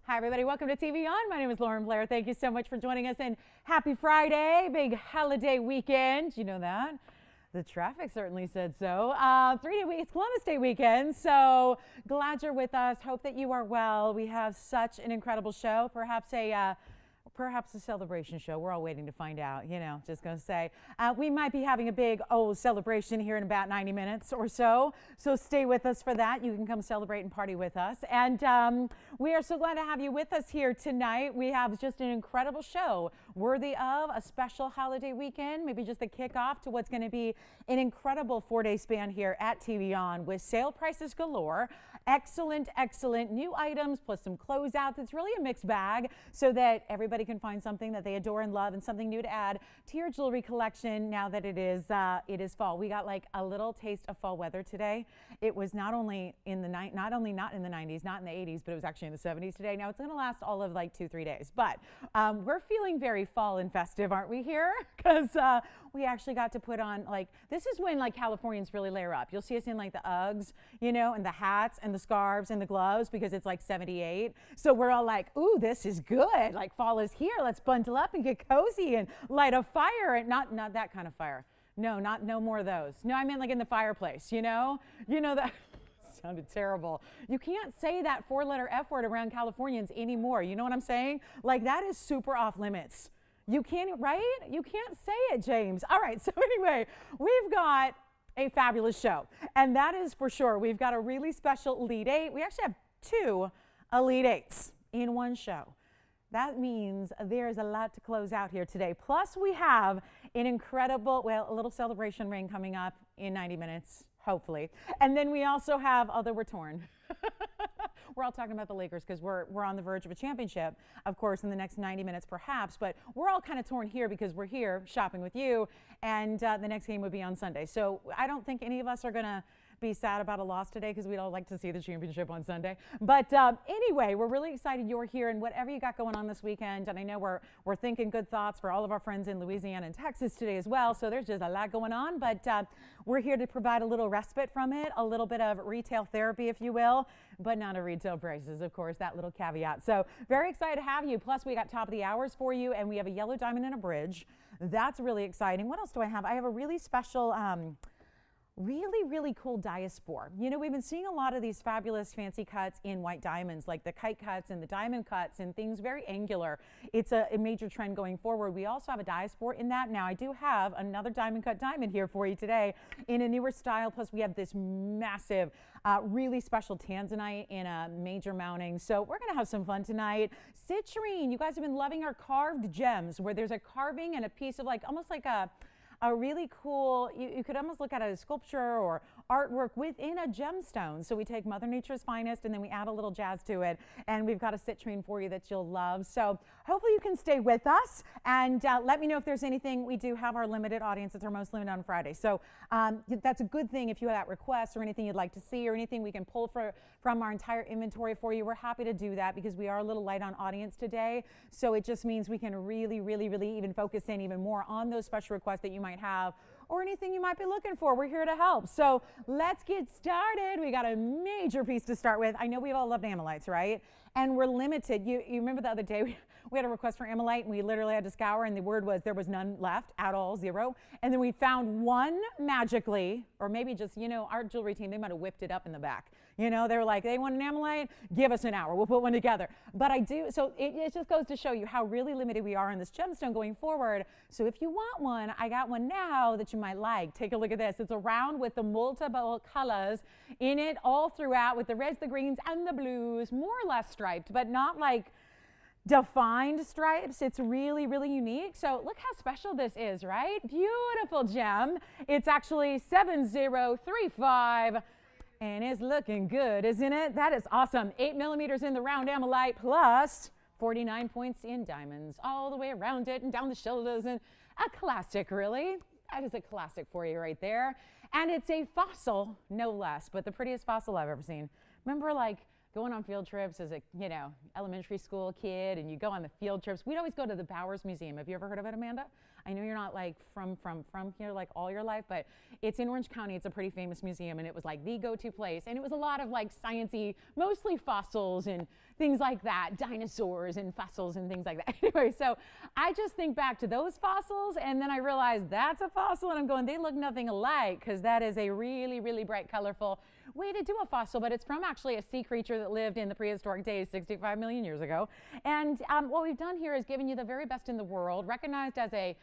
Hi, everybody. Welcome to TVON. My name is Lauren Blair. Thank you so much for joining us, and happy Friday, big holiday weekend. You know that? The traffic certainly said so. 3 weeks, Columbus Day weekend. So glad you're with us. Hope that you are well. We have such an incredible show. Perhaps a celebration show. We're all waiting to find out, just going to say. We might be having a big celebration here in about 90 minutes or so. So stay with us for that. You can come celebrate and party with us. And we are so glad to have you with us here tonight. We have just an incredible show worthy of a special holiday weekend, maybe just the kickoff to what's going to be an incredible 4-day span here at TVON with sale prices galore. Excellent new items plus some closeouts. It's really a mixed bag so that everybody can find something that they adore and love and something new to add to your jewelry collection now that it is fall. We got like a little taste of fall weather today. It was not only not in the 90s, not in the 80s, but it was actually in the 70s today. Now it's going to last all of like 2-3 days, but we're feeling very fall and festive, aren't we here? Because we actually got to put on this is when Californians really layer up. You'll see us in the Uggs, and the hats and the scarves and the gloves because it's 78. So we're all like, ooh, this is good. Fall is here. Let's bundle up and get cozy and light a fire. And not that kind of fire. No more of those. No, I meant in the fireplace, that sounded terrible. You can't say that 4-letter F word around Californians anymore. You know what I'm saying? That is super off limits. You can't, right? You can't say it, James. All right. So anyway, we've got a fabulous show, and that is for sure. We've got a really special Elite 8. We actually have 2 Elite 8s in one show. That means there's a lot to close out here today. Plus, we have an incredible, a little celebration ring coming up in 90 minutes, hopefully. And then we also have, although we're torn. We're all talking about the Lakers because we're on the verge of a championship, of course, in the next 90 minutes perhaps. But we're all kind of torn here because we're here shopping with you, and the next game would be on Sunday. So I don't think any of us are going to be sad about a loss today because we'd all like to see the championship on Sunday. But anyway, we're really excited you're here, and whatever you got going on this weekend, and I know we're thinking good thoughts for all of our friends in Louisiana and Texas today as well, so there's just a lot going on, but we're here to provide a little respite from it, a little bit of retail therapy, if you will, but not at retail prices, of course, that little caveat. So very excited to have you. Plus, we got top of the hours for you, and we have a yellow diamond and a bridge. That's really exciting. What else do I have? I have a really special really cool diaspore. We've been seeing a lot of these fabulous fancy cuts in white diamonds, like the kite cuts and the diamond cuts and things very angular. It's a major trend going forward. We also have a diaspore in that. Now, I do have another diamond cut diamond here for you today in a newer style. Plus, we have this massive, really special tanzanite in a major mounting. So we're going to have some fun tonight. Citrine, you guys have been loving our carved gems where there's a carving and a piece of almost like a really cool, you could almost look at it as sculpture or artwork within a gemstone. So we take Mother Nature's finest and then we add a little jazz to it. And we've got a citrine for you that you'll love. So hopefully you can stay with us and let me know if there's anything. We do have our limited audience. It's our most limited on Friday. So that's a good thing if you have requests or anything you'd like to see or anything we can pull from our entire inventory for you. We're happy to do that because we are a little light on audience today. So it just means we can really even focus in even more on those special requests that you might have or anything you might be looking for. We're here to help. So let's get started. We got a major piece to start with. I know we've all loved Ammolites, right? And we're limited. You remember the other day we had a request for Ammolite and we literally had to scour and the word was there was none left at all, 0. And then we found one magically, or maybe just, our jewelry team, they might have whipped it up in the back. They were like, they want an Ammolite, give us an hour, we'll put one together. But I do, so it just goes to show you how really limited we are on this gemstone going forward. So if you want one, I got one now that you might like. Take a look at this. It's a round with the multiple colors in it all throughout with the reds, the greens, and the blues, more or less striped, but not defined stripes. It's really unique. So look how special this is, right? Beautiful gem. It's actually 7035. And it's looking good, isn't it? That is awesome. 8 millimeters in the round Ammolite plus 49 points in diamonds all the way around it and down the shoulders. And a classic, really. That is a classic for you right there. And it's a fossil, no less, but the prettiest fossil I've ever seen. Remember going on field trips as a, elementary school kid and you go on the field trips. We'd always go to the Bowers Museum. Have you ever heard of it, Amanda? I know you're not like from here like all your life, but it's in Orange County. It's a pretty famous museum, and it was like the go-to place. And it was a lot of like sciencey, mostly fossils and things like that, dinosaurs and fossils and things like that. Anyway, so I just think back to those fossils, and then I realized that's a fossil, and I'm going, they look nothing alike, because that is a really, really bright, colorful way to do a fossil, but it's from actually a sea creature that lived in the prehistoric days 65 million years ago. And what we've done here is given you the very best in the world, recognized as an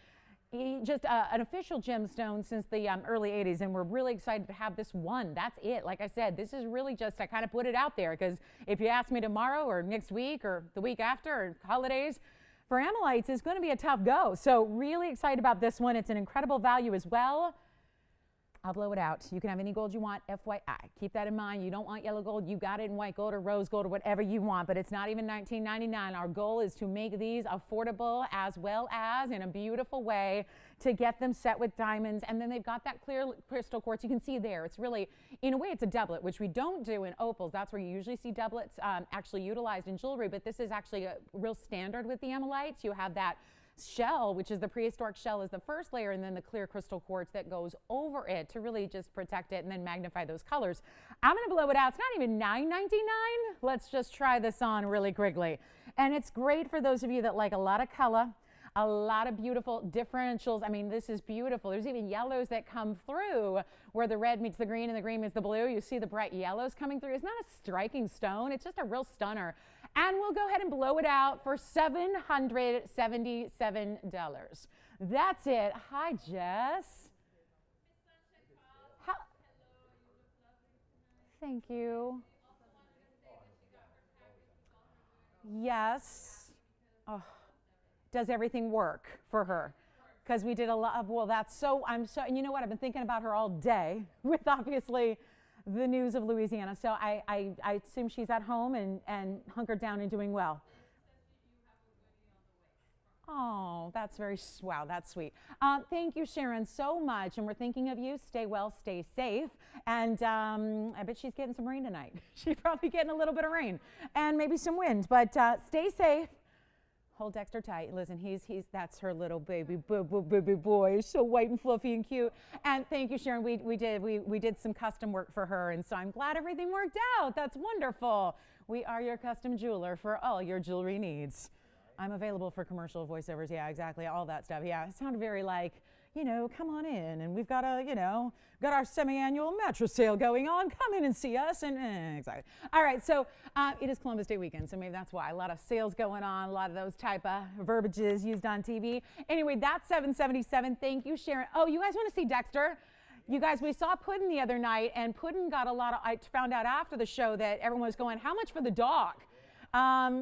official gemstone since the early 80s, and we're really excited to have this one. That's it. Like I said, this is really just, I kind of put it out there, because if you ask me tomorrow or next week or the week after or holidays, for Ammolites, it's going to be a tough go. So really excited about this one. It's an incredible value as well. I'll blow it out. You can have any gold you want, FYI. Keep that in mind. You don't want yellow gold. You got it in white gold or rose gold or whatever you want, but it's not even $19.99. Our goal is to make these affordable as well as in a beautiful way to get them set with diamonds. And then they've got that clear crystal quartz. You can see there. It's really, in a way, it's a doublet, which we don't do in opals. That's where you usually see doublets actually utilized in jewelry, but this is actually a real standard with the Ammolites. You have that shell, which is the prehistoric shell, is the first layer, and then the clear crystal quartz that goes over it to really just protect it and then magnify those colors. I'm going to blow it out. It's not even $9.99. Let's just try this on really quickly. And it's great for those of you that like a lot of color, a lot of beautiful differentials. I mean, this is beautiful. There's even yellows that come through where the red meets the green and the green meets the blue. You see the bright yellows coming through. It's not a striking stone. It's just a real stunner. And we'll go ahead and blow it out for $777. That's it. Hi, Jess. How? Thank you. Yes. Oh. Does everything work for her? Because we did a lot of, well, that's so, and you know what? I've been thinking about her all day with obviously the news of Louisiana. So I assume she's at home and hunkered down and doing well. Oh, that's very, wow, that's sweet. Thank you, Sharon, so much. And we're thinking of you. Stay well, stay safe. And I bet she's getting some rain tonight. She's probably getting a little bit of rain and maybe some wind, but stay safe. Hold Dexter tight. Listen, that's her little baby boy. He's so white and fluffy and cute. And thank you, Sharon. We did some custom work for her, and so I'm glad everything worked out. That's wonderful. We are your custom jeweler for all your jewelry needs. I'm available for commercial voiceovers. Yeah, exactly. All that stuff. Yeah, it sounded very like, you know, come on in, and we've got got our semi-annual mattress sale going on. Come in and see us, and exactly. All right, so it is Columbus Day weekend, so maybe that's why. A lot of sales going on, a lot of those type of verbiages used on TV. Anyway, that's $777. Thank you, Sharon. Oh, you guys want to see Dexter? You guys, we saw Puddin' the other night, and Puddin' got a lot of, I found out after the show that everyone was going, how much for the dog?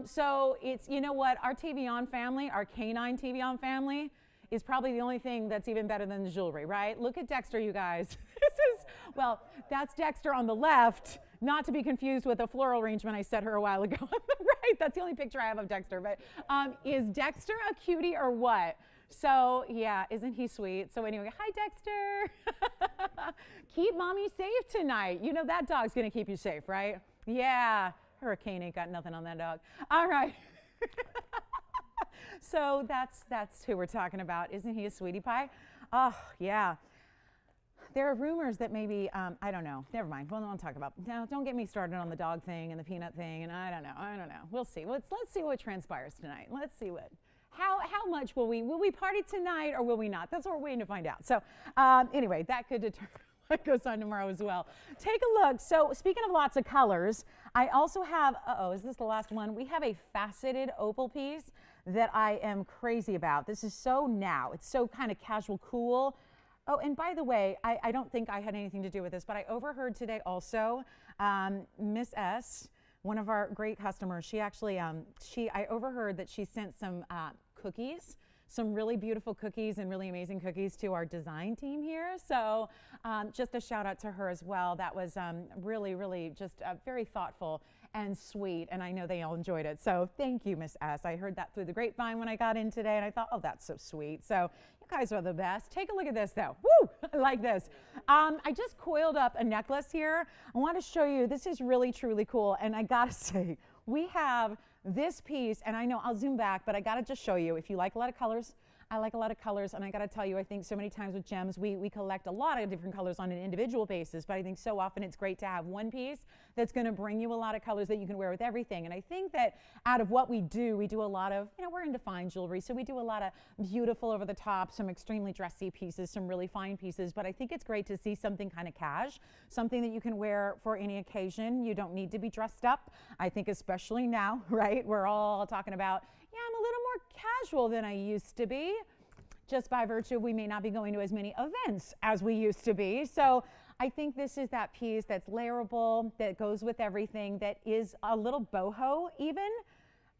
So it's, you know what, our TVON family, our canine TVON family, is probably the only thing that's even better than the jewelry, right? Look at Dexter, you guys. Well, that's Dexter on the left, not to be confused with the floral arrangement I said her a while ago. Right, that's the only picture I have of Dexter. But is Dexter a cutie or what? So yeah, isn't he sweet? So anyway, hi Dexter. Keep mommy safe tonight. You know that dog's gonna keep you safe, right? Yeah, Hurricane ain't got nothing on that dog. All right. So that's who we're talking about. Isn't he a sweetie pie? Oh, yeah. There are rumors that maybe, I don't know. Never mind. Well, I'll talk about. Now, don't get me started on the dog thing and the peanut thing, and I don't know. We'll see. Let's see what transpires tonight. Let's see how much will we party tonight or will we not? That's what we're waiting to find out. So anyway, that could determine what goes on tomorrow as well. Take a look. So speaking of lots of colors, I also have, is this the last one? We have a faceted opal piece that I am crazy about. This is so now. It's so kind of casual, cool. Oh, and by the way, I don't think I had anything to do with this, but I overheard today also Miss S, one of our great customers, she actually, I overheard that she sent some cookies, some really beautiful cookies and really amazing cookies to our design team here. So just a shout out to her as well. That was really, really just very thoughtful and sweet, and I know they all enjoyed it. So thank you, Miss S. I heard that through the grapevine when I got in today, and I thought, oh, that's so sweet. So you guys are the best. Take a look at this, though. Woo! I like this. I just coiled up a necklace here. I want to show you. This is really, truly cool, and I got to say, we have this piece, and I know I'll zoom back, but I got to just show you. If you like a lot of colors, I like a lot of colors, and I got to tell you, I think so many times with gems, we collect a lot of different colors on an individual basis, but I think so often it's great to have one piece that's going to bring you a lot of colors that you can wear with everything. And I think that out of what we do a lot of, we're into fine jewelry, so we do a lot of beautiful over the top, some extremely dressy pieces, some really fine pieces, but I think it's great to see something kind of cash, something that you can wear for any occasion. You don't need to be dressed up. I think especially now, right? We're all talking about, yeah, I'm a little more casual than I used to be, just by virtue of we may not be going to as many events as we used to be. So I think this is that piece that's layerable, that goes with everything, that is a little boho even.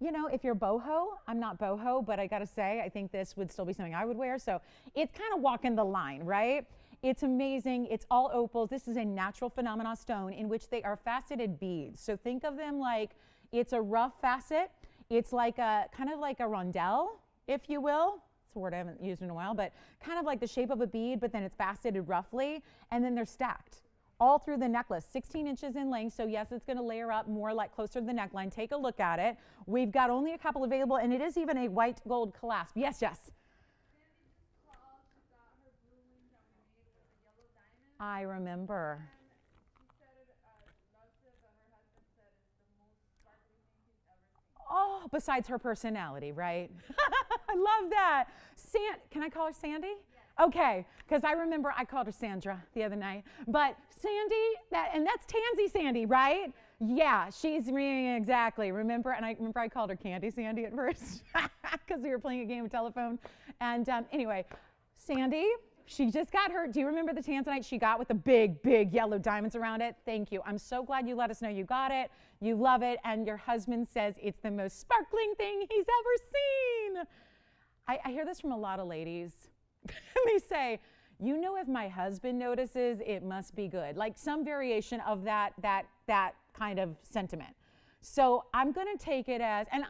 If you're boho, I'm not boho, but I gotta say, I think this would still be something I would wear. So it's kind of walking the line, right? It's amazing. It's all opals. This is a natural phenomena stone in which they are faceted beads. So think of them like it's a rough facet. It's like a kind of like a rondelle, if you will. It's a word I haven't used in a while, but kind of like the shape of a bead, but then it's faceted roughly, and then they're stacked all through the necklace, 16 inches in length. So yes, it's going to layer up more like closer to the neckline. Take a look at it. We've got only a couple available, and it is even a white gold clasp. Yes, Jess. I remember. Oh, besides her personality, right? I love that. Can I call her Sandy? Yes. Okay, because I remember I called her Sandra the other night. But Sandy, and that's Tansy Sandy, right? Yeah, she's exactly. Remember? And I remember I called her Candy Sandy at first because we were playing a game of telephone. And anyway, Sandy, she just got her. Do you remember the tanzanite she got with the big, big yellow diamonds around it? Thank you. I'm so glad you let us know you got it. You love it. And your husband says it's the most sparkling thing he's ever seen. I hear this from a lot of ladies. They say, if my husband notices, it must be good. Like some variation of that kind of sentiment. So I'm going to take it as, and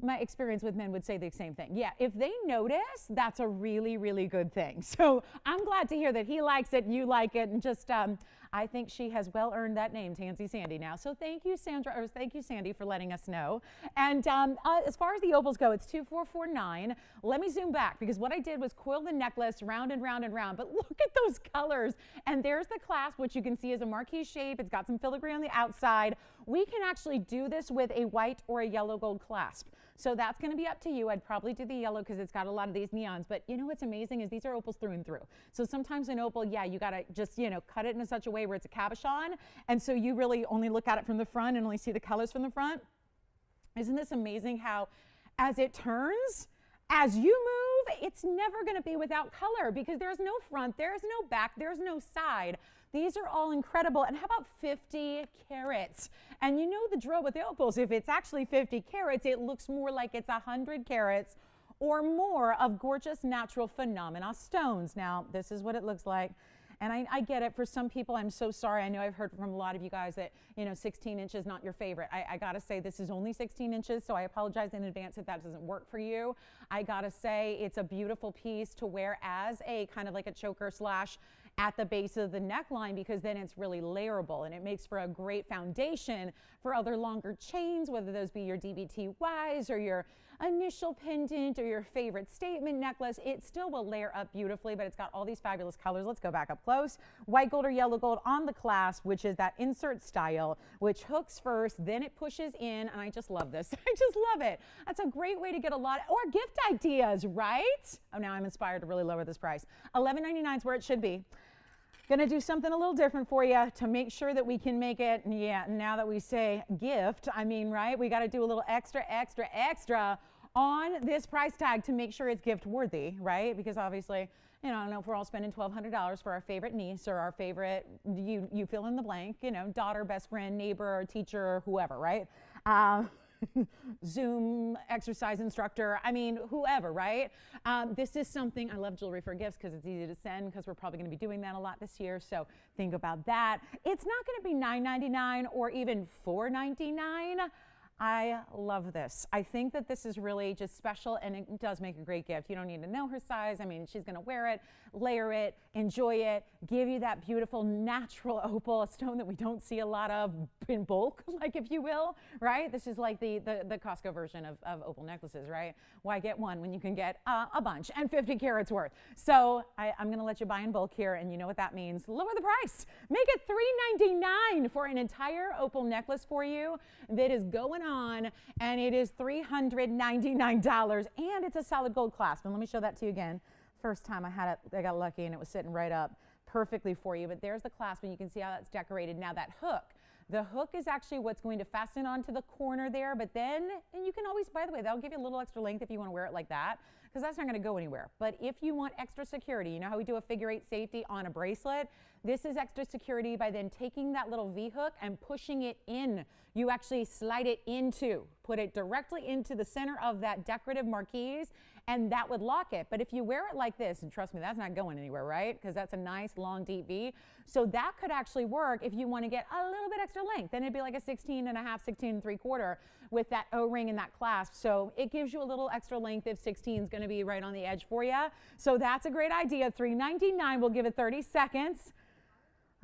my experience with men would say the same thing. Yeah, if they notice, that's a really, really good thing. So I'm glad to hear that he likes it, you like it, and just I think she has well earned that name, Tansy Sandy, now. So thank you, Sandra, or thank you, Sandy, for letting us know. And as far as the opals go, it's 2449. Let me zoom back, because what I did was coil the necklace round and round and round. But look at those colors. And there's the clasp, which you can see is a marquise shape. It's got some filigree on the outside. We can actually do this with a white or a yellow gold clasp. So that's going to be up to you. I'd probably do the yellow because it's got a lot of these neons. But what's amazing is these are opals through and through. So sometimes an opal, yeah, you got to just, cut it in such a way where it's a cabochon. And so you really only look at it from the front and only see the colors from the front. Isn't this amazing how as it turns, as you move, it's never going to be without color because there's no front, there's no back, there's no side. These are all incredible. And how about 50 carats? And you know the drill with the opals. If it's actually 50 carats, it looks more like it's 100 carats or more of gorgeous natural phenomena stones. Now, this is what it looks like. And I get it. For some people, I'm so sorry. I know I've heard from a lot of you guys that, 16 inches not your favorite. I got to say this is only 16 inches, so I apologize in advance if that doesn't work for you. I got to say it's a beautiful piece to wear as a kind of like a choker slash at the base of the neckline, because then it's really layerable and it makes for a great foundation for other longer chains, whether those be your DBTYs or your initial pendant or your favorite statement necklace. It still will layer up beautifully, but it's got all these fabulous colors. Let's go back up close. White gold or yellow gold on the clasp, which is that insert style, which hooks first, then it pushes in, and I just love this. I just love it. That's a great way to get a lot, or gift ideas, right? Oh, now I'm inspired to really lower this price. $11.99 is where it should be. Going to do something a little different for you to make sure that we can make it, yeah, now that we say gift, I mean, right, we got to do a little extra on this price tag to make sure it's gift worthy, right? Because obviously, I don't know if we're all spending $1,200 for our favorite niece or our favorite, you fill in the blank, daughter, best friend, neighbor, teacher, whoever, right? Zoom exercise instructor, I mean, whoever, right? This is something, I love jewelry for gifts because it's easy to send, because we're probably going to be doing that a lot this year, so think about that. It's not going to be $9.99 or even $4.99. I love this. I think that this is really just special, and it does make a great gift. You don't need to know her size. I mean, she's going to wear it, layer it, enjoy it, give you that beautiful natural opal, a stone that we don't see a lot of in bulk, like if you will, right? This is like the Costco version of opal necklaces, right? Why get one when you can get a bunch and 50 carats worth? So I'm going to let you buy in bulk here, and you know what that means. Lower the price. Make it $399 for an entire opal necklace for you that is going on, and it is $399, and it's a solid gold clasp. And let me show that to you again. First time I had it, I got lucky, and it was sitting right up perfectly for you. But there's the clasp, and you can see how that's decorated. Now that hook, the hook is actually what's going to fasten onto the corner there, but then, and you can always, by the way, that'll give you a little extra length if you want to wear it like that, because that's not going to go anywhere. But if you want extra security, you know how we do a figure 8 safety on a bracelet? This is extra security by then taking that little V-hook and pushing it in. You actually slide it into, put it directly into the center of that decorative marquise, and that would lock it. But if you wear it like this, and trust me, that's not going anywhere, right? Because that's a nice, long, deep V. So that could actually work if you want to get a little bit extra length. Then it'd be like a 16 and a half, 16 and 3/4 with that O-ring and that clasp. So it gives you a little extra length if 16 is going to be right on the edge for you. So that's a great idea. $399, we'll give it 30 seconds.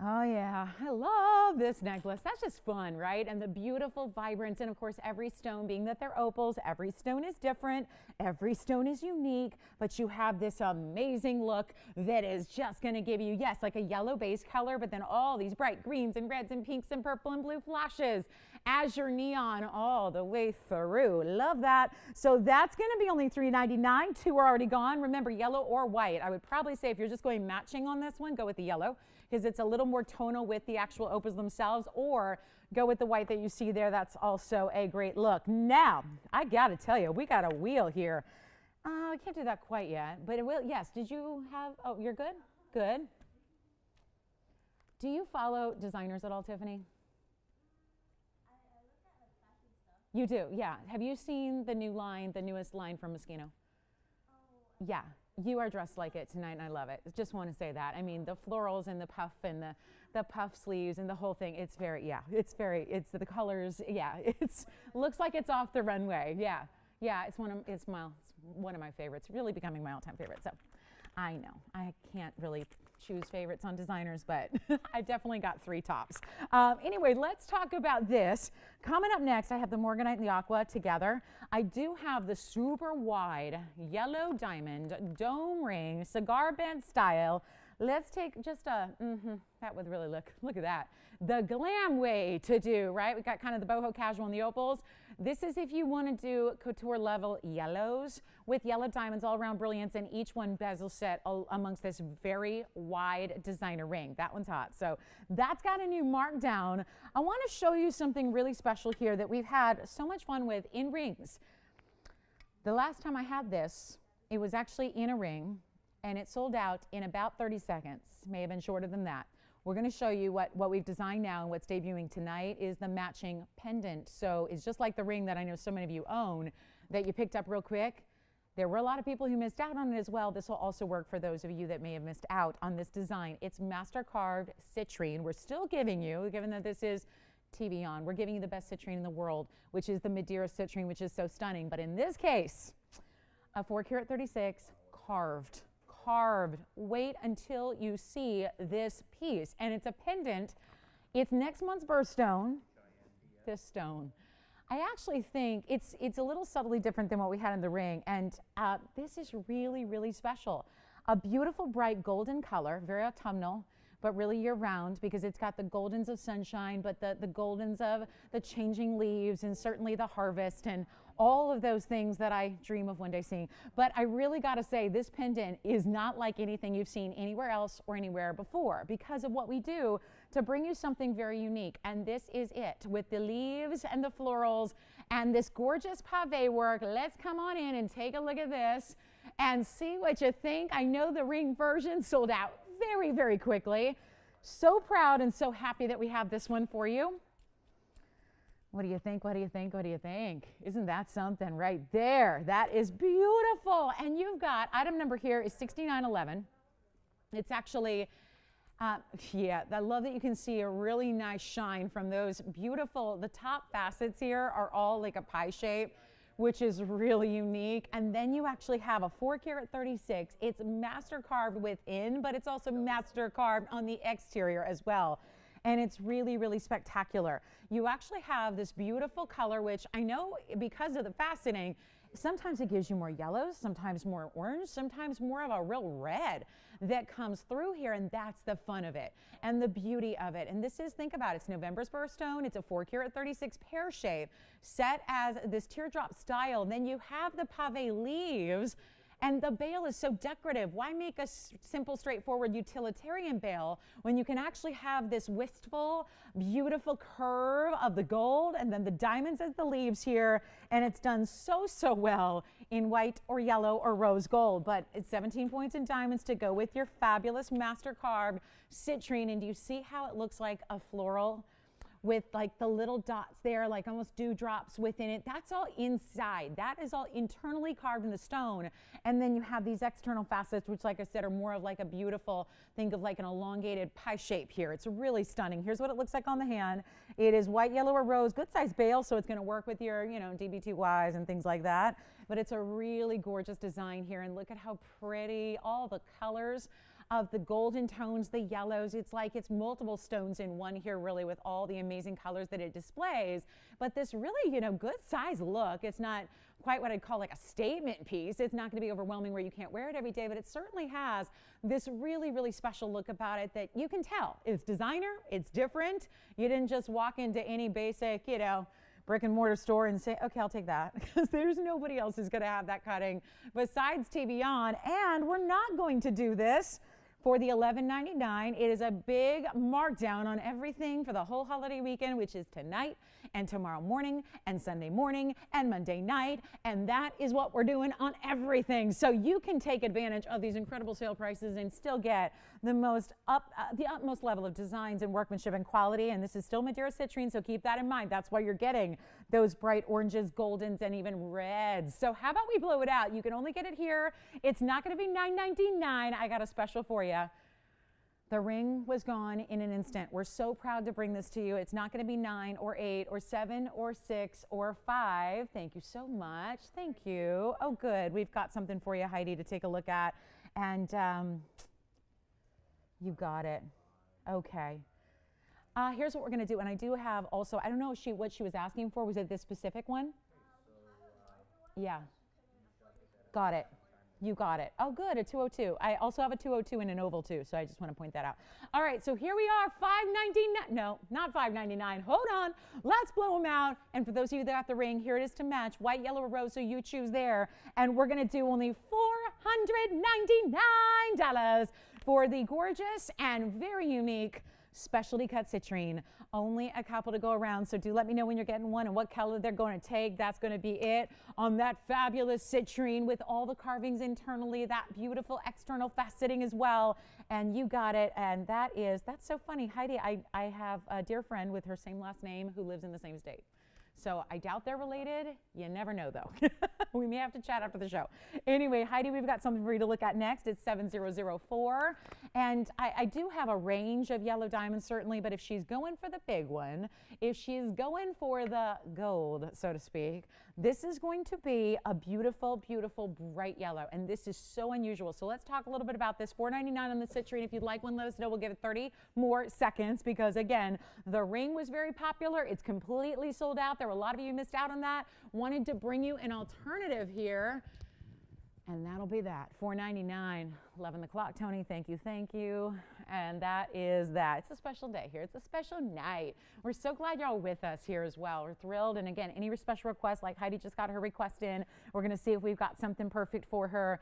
Oh yeah, I love this necklace. That's just fun, right? And the beautiful vibrance, and of course every stone, being that they're opals, every stone is different, every stone is unique, but you have this amazing look that is just going to give you, yes, like a yellow base color, but then all these bright greens and reds and pinks and purple and blue flashes, azure neon all the way through. Love that. So that's going to be only $399. 2 are already gone. Remember, yellow or white. I would probably say if you're just going matching on this one, go with the yellow, because it's a little more tonal with the actual opals themselves, or go with the white that you see there. That's also a great look. Now, I got to tell you, we got a wheel here. I can't do that quite yet, but it will. Yes, did you have, oh, you're good? Good. Do you follow designers at all, Tiffany? I look at like fashion stuff. You do, yeah. Have you seen the new line, the newest line from Moschino? Oh. Yeah. You are dressed like it tonight, and I love it. Just want to say that. I mean, the florals and the puff and the puff sleeves and the whole thing. It's very, yeah. It's the colors. Yeah. It's looks like it's off the runway. Yeah. Yeah. It's one of my favorites. Really becoming my all-time favorite. So, I know I can't really choose favorites on designers, but I've definitely got 3 tops. Anyway, let's talk about this. Coming up next, I have the Morganite and the Aqua together. I do have the super wide yellow diamond dome ring, cigar band style. Let's take just a, that would really look at that. The glam way to do, right? We've got kind of the boho casual and the opals. This is if you want to do couture level yellows with yellow diamonds all around brilliance, and each one bezel set amongst this very wide designer ring. That one's hot. So that's got a new markdown. I want to show you something really special here that we've had so much fun with in rings. The last time I had this, it was actually in a ring, and it sold out in about 30 seconds. May have been shorter than that. We're going to show you what we've designed now, and what's debuting tonight is the matching pendant. So it's just like the ring that I know so many of you own that you picked up real quick. There were a lot of people who missed out on it as well. This will also work for those of you that may have missed out on this design. It's master carved citrine. We're still giving you, given that this is TVON, we're giving you the best citrine in the world, which is the Madeira citrine, which is so stunning. But in this case, a 4 carat 36 carved. Wait until you see this piece. And it's a pendant. It's next month's birthstone. This stone. I actually think it's a little subtly different than what we had in the ring. And this is really, really special. A beautiful bright golden color, very autumnal, but really year-round, because it's got the goldens of sunshine, but the goldens of the changing leaves, and certainly the harvest, and all of those things that I dream of one day seeing. But I really got to say, this pendant is not like anything you've seen anywhere else or anywhere before, because of what we do to bring you something very unique. And this is it, with the leaves and the florals and this gorgeous pave work. Let's come on in and take a look at this and see what you think. I know the ring version sold out very, very quickly. So proud and so happy that we have this one for you. What do you think? What do you think? What do you think? Isn't that something right there? That is beautiful. And you've got, item number here is 6911. It's actually Yeah, I love that you can see a really nice shine from those beautiful, the top facets here are all like a pie shape, which is really unique. And then you actually have a 4 karat 36. It's master carved within, but it's also master carved on the exterior as well. And it's really, really spectacular. You actually have this beautiful color, which I know because of the faceting, sometimes it gives you more yellows, sometimes more orange, sometimes more of a real red that comes through here, and that's the fun of it and the beauty of it. And this is, think about it, it's November's birthstone. It's a 4 karat 36 pear shape set as this teardrop style. Then you have the pave leaves, and the bail is so decorative. Why make a simple, straightforward utilitarian bail when you can actually have this wistful, beautiful curve of the gold and then the diamonds as the leaves here, and it's done so, so well in white or yellow or rose gold. But it's 17 points in diamonds to go with your fabulous master carved citrine. And do you see how it looks like a floral? With like the little dots there, like almost dewdrops within it. That's all inside. That is all internally carved in the stone. And then you have these external facets, which like I said, are more of like a beautiful, think of like an elongated pie shape here. It's really stunning. Here's what it looks like on the hand. It is white, yellow, or rose, good size bail, so it's gonna work with your, you know, DBTYs and things like that. But it's a really gorgeous design here, and look at how pretty, all the colors of the golden tones, the yellows. It's like it's multiple stones in one here, really, with all the amazing colors that it displays. But this really, you know, good size look. It's not quite what I'd call like a statement piece. It's not going to be overwhelming where you can't wear it every day, but it certainly has this really, really special look about it that you can tell. It's designer, it's different. You didn't just walk into any basic, you know, brick and mortar store and say, okay, I'll take that, because there's nobody else who's going to have that cutting besides TVON. And we're not going to do this for the $11.99. It is a big markdown on everything for the whole holiday weekend, which is tonight and tomorrow morning and Sunday morning and Monday night. And that is what we're doing on everything. So you can take advantage of these incredible sale prices and still get the utmost level of designs and workmanship and quality. And this is still Madeira citrine, so keep that in mind. That's why you're getting those bright oranges, goldens, and even reds. So how about we blow it out? You can only get it here. It's not going to be $9.99. I got a special for you. The ring was gone in an instant. We're so proud to bring this to you. It's not going to be 9 or 8 or 7 or 6 or 5. Thank you so much. Thank you. Oh, good. We've got something for you, Heidi, to take a look at. And you got it. Okay. Here's what we're going to do. And I do have also, I don't know what she was asking for. Was it this specific one? Yeah. Got it. You got it. Oh, good, a 202. I also have a 202 in an oval too, so I just want to point that out. All right, so here we are, $5.99. No, not $5.99. Hold on. Let's blow them out. And for those of you that got the ring, here it is to match, white, yellow, or rose, so you choose there. And we're going to do only $499 for the gorgeous and very unique specialty cut citrine. Only a couple to go around, so do let me know when you're getting one and what color they're going to take. That's going to be it on that fabulous citrine with all the carvings internally, that beautiful external faceting as well. And you got it. And that's so funny. Heidi, I have a dear friend with her same last name who lives in the same state. So I doubt they're related. You never know, though. We may have to chat after the show. Anyway, Heidi, we've got something for you to look at next. It's 7004. And I do have a range of yellow diamonds, certainly, but if she's going for the big one, if she's going for the gold, so to speak, this is going to be a beautiful, beautiful bright yellow. And this is so unusual. So let's talk a little bit about this. $4.99 on the citrine. If you'd like one, let us know. We'll give it 30 more seconds because, again, the ring was very popular. It's completely sold out. There were a lot of you missed out on that. Wanted to bring you an alternative here. And that'll be that. $4.99. 11 the clock, Tony. Thank you. Thank you. And that is that. It's a special day here. It's a special night. We're so glad y'all with us here as well. We're thrilled. And again, any special requests, like Heidi just got her request in, we're going to see if we've got something perfect for her.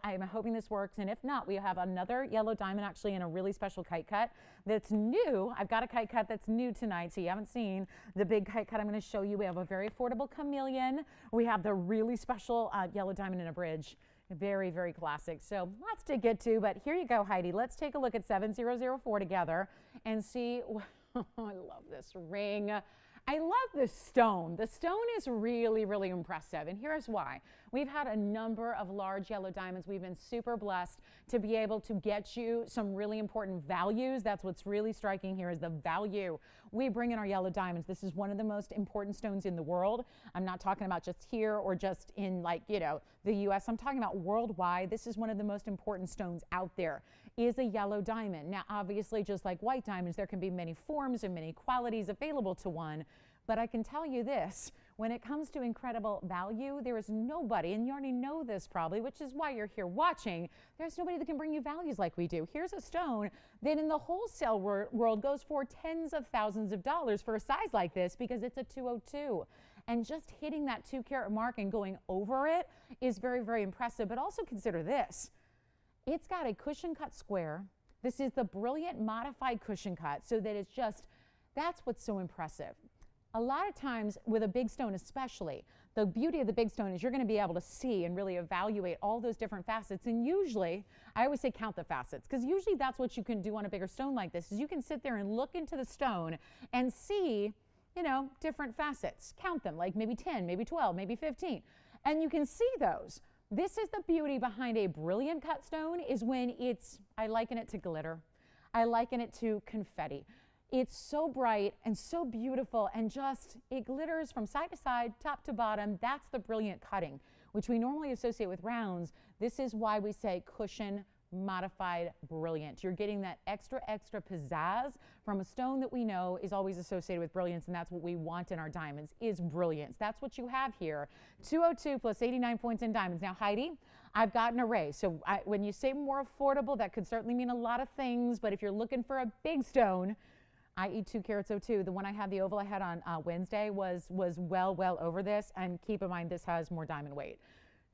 I'm hoping this works. And if not, we have another yellow diamond actually in a really special kite cut that's new. I've got a kite cut that's new tonight, so you haven't seen the big kite cut I'm going to show you. We have a very affordable chameleon. We have the really special yellow diamond in a bridge. Very, very classic. So lots to get to, but here you go, Heidi. Let's take a look at 7004 together and see. I love this ring. I love this stone. The stone is really, really impressive, and here's why. We've had a number of large yellow diamonds. We've been super blessed to be able to get you some really important values. That's what's really striking here is the value we bring in our yellow diamonds. This is one of the most important stones in the world. I'm not talking about just here or just in the US. I'm talking about worldwide. This is one of the most important stones out there, is a yellow diamond. Now, obviously, just like white diamonds, there can be many forms and many qualities available to one. But I can tell you this, when it comes to incredible value, there is nobody, and you already know this probably, which is why you're here watching, there's nobody that can bring you values like we do. Here's a stone that in the wholesale world goes for tens of thousands of dollars for a size like this because it's a 202. And just hitting that 2 carat mark and going over it is very, very impressive. But also consider this. It's got a cushion cut square. This is the brilliant modified cushion cut so that it's just, that's what's so impressive. A lot of times with a big stone especially, the beauty of the big stone is you're going to be able to see and really evaluate all those different facets. And usually, I always say count the facets, because usually that's what you can do on a bigger stone like this, is you can sit there and look into the stone and see, different facets. Count them, like maybe 10, maybe 12, maybe 15. And you can see those. This is the beauty behind a brilliant cut stone, is when I liken it to glitter. I liken it to confetti. It's so bright and so beautiful, and just, it glitters from side to side, top to bottom. That's the brilliant cutting, which we normally associate with rounds. This is why we say cushion modified brilliant. You're getting that extra pizzazz from a stone that we know is always associated with brilliance, and that's what we want in our diamonds, is brilliance. That's what you have here. 202 plus 89 points in diamonds. Now, Heidi, I've got an array. So when you say more affordable, that could certainly mean a lot of things, but if you're looking for a big stone, i.e. 2 carats 02, the one I had, the oval I had on Wednesday was well over this, and keep in mind this has more diamond weight.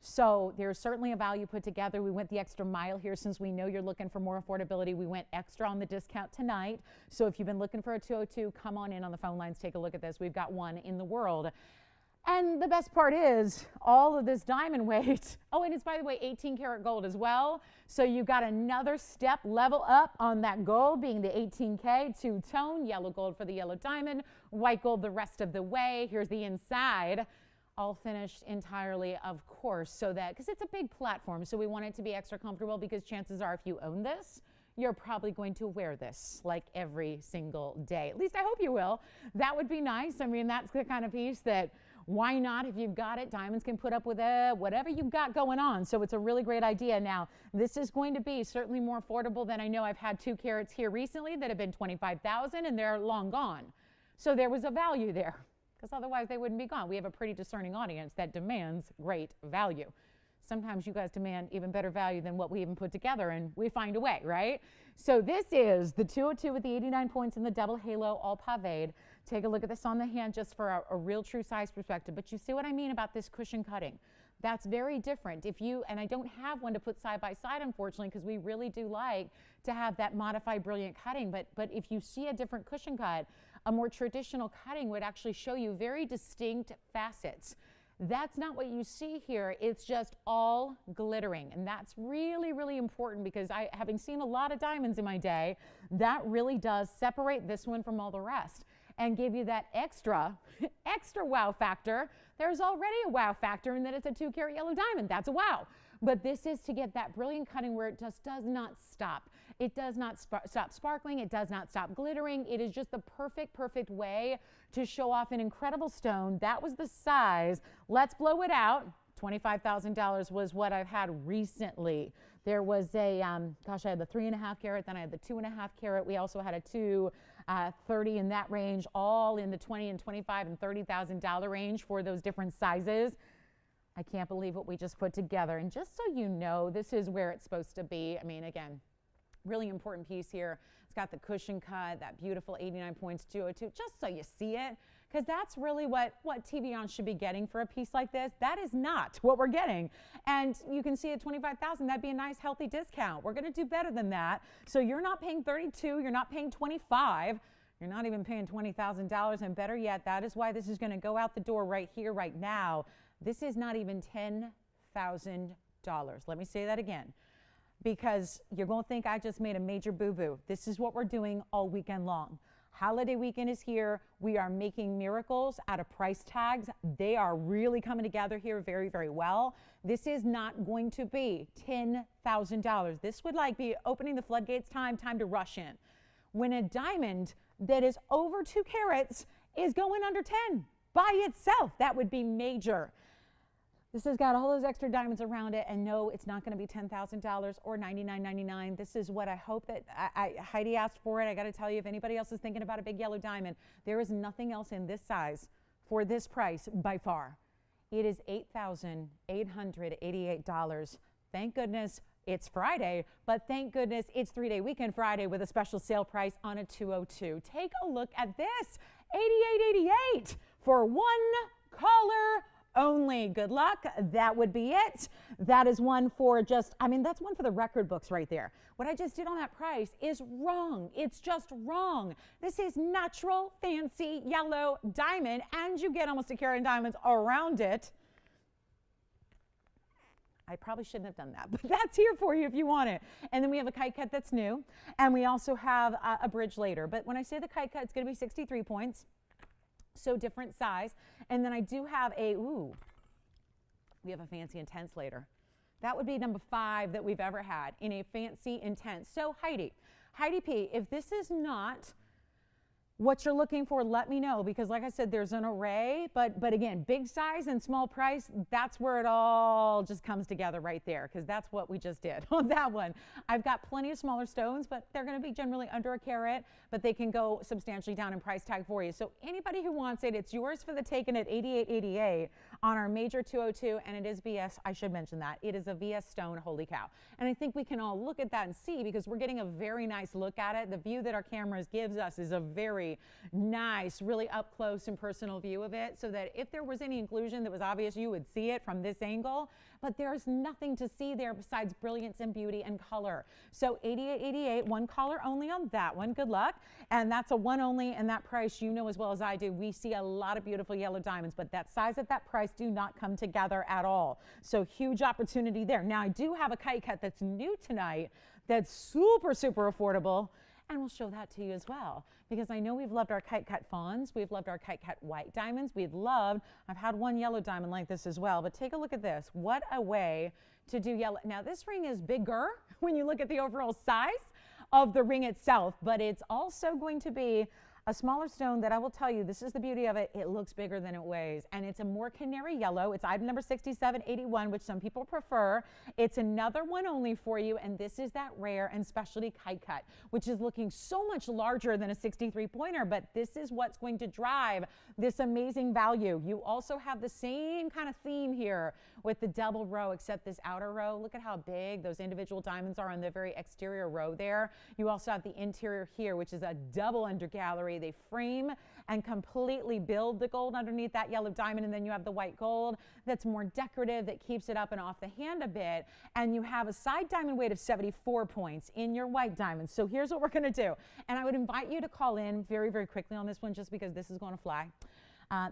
So there's certainly a value put together. We went the extra mile here since we know you're looking for more affordability. We went extra on the discount tonight. So if you've been looking for a 202, come on in on the phone lines, take a look at this. We've got one in the world. And the best part is all of this diamond weight. Oh, and it's, by the way, 18 karat gold as well. So you've got another step level up on that gold, being the 18K, two-tone, yellow gold for the yellow diamond, white gold the rest of the way. Here's the inside, all finished entirely, of course, so that, because it's a big platform, so we want it to be extra comfortable, because chances are if you own this, you're probably going to wear this like every single day. At least I hope you will. That would be nice. I mean, that's the kind of piece that, why not? If you've got it, diamonds can put up with whatever you've got going on. So it's a really great idea. Now, this is going to be certainly more affordable than, I know I've had 2 carats here recently that have been $25,000 and they're long gone. So there was a value there, because otherwise they wouldn't be gone. We have a pretty discerning audience that demands great value. Sometimes you guys demand even better value than what we even put together, and we find a way, right? So this is the 202 with the 89 points in the double halo, all paved. Take a look at this on the hand just for a real true size perspective. But you see what I mean about this cushion cutting. That's very different. And I don't have one to put side by side, unfortunately, because we really do like to have that modified brilliant cutting. But if you see a different cushion cut, a more traditional cutting would actually show you very distinct facets. That's not what you see here. It's just all glittering. And that's really, really important, because having seen a lot of diamonds in my day, that really does separate this one from all the rest and give you that extra wow factor. There's already a wow factor in that it's a 2 carat yellow diamond. That's a wow. But this is to get that brilliant cutting where it just does not stop. It does not stop sparkling. It does not stop glittering. It is just the perfect way to show off an incredible stone. That was the size. Let's blow it out. $25,000 was what I've had recently. There was I had the 3.5 carat, then I had the 2.5 carat. We also had a 230 in that range, all in the $20,000 and $25,000 and $30,000 range for those different sizes. I can't believe what we just put together. And just so you know, this is where it's supposed to be. I mean, again, really important piece here. It's got the cushion cut, that beautiful 89 points, 202, just so you see it, because that's really what TVON should be getting for a piece like this. That is not what we're getting. And you can see at $25,000, that'd be a nice, healthy discount. We're going to do better than that. So you're not paying $32, you're not paying $25, you're not even paying $20,000. And better yet, that is why this is going to go out the door right here, right now. This is not even $10,000. Let me say that again, because you're going to think I just made a major boo-boo. This is what we're doing all weekend long. Holiday weekend is here. We are making miracles out of price tags. They are really coming together here very, very well. This is not going to be $10,000. This would like be opening the floodgates time to rush in. When a diamond that is over 2 carats is going under 10 by itself, that would be major. This has got all those extra diamonds around it, and no, it's not going to be $10,000 or $99.99. This is what I hope that Heidi asked for it. I got to tell you, if anybody else is thinking about a big yellow diamond, there is nothing else in this size for this price by far. It is $8,888. Thank goodness it's Friday, but thank goodness it's 3-day weekend Friday with a special sale price on a 202. Take a look at this, $88.88 for one color only. Good luck. That would be it. That is one for just, that's one for the record books right there. What I just did on that price is wrong. It's just wrong. This is natural, fancy, yellow diamond, and you get almost a carat in diamonds around it. I probably shouldn't have done that, but that's here for you if you want it. And then we have a kite cut that's new, and we also have a bridge later. But when I say the kite cut, it's going to be 63 points. So different size. And then I do have we have a fancy intense later. That would be number 5 that we've ever had in a fancy intense. So Heidi P, if this is not what you're looking for, let me know, because like I said, there's an array, but again, big size and small price, that's where it all just comes together right there, because that's what we just did on that one. I've got plenty of smaller stones, but they're going to be generally under a carat, but they can go substantially down in price tag for you. So anybody who wants it, it's yours for the taking at $88.88 on our major 202, and it is VS. I should mention that. It is a VS stone, holy cow. And I think we can all look at that and see, because we're getting a very nice look at it. The view that our cameras gives us is a very nice, really up close and personal view of it, so that if there was any inclusion that was obvious, you would see it from this angle, but there's nothing to see there besides brilliance and beauty and color. So $88.88, one color only on that one. Good luck. And that's a one only, and that price, you know as well as I do, we see a lot of beautiful yellow diamonds, but that size at that price do not come together at all. So huge opportunity there. Now I do have a kite cut that's new tonight that's super, super affordable, and we'll show that to you as well, because I know we've loved our kite cut fawns. We've loved our kite cut white diamonds. I've had one yellow diamond like this as well, but take a look at this. What a way to do yellow. Now this ring is bigger when you look at the overall size of the ring itself, but it's also going to be a smaller stone that I will tell you, this is the beauty of it. It looks bigger than it weighs, and it's a more canary yellow. It's item number 6781, which some people prefer. It's another one only for you, and this is that rare and specialty kite cut, which is looking so much larger than a 63 pointer, but this is what's going to drive this amazing value. You also have the same kind of theme here with the double row, except this outer row. Look at how big those individual diamonds are on the very exterior row there. You also have the interior here, which is a double under gallery. They frame and completely build the gold underneath that yellow diamond, and then you have the white gold that's more decorative, that keeps it up and off the hand a bit, and you have a side diamond weight of 74 points in your white diamonds. So here's what we're going to do, and I would invite you to call in very, very quickly on this one, just because this is going to fly.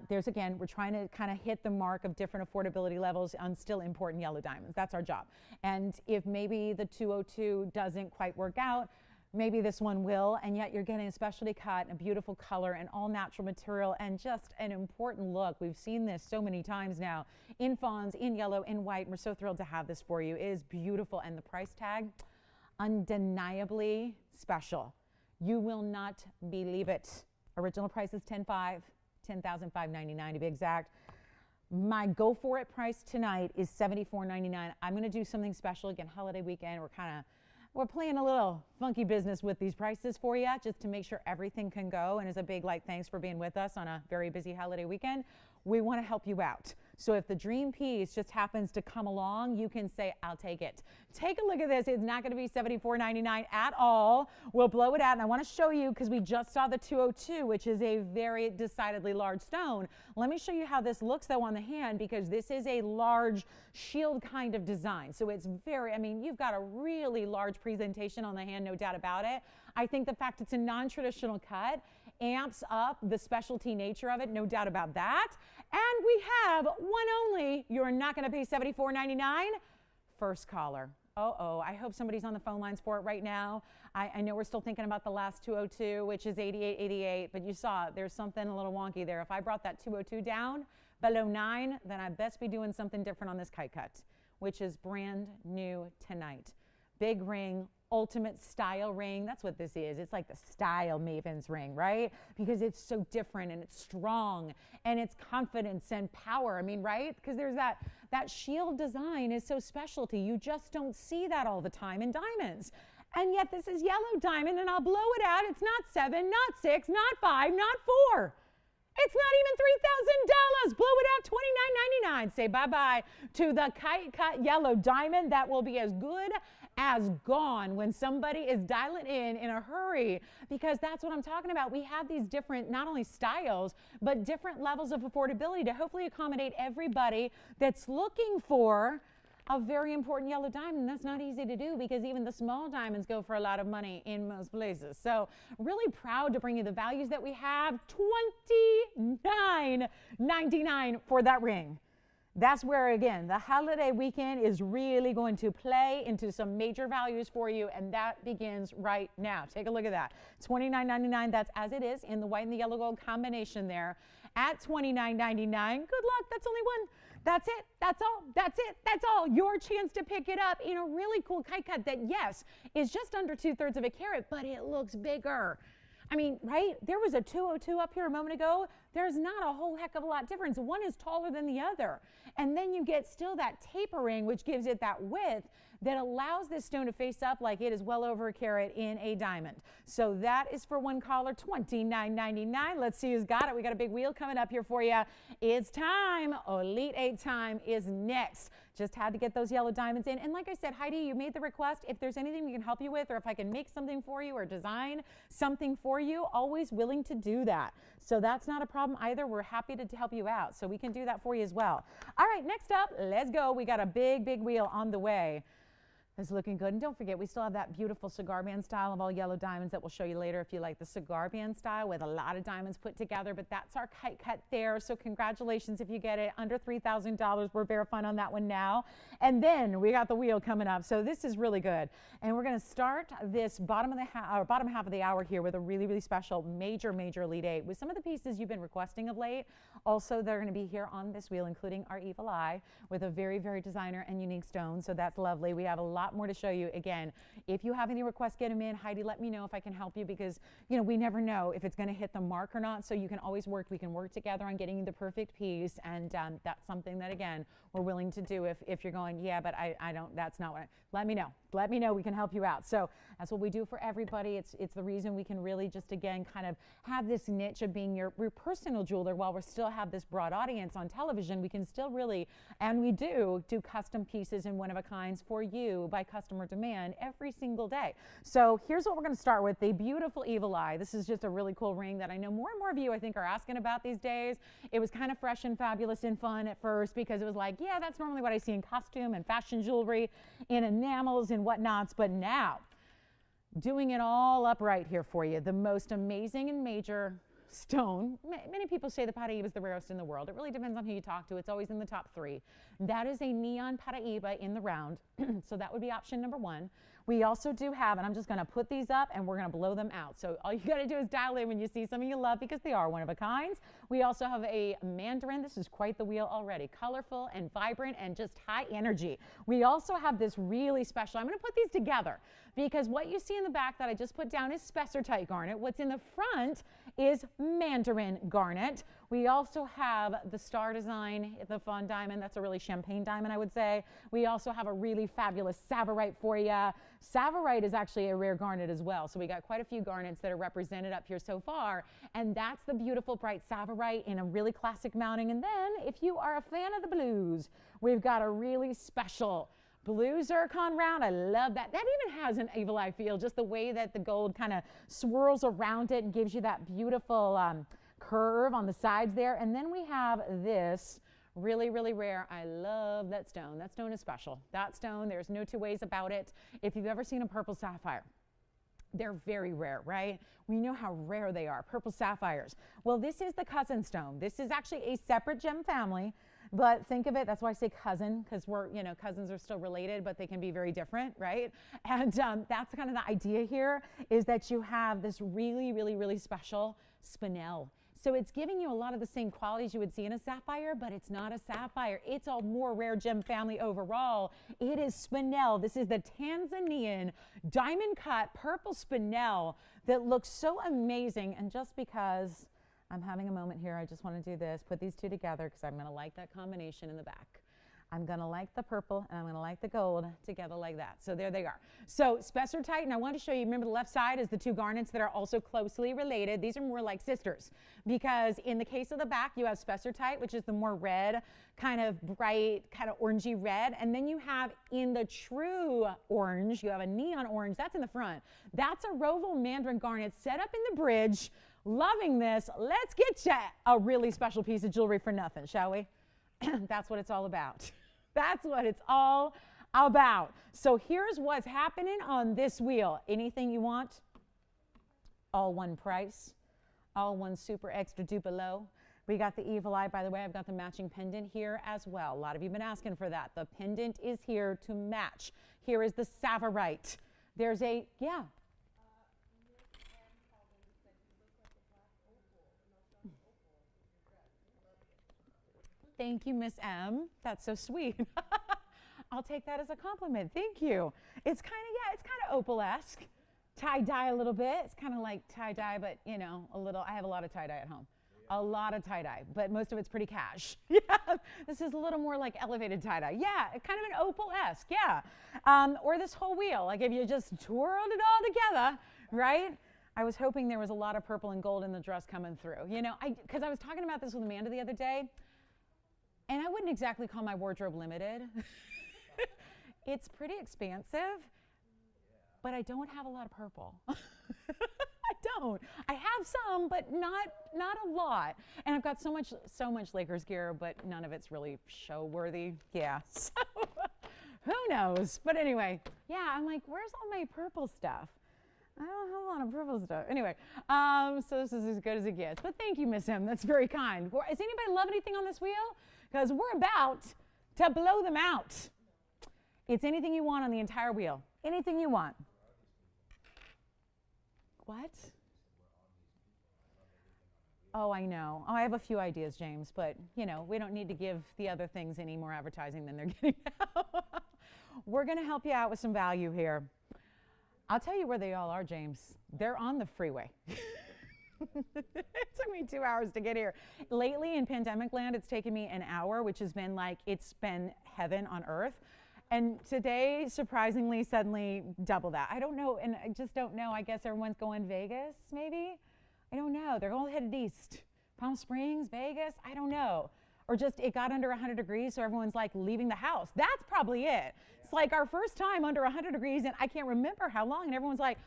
Again, we're trying to kind of hit the mark of different affordability levels on still important yellow diamonds. That's our job. And if maybe the 202 doesn't quite work out, maybe this one will, and yet you're getting a specialty cut, a beautiful color, and all natural material, and just an important look. We've seen this so many times now in fawns, in yellow, in white. We're so thrilled to have this for you. It is beautiful, and the price tag, undeniably special. You will not believe it. Original price is $10,500, $10,599 to be exact. My go for it price tonight is $74.99. I'm going to do something special again, holiday weekend. We're playing a little funky business with these prices for you, just to make sure everything can go. And as a big thanks for being with us on a very busy holiday weekend, we want to help you out. So if the dream piece just happens to come along, you can say, I'll take it. Take a look at this. It's not going to be $74.99 at all. We'll blow it out. And I want to show you, because we just saw the 202, which is a very decidedly large stone. Let me show you how this looks, though, on the hand, because this is a large shield kind of design. So it's you've got a really large presentation on the hand, no doubt about it. I think the fact it's a non-traditional cut amps up the specialty nature of it, no doubt about that. And we have one only. You're not going to pay $74.99. First caller. Uh-oh, I hope somebody's on the phone lines for it right now. I know we're still thinking about the last 202, which is 8888, but you saw there's something a little wonky there. If I brought that 202 down below 9, then I best be doing something different on this kite cut, which is brand new tonight. Big ring, ultimate style ring. That's what this is. It's like the style Maven's ring, right? Because it's so different and it's strong and it's confidence and power. I mean, right? Because there's that shield design is so specialty. You just don't see that all the time in diamonds. And yet this is yellow diamond, and I'll blow it out. It's not 7, not 6, not 5, not 4. It's not even $3,000. Blow it out, $29.99. Say bye-bye to the kite cut yellow diamond. That will be as good as gone when somebody is dialing in a hurry, because that's what I'm talking about. We have these different, not only styles, but different levels of affordability to hopefully accommodate everybody that's looking for a very important yellow diamond. That's not easy to do because even the small diamonds go for a lot of money in most places. So really proud to bring you the values that we have. $29.99 for that ring. That's where, again, the holiday weekend is really going to play into some major values for you, and that begins right now. Take a look at that. $29.99, that's as it is in the white and the yellow gold combination there at $29.99. Good luck, that's only one. That's it, that's all, that's it, that's all. Your chance to pick it up in a really cool kite cut that, yes, is just under 2/3 of a carat, but it looks bigger. I mean, right? There was a 202 up here a moment ago. There's not a whole heck of a lot difference. One is taller than the other. And then you get still that tapering, which gives it that width that allows this stone to face up like it is well over a carat in a diamond. So that is for one caller, $29.99. Let's see who's got it. We got a big wheel coming up here for you. It's time. Elite 8 time is next. Just had to get those yellow diamonds in. And like I said, Heidi, you made the request. If there's anything we can help you with, or if I can make something for you or design something for you, always willing to do that. So that's not a problem either. We're happy to help you out. So we can do that for you as well. All right, next up, let's go. We got a big, big wheel on the way. It's looking good. And don't forget, we still have that beautiful cigar band style of all yellow diamonds that we'll show you later if you like the cigar band style with a lot of diamonds put together. But that's our kite cut there. So congratulations if you get it. Under $3,000. We're verifying on that one now. And then we got the wheel coming up. So this is really good. And we're going to start this bottom half of the hour here with a really, really special major Elite 8 with some of the pieces you've been requesting of late. Also, they're going to be here on this wheel, including our Evil Eye with a very, very designer and unique stone. So that's lovely. We have a lot more to show you. Again, if you have any requests, get them in. Heidi, let me know if I can help you, because you know we never know if it's going to hit the mark or not. So you can always we can work together on getting you the perfect piece, and that's something that again we're willing to do if you're going, yeah, but I don't, that's not what let me know, we can help you out. So that's what we do for everybody. It's the reason we can really just again kind of have this niche of being your personal jeweler while we still have this broad audience on television. We can still really, and we do custom pieces and one-of-a-kinds for you by customer demand every single day. So here's what we're going to start with, the beautiful Evil Eye. This is just a really cool ring that I know more and more of you I think are asking about these days. It was kind of fresh and fabulous and fun at first because it was like, yeah, that's normally what I see in costume and fashion jewelry, in enamels and whatnots, but now doing it all upright here for you, the most amazing and major stone. Many people say the Paraíba is the rarest in the world. It really depends on who you talk to. It's always in the top 3. That is a neon Paraíba in the round. So that would be option number 1. We also do have, and I'm just going to put these up and we're going to blow them out. So all you got to do is dial in when you see something you love because they are one of a kinds. We also have a mandarin. This is quite the wheel already. Colorful and vibrant and just high energy. We also have this really special. I'm going to put these together because what you see in the back that I just put down is spessartite garnet. What's in the front is mandarin garnet. We also have the star design, the fawn diamond. That's a really champagne diamond, I would say. We also have a really fabulous Savarite for you. Savarite is actually a rare garnet as well. So we got quite a few garnets that are represented up here so far. And that's the beautiful bright Savarite in a really classic mounting. And then if you are a fan of the blues, we've got a really special blue zircon round. I love that. That even has an Evil Eye feel, just the way that the gold kind of swirls around it and gives you that beautiful curve on the sides there. And then we have this really, really rare. I love that stone. That stone is special. That stone, there's no two ways about it. If you've ever seen a purple sapphire, they're very rare, right? We know how rare they are, purple sapphires. Well, this is the cousin stone. This is actually a separate gem family. but think of it, that's why I say cousin, because we're, cousins are still related, but they can be very different, right? And that's kind of the idea here, is that you have this really, really, really special spinel. So it's giving you a lot of the same qualities you would see in a sapphire, but it's not a sapphire. It's a more rare gem family overall. It is spinel. This is the Tanzanian diamond cut purple spinel that looks so amazing. And just because I'm having a moment here, I just want to do this, put these two together because I'm going to like that combination in the back. I'm going to like the purple and I'm going to like the gold together like that. So there they are. So Spessartite, and I want to show you, remember the left side is the two garnets that are also closely related. These are more like sisters because in the case of the back, you have Spessartite, which is the more red, kind of bright, kind of orangey red. And then you have in the true orange, you have a neon orange. That's in the front. That's a Roval Mandarin garnet set up in the bridge. Loving this. Let's get you a really special piece of jewelry for nothing, shall we? That's what it's all about. That's what it's all about. So here's what's happening on this wheel. Anything you want, all one price, all one super extra duper low. We got the evil eye, by the way. I've got the matching pendant here as well. A lot of you have been asking for that. The pendant is here to match. Here is the Savarite. There's a, yeah. Thank you, Miss M. That's so sweet. I'll take that as a compliment. Thank you. It's kind of, yeah, it's kind of opal-esque. Tie-dye a little bit. It's kind of like tie-dye, but, a little. I have a lot of tie-dye at home. A lot of tie-dye, but most of it's pretty cash. Yeah, this is a little more like elevated tie-dye. Yeah, kind of an opal-esque, yeah. Or this whole wheel, like if you just twirled it all together, right? I was hoping there was a lot of purple and gold in the dress coming through. Because I was talking about this with Amanda the other day, and I wouldn't exactly call my wardrobe limited. It's pretty expansive, but I don't have a lot of purple. I don't. I have some, but not a lot. And I've got so much Lakers gear, but none of it's really show worthy. Yeah. So who knows? But anyway, yeah, I'm like, where's all my purple stuff? I don't have a lot of purple stuff. Anyway, so this is as good as it gets. But thank you, Miss M. That's very kind. Does anybody love anything on this wheel? Because we're about to blow them out. It's anything you want on the entire wheel. Anything you want. What? Oh, I know. Oh, I have a few ideas, James, but, we don't need to give the other things any more advertising than they're getting now. We're going to help you out with some value here. I'll tell you where they all are, James. They're on the freeway. It took me 2 hours to get here. Lately in pandemic land, it's taken me an hour, which has been like, it's been heaven on earth. And today, surprisingly, suddenly double that. I don't know, and I just don't know. I guess everyone's going Vegas, maybe? I don't know. They're all headed east. Palm Springs, Vegas, I don't know. Or just it got under 100 degrees, so everyone's like leaving the house. That's probably it. It's like our first time under 100 degrees, and I can't remember how long, and everyone's like,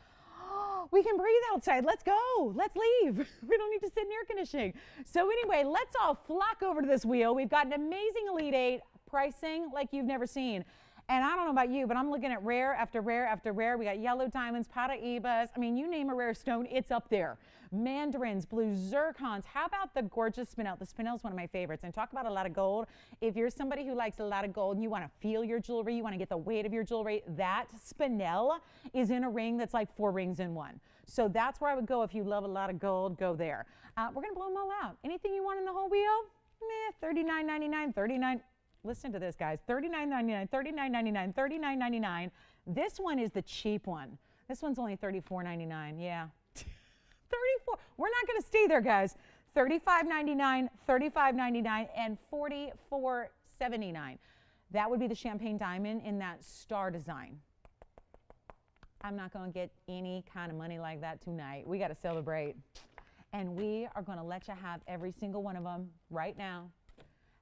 oh, we can breathe outside. Let's go. Let's leave. We don't need to sit in air conditioning. So anyway, let's all flock over to this wheel. We've got an amazing Elite 8 pricing like you've never seen. And I don't know about you, but I'm looking at rare after rare after rare. We got yellow diamonds, Paraibas. I mean, you name a rare stone, it's up there. Mandarins, blue zircons. How about the gorgeous spinel? The spinel is one of my favorites. And talk about a lot of gold. If you're somebody who likes a lot of gold and you want to feel your jewelry, you want to get the weight of your jewelry, that spinel is in a ring that's like 4 rings in one. So that's where I would go if you love a lot of gold, go there. We're going to blow them all out. Anything you want in the whole wheel? $39.99, $39. Listen to this, guys. $39.99, $39.99, $39.99. This one is the cheap one. This one's only $34.99. Yeah. 34. We're not going to stay there, guys. $35.99, $35.99, and $44.79. That would be the champagne diamond in that star design. I'm not going to get any kind of money like that tonight. We got to celebrate. And we are going to let you have every single one of them right now.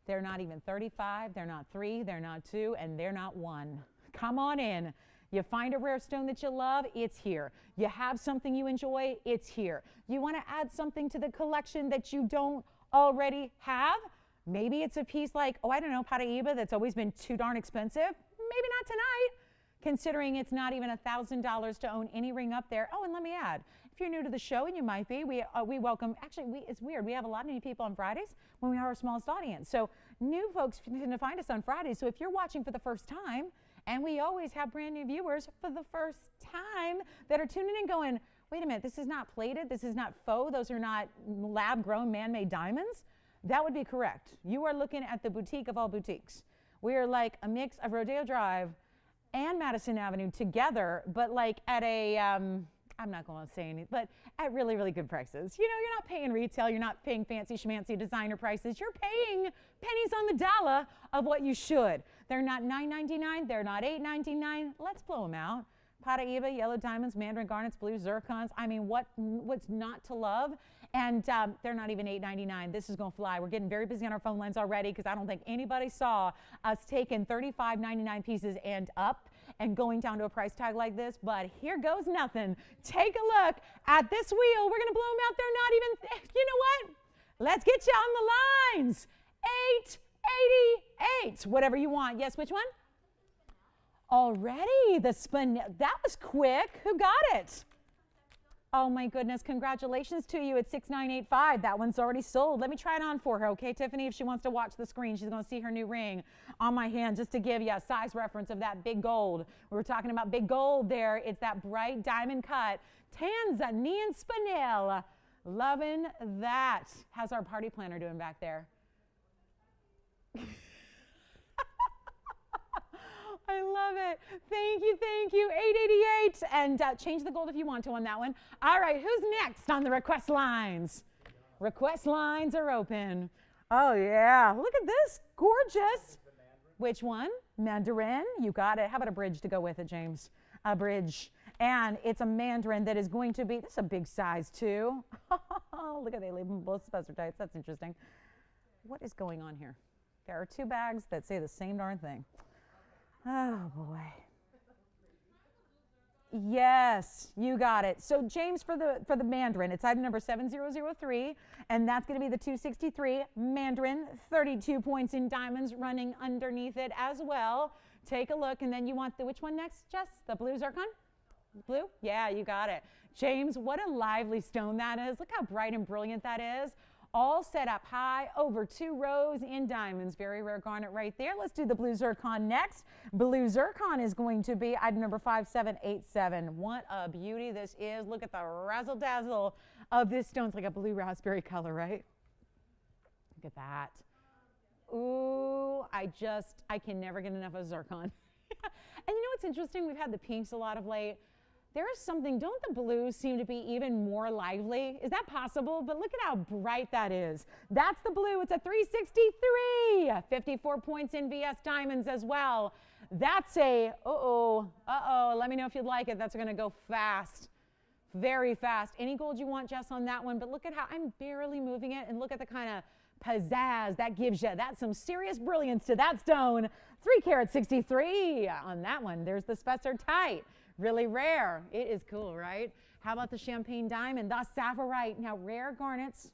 They're not even 35, they're not 3, they're not 2, and they're not 1. Come on in. You find a rare stone that you love, it's here. You have something you enjoy, it's here. You want to add something to the collection that you don't already have? Maybe it's a piece like, oh, I don't know, Paraiba that's always been too darn expensive. Maybe not tonight, considering it's not even $1,000 to own any ring up there. Oh, and let me add, If you're new to the show, and you might be, we welcome, actually, it's weird. We have a lot of new people on Fridays when we have our smallest audience. So new folks tend to find us on Fridays. So if you're watching for the first time, and we always have brand new viewers for the first time that are tuning in going, wait a minute, this is not plated, this is not faux, those are not lab-grown, man-made diamonds, that would be correct. You are looking at the boutique of all boutiques. We are like a mix of Rodeo Drive and Madison Avenue together, but like at a, I'm not going to say anything, but at really, really good prices. You know, you're not paying retail, you're not paying fancy schmancy designer prices, you're paying pennies on the dollar of what you should. They're not $9.99, they're not $8.99, let's blow them out. Paraíba, yellow diamonds, mandarin garnets, blue zircons. I mean, what's not to love? And they're not even $8.99. This is going to fly. We're getting very busy on our phone lines already because I don't think anybody saw us taking $35.99 pieces and up and going down to a price tag like this. But here goes nothing. Take a look at this wheel. We're going to blow them out. They're not even, you know what? Let's get you on the lines. $8.88. Whatever you want. Yes, which one? Already, the spin, that was quick. Who got it? Oh my goodness, congratulations to you at 6985. That one's already sold. Let me try it on for her, okay, Tiffany? If she wants to watch the screen, she's going to see her new ring on my hand just to give you a size reference of that big gold. We were talking about big gold there. It's that bright diamond cut. Tanzanian spinel. Loving that. How's our party planner doing back there? I love it. Thank you, thank you. 888. And change the gold if you want to on that one. All right, who's next on the request lines? Request lines are open. Oh, yeah. Look at this. Gorgeous. Which one? Mandarin. You got it. How about a bridge to go with it, James? A bridge. And it's a mandarin that is going to be, this is a big size, too. Look at they label both special types. That's interesting. What is going on here? There are two bags that say the same darn thing. Oh, boy. Yes, you got it. So, James, for the mandarin, it's item number 7003, and that's going to be the 263 mandarin, 32 points in diamonds running underneath it as well. Take a look, and then you want the, which one next, Jess? The blue zircon? Blue? Yeah, you got it. James, what a lively stone that is. Look how bright and brilliant that is. All set up high, over 2 rows in diamonds. Very rare garnet right there. Let's do the blue zircon next. Blue zircon is going to be item number 5787. What a beauty this is. Look at the razzle dazzle of this stone. It's like a blue raspberry color, right? Look at that. Ooh, I can never get enough of zircon. And you know what's interesting? We've had the pinks a lot of late. There is something, don't the blues seem to be even more lively? Is that possible? But look at how bright that is. That's the blue. It's a 363. 54 points in VS Diamonds as well. That's a, let me know if you'd like it. That's going to go fast, very fast. Any gold you want, Jess, on that one. But look at how I'm barely moving it. And look at the kind of pizzazz that gives you. That's some serious brilliance to that stone. 3 carat 63 on that one. There's the Spessartite. Really rare. It is cool, right? How about the champagne diamond, the Saphirite? Now, rare garnets.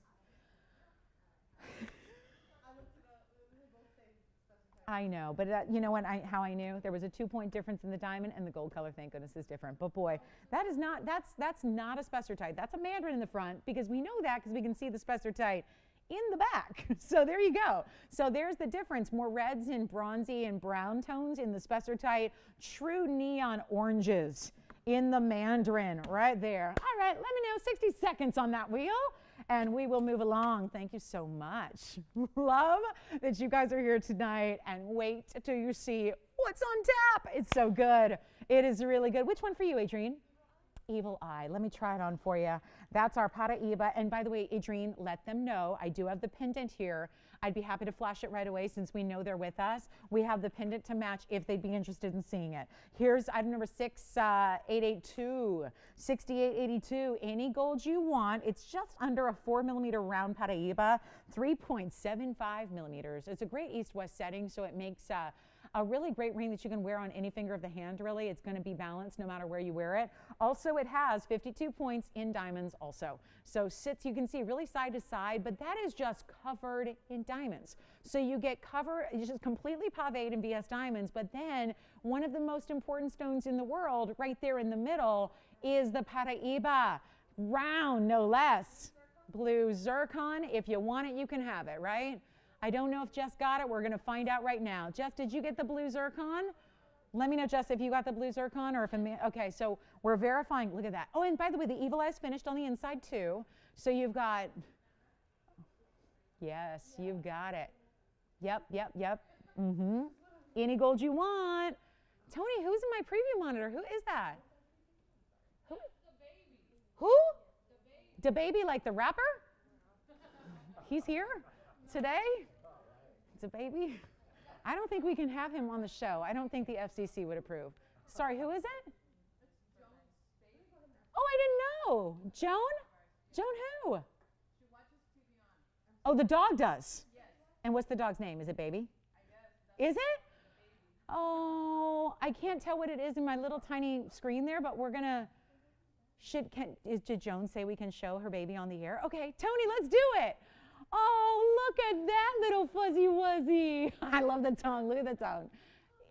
I know, but you know what? How I knew? There was a 2-point difference in the diamond, and the gold color, thank goodness, is different. But boy, that is not. That's not a Spessartite. That's a mandarin in the front because we know that because we can see the Spessartite in the back. So there you go. So there's the difference. More reds and bronzy and brown tones in the Spessartite. True neon oranges in the mandarin right there. All right, let me know 60 seconds on that wheel and we will move along. Thank you so much. Love that you guys are here tonight and wait till you see what's on tap. It's so good. It is really good. Which one for you, Adrienne? Evil Eye. Let me try it on for you. That's our Paraíba. And by the way, Adrienne, let them know I do have the pendant here. I'd be happy to flash it right away since we know they're with us. We have the pendant to match if they'd be interested in seeing it. Here's item number 6882. 6882. Any gold you want. It's just under a 4mm round Paraíba, 3.75 millimeters. It's a great east-west setting, so it makes a really great ring that you can wear on any finger of the hand, really. It's going to be balanced no matter where you wear it. Also, it has 52 points in diamonds also. So sits, you can see, really side to side, but that is just covered in diamonds. So you get covered, it's just completely paved in VS Diamonds, but then one of the most important stones in the world, right there in the middle, is the Paraíba. Round, no less. Blue zircon. If you want it, you can have it, right? I don't know if Jess got it. We're going to find out right now. Jess, did you get the blue zircon? Let me know, Jess, if you got the blue zircon or if okay, so we're verifying. Look at that. Oh, and by the way, the Evil Eye's finished on the inside too. So you've got, yes, you've got it. Yep. Any gold you want. Tony, who's in my preview monitor? Who is that? Who? Who? The baby, like the rapper? He's here today? It's a baby? I don't think we can have him on the show. I don't think the FCC would approve. Sorry, who is it? Oh, I didn't know. Joan? Joan who? She watches TVON. Oh, the dog does? Yes. And what's the dog's name? Is it Baby? I guess. Is it? Oh, I can't tell what it is in my little tiny screen there, but we're going to... Did Joan say we can show her baby on the air? Okay, Tony, let's do it. Oh, look at that little fuzzy wuzzy. I love the tongue. Look at the tongue.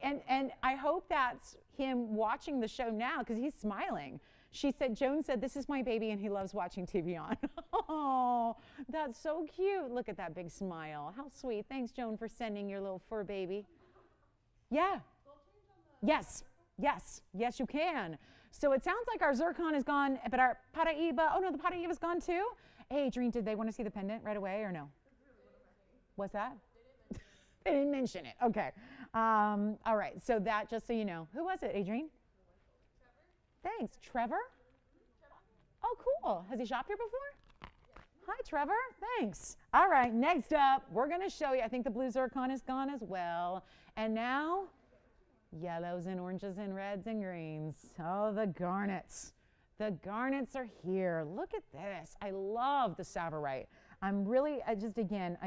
And I hope that's him watching the show now because he's smiling. Joan said, this is my baby and he loves watching TVON. Oh, that's so cute. Look at that big smile. How sweet. Thanks, Joan, for sending your little fur baby. Yeah. Yes, you can. So it sounds like our zircon is gone, but our Paraiba, oh no, the Paraiba's gone too. Hey, Adrienne, did they want to see the pendant right away or no? What's that? They didn't mention it. Okay. All right. So that, just so you know, who was it, Adrienne? Trevor. Thanks. Trevor? Oh, cool. Has he shopped here before? Hi, Trevor. Thanks. All right. Next up, we're going to show you. I think the blue zircon is gone as well. And now, yellows and oranges and reds and greens. Oh, the garnets. The garnets are here. Look at this. I love the Savarite. I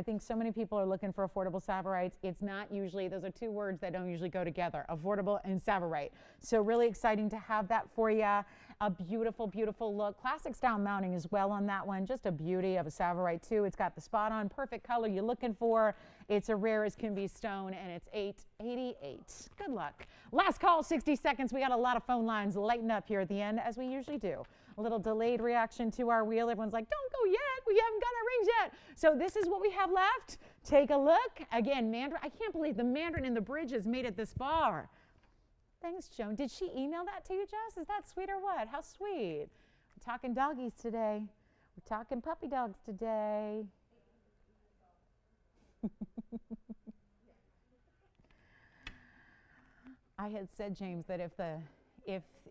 think so many people are looking for affordable Savarites. It's not usually, those are two words that don't usually go together, affordable and Savarite. So really exciting to have that for you. A beautiful, beautiful look. Classic style mounting as well on that one. Just a beauty of a Savarite too. It's got the spot on perfect color you're looking for. It's a rare as can be stone and it's $888. Good luck. Last call, 60 seconds. We got a lot of phone lines lighting up here at the end as we usually do. A little delayed reaction to our wheel. Everyone's like, don't go yet. We haven't got our rings yet. So this is what we have left. Take a look. Again, Mandarin. I can't believe the Mandarin in the bridge has made it this far. Thanks, Joan. Did she email that to you, Jess? Is that sweet or what? How sweet. We're talking doggies today. We're talking puppy dogs today. I had said, James, that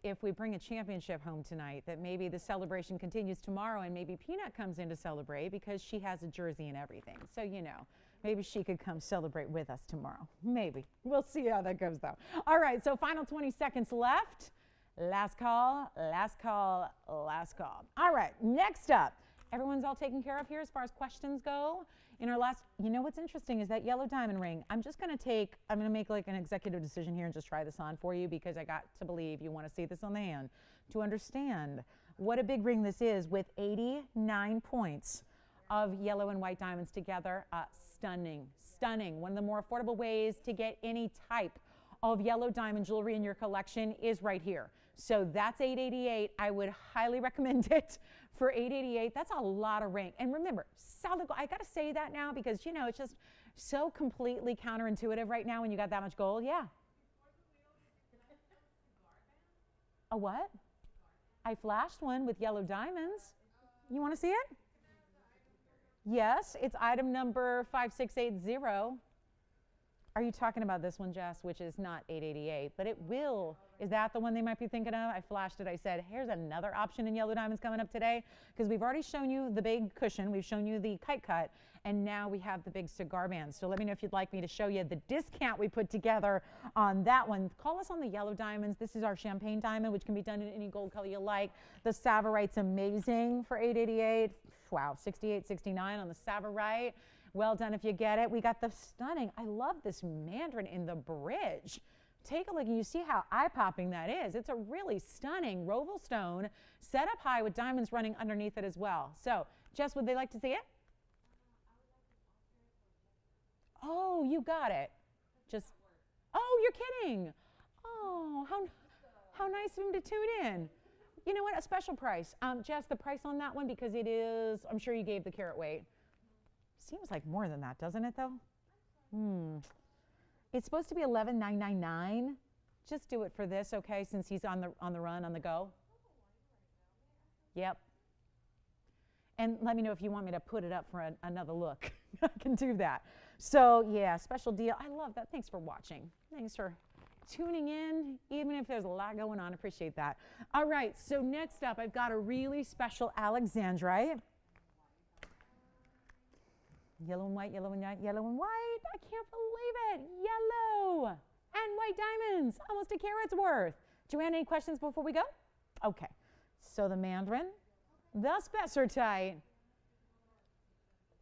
if we bring a championship home tonight, that maybe the celebration continues tomorrow and maybe Peanut comes in to celebrate because she has a jersey and everything. So, you know, maybe she could come celebrate with us tomorrow. Maybe. We'll see how that goes, though. All right, so final 20 seconds left. Last call, last call, last call. All right, next up. Everyone's all taken care of here as far as questions go. In our last, you know what's interesting is that yellow diamond ring. I'm going to make like an executive decision here and just try this on for you because I got to believe you want to see this on the hand to understand what a big ring this is with 89 points of yellow and white diamonds together. Stunning, stunning. One of the more affordable ways to get any type of yellow diamond jewelry in your collection is right here. So that's $888. I would highly recommend it for $888. That's a lot of ring. And remember, solid gold. I got to say that now because, you know, it's just so completely counterintuitive right now when you got that much gold. Yeah. A what? I flashed one with yellow diamonds. You want to see it? Yes, it's item number 5680. Are you talking about this one, Jess, which is not $888, but it will. Is that the one they might be thinking of? I flashed it. I said, here's another option in yellow diamonds coming up today because we've already shown you the big cushion. We've shown you the kite cut, and now we have the big cigar band. So let me know if you'd like me to show you the discount we put together on that one. Call us on the yellow diamonds. This is our champagne diamond, which can be done in any gold color you like. The Savarite's amazing for $888. Wow, $68.69 on the Savarite. Well done if you get it. We got the stunning, I love this Mandarin in the bridge. Take a look and you see how eye-popping that is. It's a really stunning Roval stone set up high with diamonds running underneath it as well. So, Jess, would they like to see it? Oh, you got it. Oh, you're kidding. Oh, how nice of him to tune in. you know what, a special price. Jess, the price on that one, because it is, I'm sure you gave the carat weight. Seems like more than that, doesn't it, though? It's supposed to be $11,999. Just do it for this, okay, since he's on the run, on the go. Yep. And let me know if you want me to put it up for another look. I can do that. So, yeah, special deal. I love that. Thanks for watching. Thanks for tuning in, even if there's a lot going on. Appreciate that. All right, so next up, I've got a really special Alexandrite. Yellow and white, yellow and white, yellow and white. I can't believe it. Yellow and white diamonds, almost a carat's worth. Joanne, any questions before we go? Okay, so the Mandarin, the Spessartite,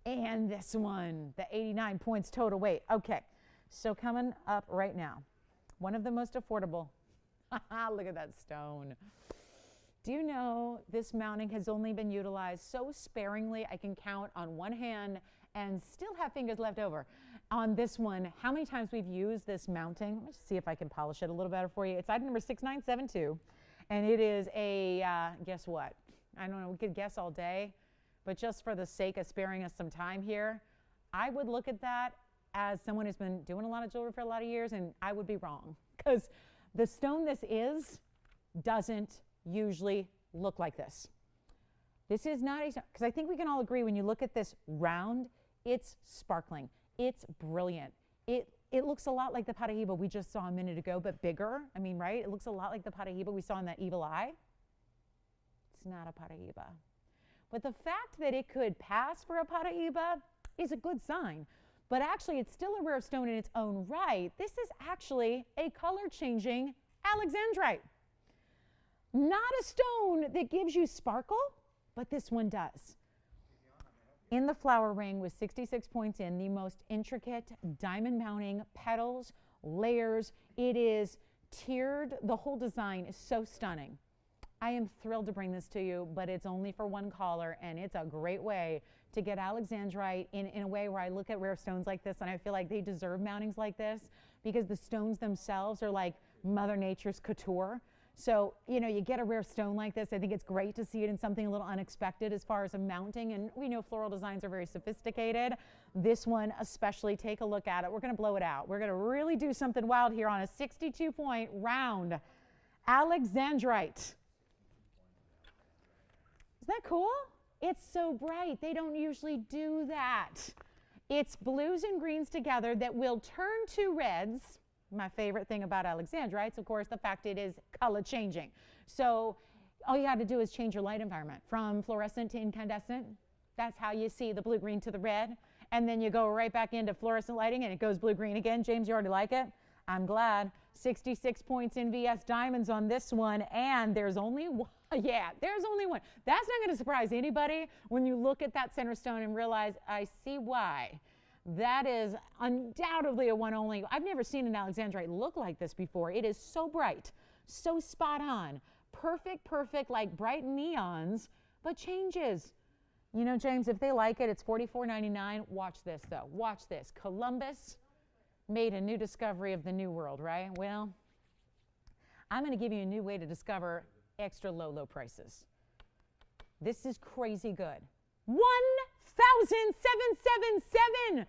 and this one, the 89 points total weight. Okay, so coming up right now, one of the most affordable. Look at that stone. Do you know this mounting has only been utilized so sparingly I can count on one hand and still have fingers left over. On this one, how many times we've used this mounting? Let me see if I can polish it a little better for you. It's item number 6972, and it is a, guess what? I don't know, we could guess all day, but just for the sake of sparing us some time here, I would look at that as someone who's been doing a lot of jewelry for a lot of years, and I would be wrong, because the stone this is doesn't usually look like this. This is not a, because I think we can all agree when you look at this round, it's sparkling, it's brilliant. It looks a lot like the Parahiba we just saw a minute ago, but bigger. I mean, right? It looks a lot like the Parahiba we saw in that evil eye. It's not a Parahiba. But the fact that it could pass for a Parahiba is a good sign. But actually, it's still a rare stone in its own right. This is actually a color-changing Alexandrite. Not a stone that gives you sparkle, but this one does. In the flower ring with 66 points in, the most intricate diamond mounting, petals, layers. It is tiered. The whole design is so stunning. I am thrilled to bring this to you, but it's only for one caller, and it's a great way to get Alexandrite in a way where I look at rare stones like this and I feel like they deserve mountings like this, because the stones themselves are like Mother Nature's couture. So, you know, you get a rare stone like this, I think it's great to see it in something a little unexpected as far as a mounting, and we know floral designs are very sophisticated. This one especially, take a look at it. We're going to blow it out. We're going to really do something wild here on a 62-point round Alexandrite. Isn't that cool? It's so bright. They don't usually do that. It's blues and greens together that will turn to reds. My favorite thing about Alexandrites, of course, the fact it is color changing. So all you have to do is change your light environment from fluorescent to incandescent. That's how you see the blue-green to the red. And then you go right back into fluorescent lighting and it goes blue-green again. James, you already like it? I'm glad. 66 points in VS Diamonds on this one, and there's only one. Yeah, there's only one. That's not going to surprise anybody when you look at that center stone and realize, I see why. That is undoubtedly a one only. I've never seen an Alexandrite look like this before. It is so bright, so spot on, perfect, like bright neons, but changes. You know, James, if they like it, it's $44.99. Watch this, though. Watch this. Columbus made a new discovery of the new world, right? Well, I'm going to give you a new way to discover extra low prices. This is crazy good. 1,777.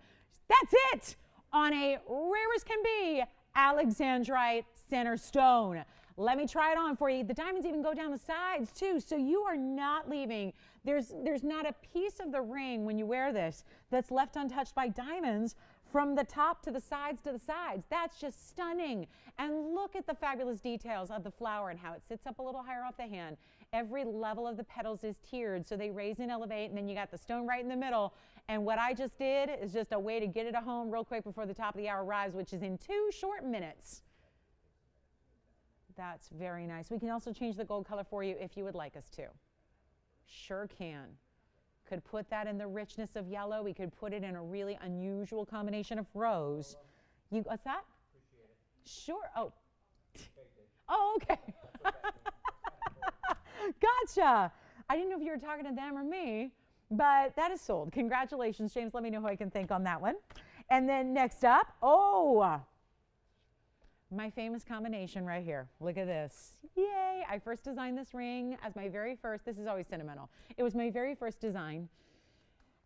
That's it on a rare as can be Alexandrite center stone. Let me try it on for you. The diamonds even go down the sides too, so you are not leaving. There's not a piece of the ring when you wear this that's left untouched by diamonds from the top to the sides to the sides. That's just stunning. And look at the fabulous details of the flower and how it sits up a little higher off the hand. Every level of the petals is tiered, so they raise and elevate, and then you got the stone right in the middle. And what I just did is just a way to get it at home real quick before the top of the hour arrives, which is in 2 short minutes. That's very nice. We can also change the gold color for you if you would like us to. Sure can. Could put that in the richness of yellow. We could put it in a really unusual combination of rose. What's that? Appreciate it. Sure. Oh. Oh, okay. Gotcha. I didn't know if you were talking to them or me, but that is sold. Congratulations, James. Let me know who I can thank on that one. And then next up, My famous combination right here. Look at this. Yay! I first designed this ring as my very first, this is always sentimental. It was my very first design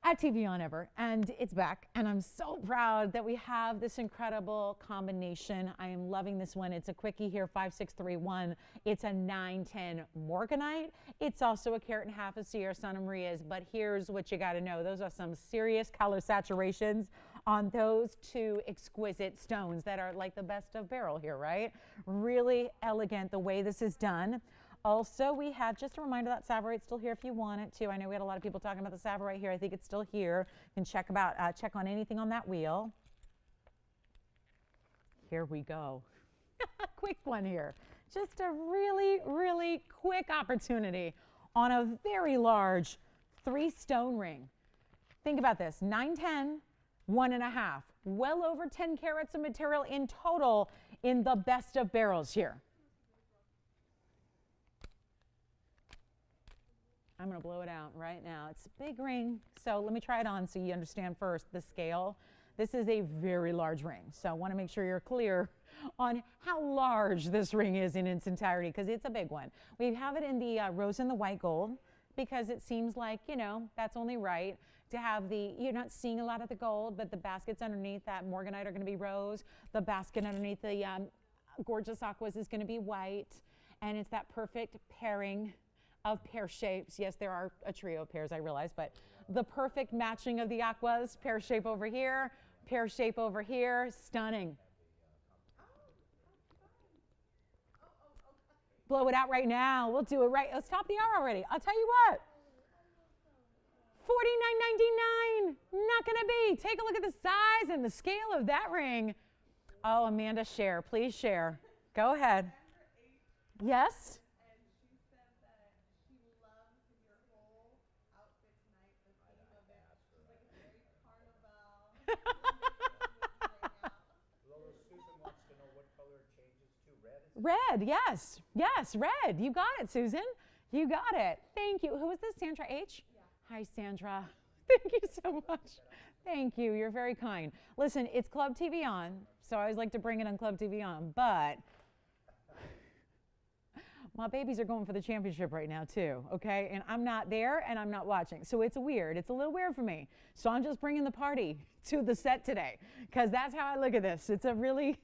at TVON ever, and it's back. And I'm so proud that we have this incredible combination. I am loving this one. It's a quickie here, 5631. It's a 910 Morganite. It's also a carat and a half of Sierra Santa Maria's, but here's what you gotta know. Those are some serious color saturations on those two exquisite stones that are like the best of barrel here, right? Really elegant the way this is done. Also, we have just a reminder that Savorite's still here if you want it to. I know we had a lot of people talking about the Savorite here. I think it's still here. You can check on anything on that wheel. Here we go. Quick one here. Just a really, really quick opportunity on a very large 3-stone ring. Think about this, 910, 1.5, well over 10 carats of material in total in the best of barrels here. I'm going to blow it out right now. It's a big ring, so let me try it on so you understand first the scale. This is a very large ring, so I want to make sure you're clear on how large this ring is in its entirety, because it's a big one. We have it in the rose and the white gold because it seems like, you know, that's only right to have the, you're not seeing a lot of the gold, but the baskets underneath that Morganite are going to be rose. The basket underneath the gorgeous aquas is going to be white, and it's that perfect pairing of pear shapes. Yes, there are a trio of pairs, I realize, but the perfect matching of the aquas, pear shape over here, pear shape over here, stunning. Blow it out right now. We'll do it right. Let's top the hour already. I'll tell you what. $49.99. Not gonna be. Take a look at the size and the scale of that ring. Oh, Amanda, share. Please share. Go ahead. Yes? Red, yes, yes, red. You got it, Susan. You got it. Thank you. Who is this, Sandra H? Yeah. Hi, Sandra. Thank you so much. Thank you. You're very kind. Listen, it's Club TVON, so I always like to bring it on Club TVON, but my babies are going for the championship right now too, okay? And I'm not there and I'm not watching. So it's weird. It's a little weird for me. So I'm just bringing the party to the set today because that's how I look at this. It's a really,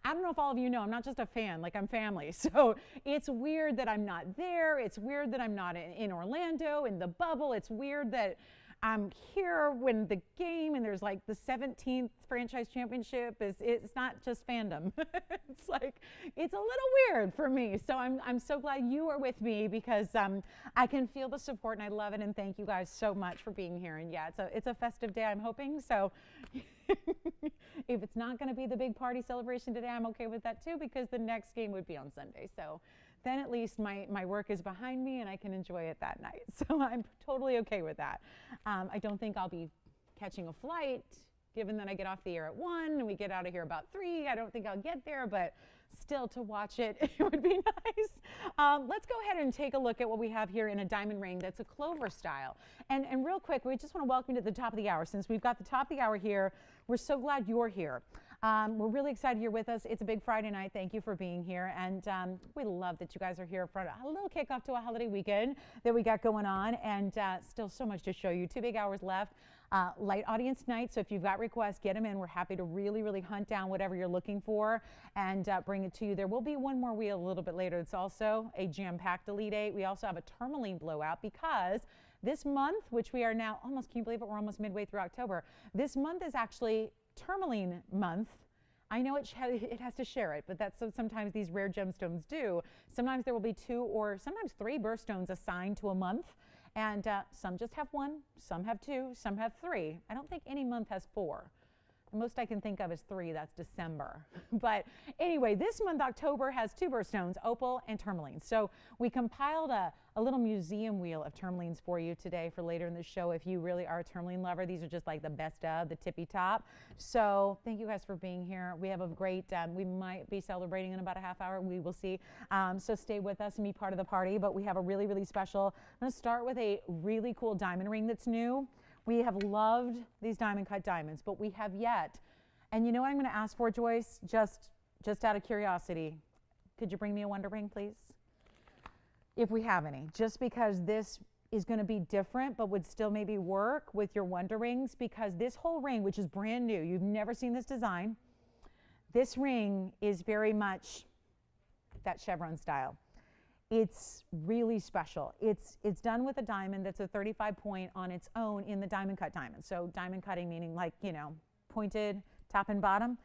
I don't know if all of you know, I'm not just a fan, like I'm family. So it's weird that I'm not there. It's weird that I'm not in Orlando, in the bubble. It's weird that I'm here when the game and there's like the 17th franchise championship it's not just fandom. It's like, it's a little weird for me. So I'm so glad you are with me because I can feel the support and I love it. And thank you guys so much for being here. And yeah, it's a festive day, I'm hoping. So if it's not going to be the big party celebration today, I'm okay with that too, because the next game would be on Sunday. So then at least my work is behind me and I can enjoy it that night. So I'm totally okay with that. I don't think I'll be catching a flight, given that I get off the air at 1 and we get out of here about 3. I don't think I'll get there, but still to watch it, it would be nice. Let's go ahead and take a look at what we have here in a diamond ring that's a clover style. And real quick, we just want to welcome you to the top of the hour. Since we've got the top of the hour here, we're so glad you're here. We're really excited you're with us. It's a big Friday night. Thank you for being here. And we love that you guys are here for a little kickoff to a holiday weekend that we got going on. And still so much to show you. 2 big hours left. Light audience night. So if you've got requests, get them in. We're happy to really, really hunt down whatever you're looking for and bring it to you. There will be one more wheel a little bit later. It's also a jam-packed Elite 8. We also have a tourmaline blowout because this month, which we are now almost, can you believe it? We're almost midway through October. This month is actually tourmaline month. I know it has to share it, but that's sometimes these rare gemstones do. Sometimes there will be 2 or sometimes 3 birthstones assigned to a month, and some just have 1, some have 2, some have 3. I don't think any month has 4. The most I can think of is 3, that's December. But anyway, this month, October, has 2 birthstones, opal and tourmaline. So we compiled a little museum wheel of tourmalines for you today for later in the show. If you really are a tourmaline lover, these are just like the best of, the tippy top. So thank you guys for being here. We have a great, we might be celebrating in about a half hour. We will see. So stay with us and be part of the party. But we have a really, really special, I'm going to start with a really cool diamond ring that's new. We have loved these diamond cut diamonds, but we have yet, and you know what I'm going to ask for, Joyce? Just just out of curiosity, could you bring me a wonder ring, please? If we have any, just because this is going to be different, but would still maybe work with your wonder rings, because this whole ring, which is brand new, you've never seen this design, this ring is very much that chevron style. It's really special. It's done with a diamond that's a 35 point on its own in the diamond cut diamond. So diamond cutting meaning like, you know, pointed top and bottom.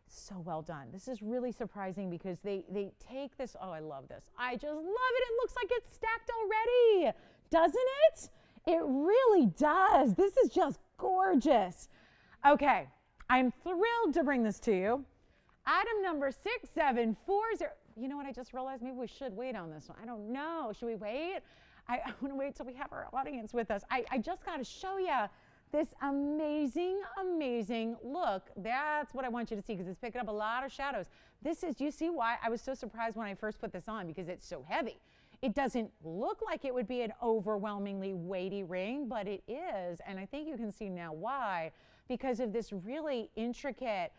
So well done. This is really surprising because they take this. Oh, I love this. I just love it. It looks like it's stacked already, doesn't it? It really does. This is just gorgeous. Okay, I'm thrilled to bring this to you. Item number 6740. You know what I just realized? Maybe we should wait on this one. I don't know. Should we wait? I want to wait till we have our audience with us. I just got to show you this amazing, amazing look. That's what I want you to see because it's picking up a lot of shadows. This is, you see why I was so surprised when I first put this on, because it's so heavy. It doesn't look like it would be an overwhelmingly weighty ring, but it is. And I think you can see now why, because of this really intricate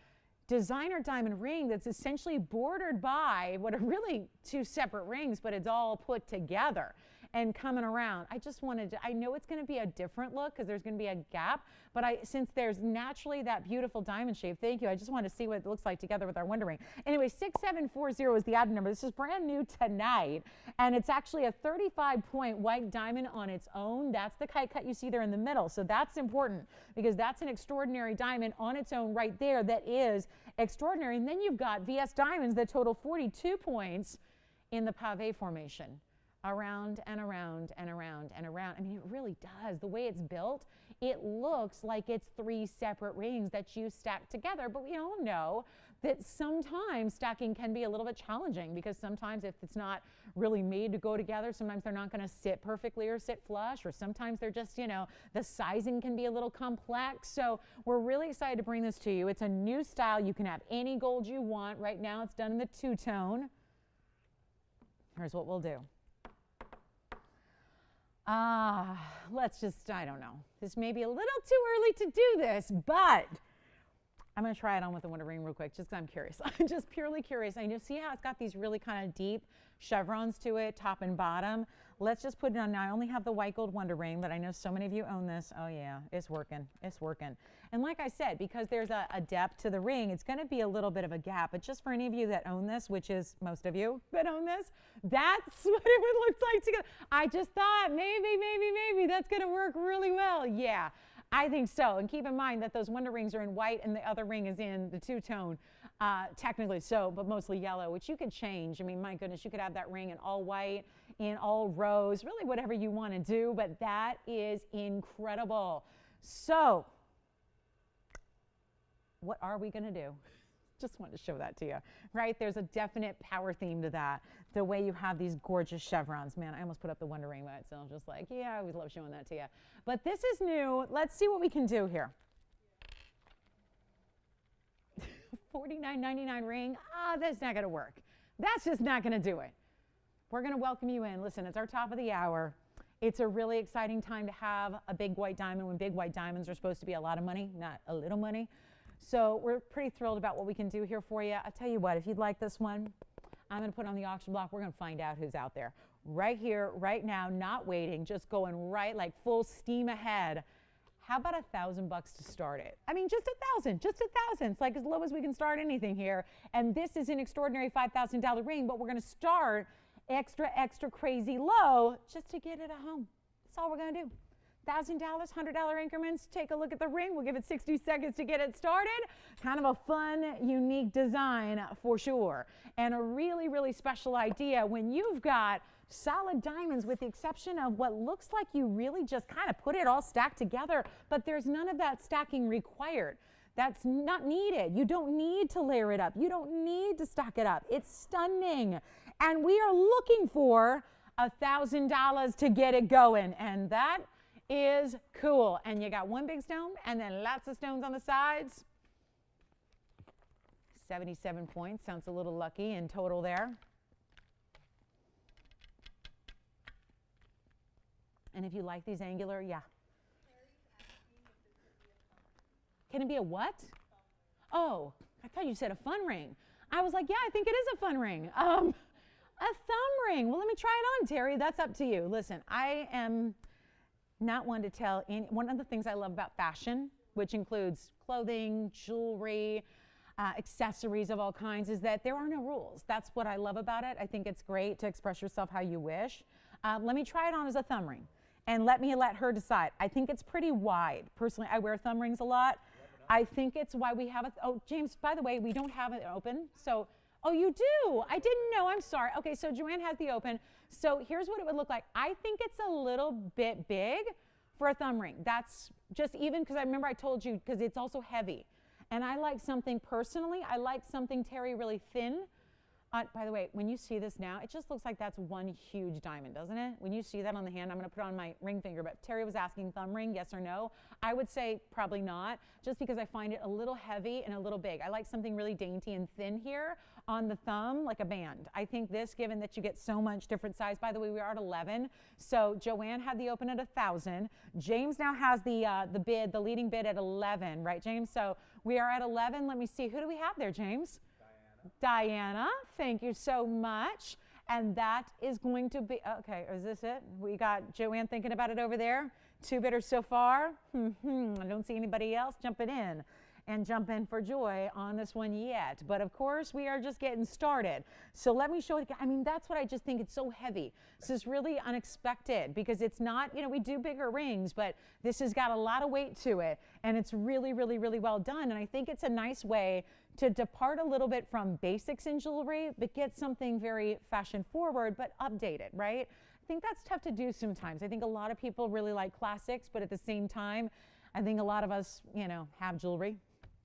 designer diamond ring that's essentially bordered by what are really two separate rings, but it's all put together and coming around. I just wanted to, I know it's going to be a different look because there's going to be a gap, but since there's naturally that beautiful diamond shape, thank you. I just want to see what it looks like together with our wonder ring. Anyway, 6740 is the item number. This is brand new tonight, and it's actually a 35 point white diamond on its own. That's the kite cut you see there in the middle. So that's important because that's an extraordinary diamond on its own right there that is extraordinary. And then you've got VS diamonds that total 42 points in the pave formation. Around and around and around and around. I mean, it really does. The way it's built, it looks like it's three separate rings that you stack together. But we all know that sometimes stacking can be a little bit challenging because sometimes if it's not really made to go together, sometimes they're not going to sit perfectly or sit flush, or sometimes they're just, you know, the sizing can be a little complex. So we're really excited to bring this to you. It's a new style. You can have any gold you want. Right now it's done in the two-tone. Here's what we'll do. Let's just, I don't know. This may be a little too early to do this, but I'm going to try it on with the wonder ring real quick just because I'm curious. I'm just purely curious. And you see how it's got these really kind of deep chevrons to it, top and bottom. Let's just put it on now. I only have the white gold wonder ring, but I know so many of you own this. Oh yeah, it's working. It's working. And like I said, because there's a depth to the ring, it's going to be a little bit of a gap. But just for any of you that own this, which is most of you that own this, that's what it would look like together. I just thought maybe that's going to work really well. Yeah, I think so. And keep in mind that those wonder rings are in white and the other ring is in the two-tone. Technically so, but mostly yellow, which you could change. I mean, my goodness, you could have that ring in all white, in all rose, really whatever you want to do, but that is incredible. So, what are we going to do? Just wanted to show that to you, right? There's a definite power theme to that, the way you have these gorgeous chevrons. Man, I almost put up the wonder ring by itself, just like, yeah, I always love showing that to you. But this is new. Let's see what we can do here. $49.99 ring, that's not going to work. That's just not going to do it. We're going to welcome you in. Listen, it's our top of the hour. It's a really exciting time to have a big white diamond when big white diamonds are supposed to be a lot of money, not a little money. So we're pretty thrilled about what we can do here for you. I'll tell you what, if you'd like this one, I'm going to put it on the auction block. We're going to find out who's out there. Right here, right now, not waiting, just going right like full steam ahead. How about $1,000 to start it? I mean, just $1,000. It's like as low as we can start anything here. And this is an extraordinary $5,000 ring, but we're going to start extra crazy low just to get it at home. That's all we're going to do. $1,000, $100 increments. Take a look at the ring. We'll give it 60 seconds to get it started. Kind of a fun, unique design for sure. And a really, really special idea when you've got solid diamonds, with the exception of what looks like you really just kind of put it all stacked together, but there's none of that stacking required. That's not needed. You don't need to layer it up. You don't need to stack it up. It's stunning. And we are looking for $1,000 to get it going. And that is cool. And you got one big stone and then lots of stones on the sides. 77 points. Sounds a little lucky in total there. And if you like these angular, yeah. Can it be a what? Oh, I thought you said a fun ring. I was like, yeah, I think it is a fun ring. A thumb ring. Well, let me try it on, Terry. That's up to you. Listen, I am not one to tell any. One of the things I love about fashion, which includes clothing, jewelry, accessories of all kinds, is that there are no rules. That's what I love about it. I think it's great to express yourself how you wish. Let me try it on as a thumb ring, and let her decide. I think it's pretty wide. Personally, I wear thumb rings a lot. I think it's why we have oh, James, by the way, we don't have it open. So, oh, you do? I didn't know. I'm sorry. Okay, so Joanne has the open. So here's what it would look like. I think it's a little bit big for a thumb ring. That's just even because I remember I told you, because it's also heavy. And I like something personally. I like something, Terry, really thin. By the way, when you see this now, it just looks like that's one huge diamond, doesn't it? When you see that on the hand, I'm going to put it on my ring finger. But Terry was asking thumb ring, yes or no. I would say probably not, just because I find it a little heavy and a little big. I like something really dainty and thin here on the thumb, like a band. I think this, given that you get so much different size. By the way, we are at 11. So Joanne had the open at 1,000. James now has the leading bid at 11, right, James? So we are at 11. Let me see. Who do we have there, James? Diana, thank you so much. And that is going to be, okay, is this it? We got Joanne thinking about it over there. 2 bidders so far. I don't see anybody else jumping in for joy on this one yet. But of course, we are just getting started. So let me show you. I mean, that's what I just think. It's so heavy. This is really unexpected because it's not, we do bigger rings, but this has got a lot of weight to it. And it's really, really, really well done. And I think it's a nice way to depart a little bit from basics in jewelry, but get something very fashion forward, but updated, right? I think that's tough to do sometimes. I think a lot of people really like classics, but at the same time, I think a lot of us, have jewelry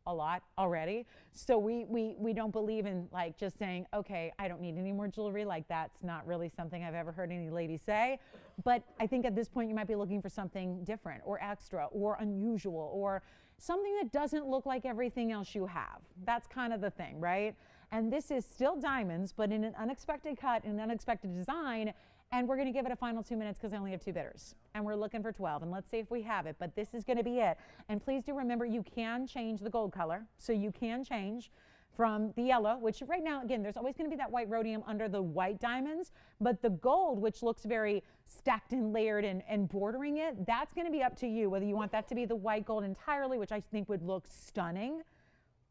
a lot already. So we don't believe in like just saying, okay, I don't need any more jewelry. Like that's not really something I've ever heard any lady say. But I think at this point you might be looking for something different or extra or unusual or something that doesn't look like everything else you have. That's kind of the thing, right? And this is still diamonds, but in an unexpected cut, in an unexpected design. And we're going to give it a final 2 minutes because I only have 2 bidders. And we're looking for 12. And let's see if we have it. But this is going to be it. And please do remember, you can change the gold color. So you can change from the yellow, which right now, again, there's always going to be that white rhodium under the white diamonds. But the gold, which looks very stacked and layered and bordering it, that's going to be up to you, whether you want that to be the white gold entirely, which I think would look stunning.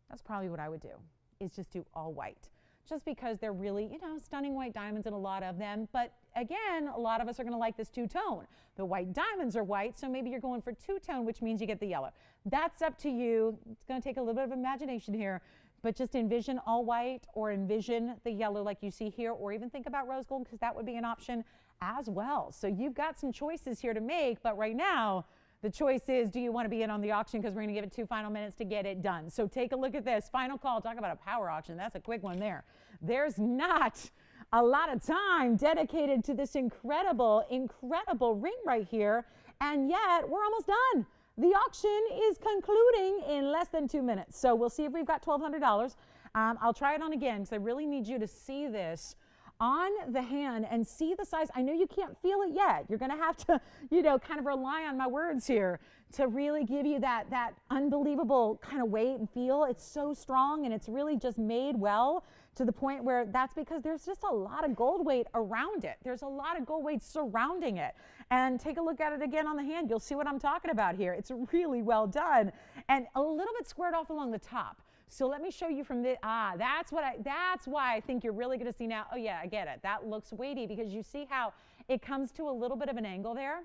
That's probably what I would do, is just do all white. Just because they're really, stunning white diamonds and a lot of them. But again, a lot of us are going to like this two-tone. The white diamonds are white, so maybe you're going for two-tone, which means you get the yellow. That's up to you. It's going to take a little bit of imagination here, but just envision all white or envision the yellow like you see here, or even think about rose gold because that would be an option as well. So you've got some choices here to make, but right now, the choice is, do you want to be in on the auction? Because we're going to give it 2 final minutes to get it done. So take a look at this. Final call. Talk about a power auction. That's a quick one there. There's not a lot of time dedicated to this incredible, incredible ring right here. And yet, we're almost done. The auction is concluding in less than 2 minutes. So we'll see if we've got $1,200. I'll try it on again because I really need you to see this on the hand and see the size. I know you can't feel it yet. You're going to have to, kind of rely on my words here to really give you that unbelievable kind of weight and feel. It's so strong and it's really just made well to the point where that's because there's just a lot of gold weight around it. There's a lot of gold weight surrounding it. And take a look at it again on the hand. You'll see what I'm talking about here. It's really well done and a little bit squared off along the top. So let me show you from this. That's why I think you're really going to see now. Oh yeah, I get it. That looks weighty because you see how it comes to a little bit of an angle there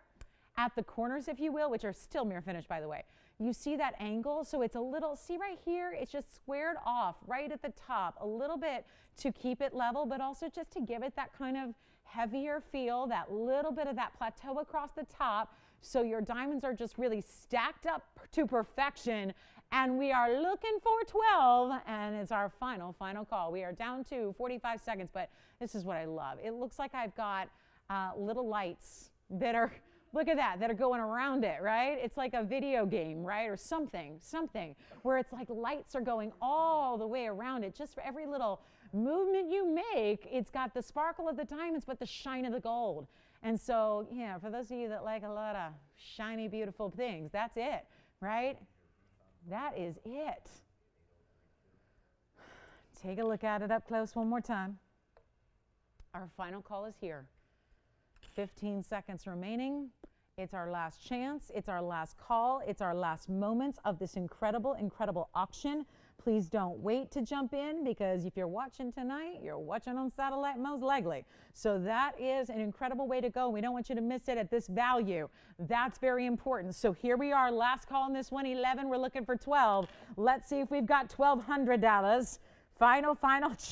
at the corners, if you will, which are still mirror finish, by the way. You see that angle? So it's a little, see right here, it's just squared off right at the top a little bit to keep it level, but also just to give it that kind of heavier feel, that little bit of that plateau across the top. So your diamonds are just really stacked up to perfection. And we are looking for 12, and it's our final call. We are down to 45 seconds, but this is what I love. It looks like I've got little lights that are, look at that are going around it, right? It's like a video game, right? Or something, where it's like lights are going all the way around it. Just for every little movement you make, it's got the sparkle of the diamonds, but the shine of the gold. And so, yeah, for those of you that like a lot of shiny, beautiful things, that's it, right? That is it. Take a look at it up close one more time. Our final call is here. 15 seconds remaining. It's our last chance. It's our last call. It's our last moments of this incredible, incredible auction. Please don't wait to jump in, because if you're watching tonight, you're watching on satellite most likely. So that is an incredible way to go. We don't want you to miss it at this value. That's very important. So here we are, last call on this one, 11. We're looking for 12. Let's see if we've got $1,200. Final chance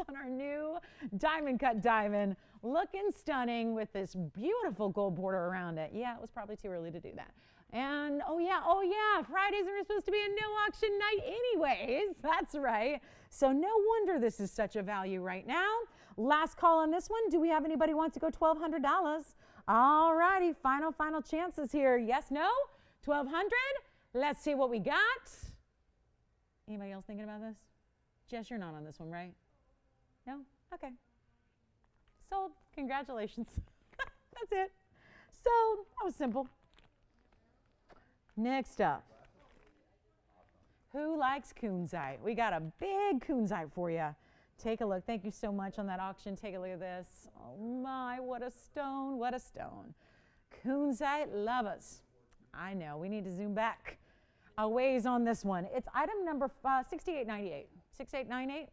on our new diamond cut diamond. Looking stunning with this beautiful gold border around it. Yeah, it was probably too early to do that. And oh yeah, Fridays are supposed to be a no auction night anyways. That's right. So no wonder this is such a value right now. Last call on this one. Do we have anybody who wants to go $1,200? All righty, final chances here. Yes, no? 1,200? Let's see what we got. Anybody else thinking about this? Jess, you're not on this one, right? No? Okay. Sold. Congratulations. That's it. Sold. That was simple. Next up. Who likes kunzite? We got a big kunzite for you. Take a look. Thank you so much on that auction. Take a look at this. Oh my, what a stone. What a stone. Kunzite lovers. I know. We need to zoom back a ways on this one. It's item number 6898. 6898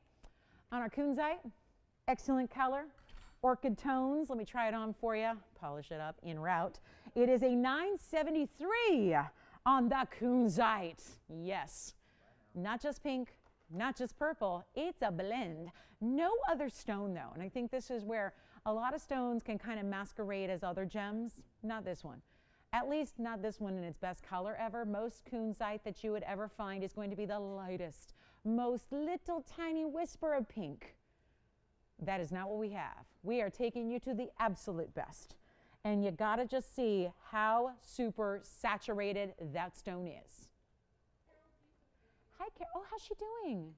on our kunzite. Excellent color. Orchid tones. Let me try it on for you. Polish it up en route. It is a 973 on the kunzite. Yes. Not just pink, not just purple. It's a blend. No other stone though. And I think this is where a lot of stones can kind of masquerade as other gems. Not this one. At least not this one in its best color ever. Most kunzite that you would ever find is going to be the lightest, most little tiny whisper of pink. That is not what we have. We are taking you to the absolute best. And you gotta just see how super saturated that stone is. Hi, Carol. Oh, how's she doing?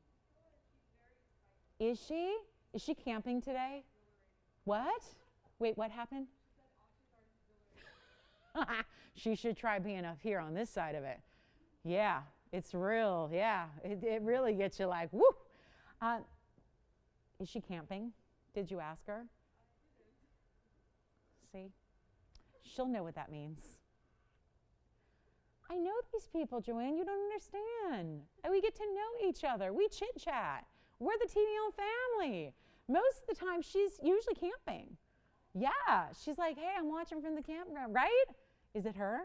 Is she? Is she camping today? What? Wait, what happened? She should try being up here on this side of it. Yeah, it's real. Yeah, it really gets you like, woo. Is she camping? Did you ask her? See? She'll know what that means. I know these people, Joanne. You don't understand. And we get to know each other. We chit-chat. We're the TVON family. Most of the time, she's usually camping. Yeah. She's like, hey, I'm watching from the campground, right? Is it her?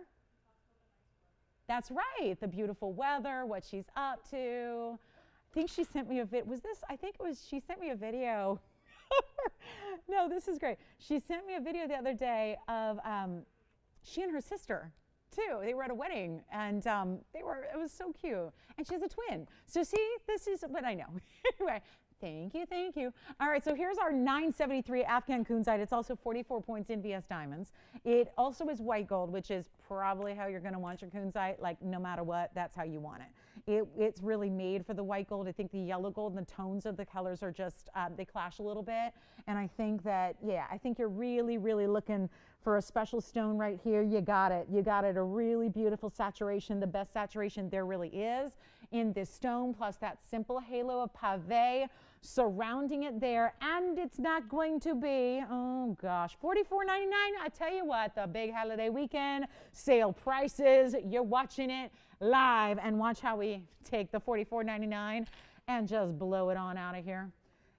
That's right. The beautiful weather, what she's up to. I think she sent me a vid. Was this? I think it was. She sent me a video. No, this is great. She sent me a video the other day of she and her sister too. They were at a wedding, and it was so cute. And she has a twin. So see, this is what I know. Anyway, thank you. All right, so here's our 973 Afghan kunzite. It's also 44 points in VS diamonds. It also is white gold, which is probably how you're going to want your kunzite. Like no matter what, that's how you want it. It's really made for the white gold. I think the yellow gold and the tones of the colors are just, they clash a little bit. And I think that, yeah, I think you're really, really looking for a special stone right here. You got it. You got it. A really beautiful saturation, the best saturation there really is in this stone, plus that simple halo of pave surrounding it there. And it's not going to be, oh gosh, $44.99. I tell you what, the big holiday weekend sale prices, you're watching it live, and watch how we take the $44.99 and just blow it on out of here.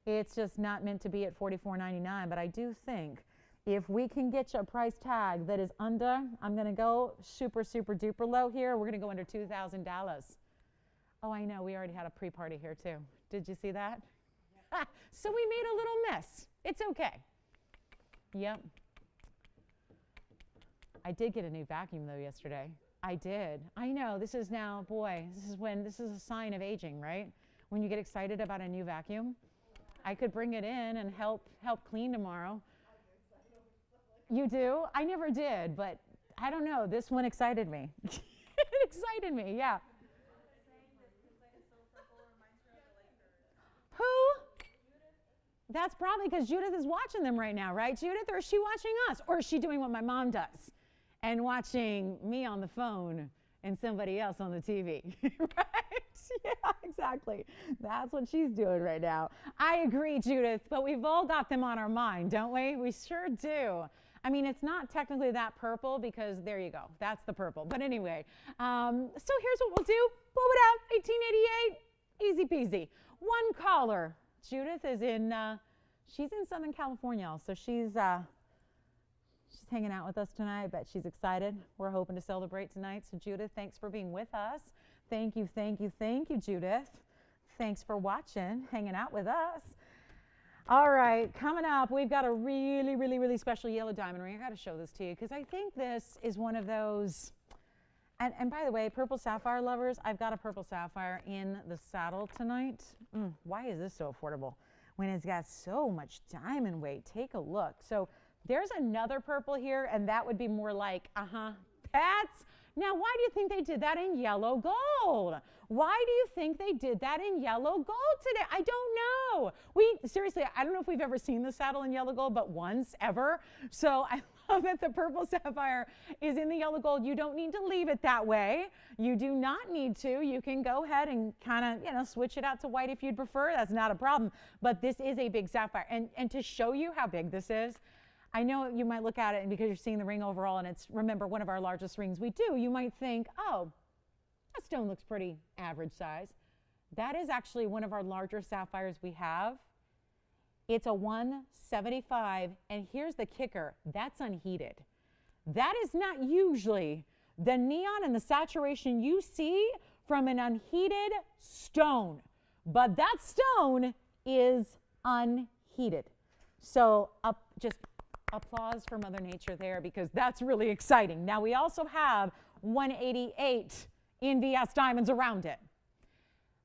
It's just not meant to be at $44.99, but I do think if we can get you a price tag that is under, I'm going to go super, super duper low here. We're going to go under $2,000. Oh, I know. We already had a pre-party here too. Did you see that? So we made a little mess. It's okay. Yep. I did get a new vacuum though yesterday. I did. I know. This is now, boy, this is a sign of aging, right? When you get excited about a new vacuum. I could bring it in and help clean tomorrow. You do? I never did, but I don't know. This one excited me. It excited me, yeah. Who? That's probably because Judith is watching them right now, right, Judith? Or is she watching us? Or is she doing what my mom does and watching me on the phone and somebody else on the TV, right? Yeah, exactly. That's what she's doing right now. I agree, Judith, but we've all got them on our mind, don't we? We sure do. I mean, it's not technically that purple because there you go. That's the purple. But anyway, so here's what we'll do. Blow it out, 1888, easy peasy. One caller. Judith is she's in Southern California, so she's hanging out with us tonight, but she's excited. We're hoping to celebrate tonight. So Judith, thanks for being with us. Thank you, thank you, thank you, Judith. Thanks for watching, hanging out with us. All right, coming up, we've got a really, really, really special yellow diamond ring. I got to show this to you because I think this is one of those, and by the way, purple sapphire lovers, I've got a purple sapphire in the saddle tonight. Why is this so affordable when it's got so much diamond weight? Take a look. So there's another purple here, and that would be more like, that's, now why do you think they did that in yellow gold? Why do you think they did that in yellow gold today? I don't know. Seriously, I don't know if we've ever seen the saddle in yellow gold, but once ever. So I love that the purple sapphire is in the yellow gold. You don't need to leave it that way. You do not need to. You can go ahead and kind of, switch it out to white if you'd prefer. That's not a problem. But this is a big sapphire. And to show you how big this is, I know you might look at it and because you're seeing the ring overall and it's, remember, one of our largest rings we do, you might think, oh, that stone looks pretty average size. That is actually one of our larger sapphires we have. It's a 175, and here's the kicker, that's unheated. That is not usually the neon and the saturation you see from an unheated stone, but that stone is unheated. So just applause for Mother Nature there because that's really exciting. Now we also have 188 in VS diamonds around it,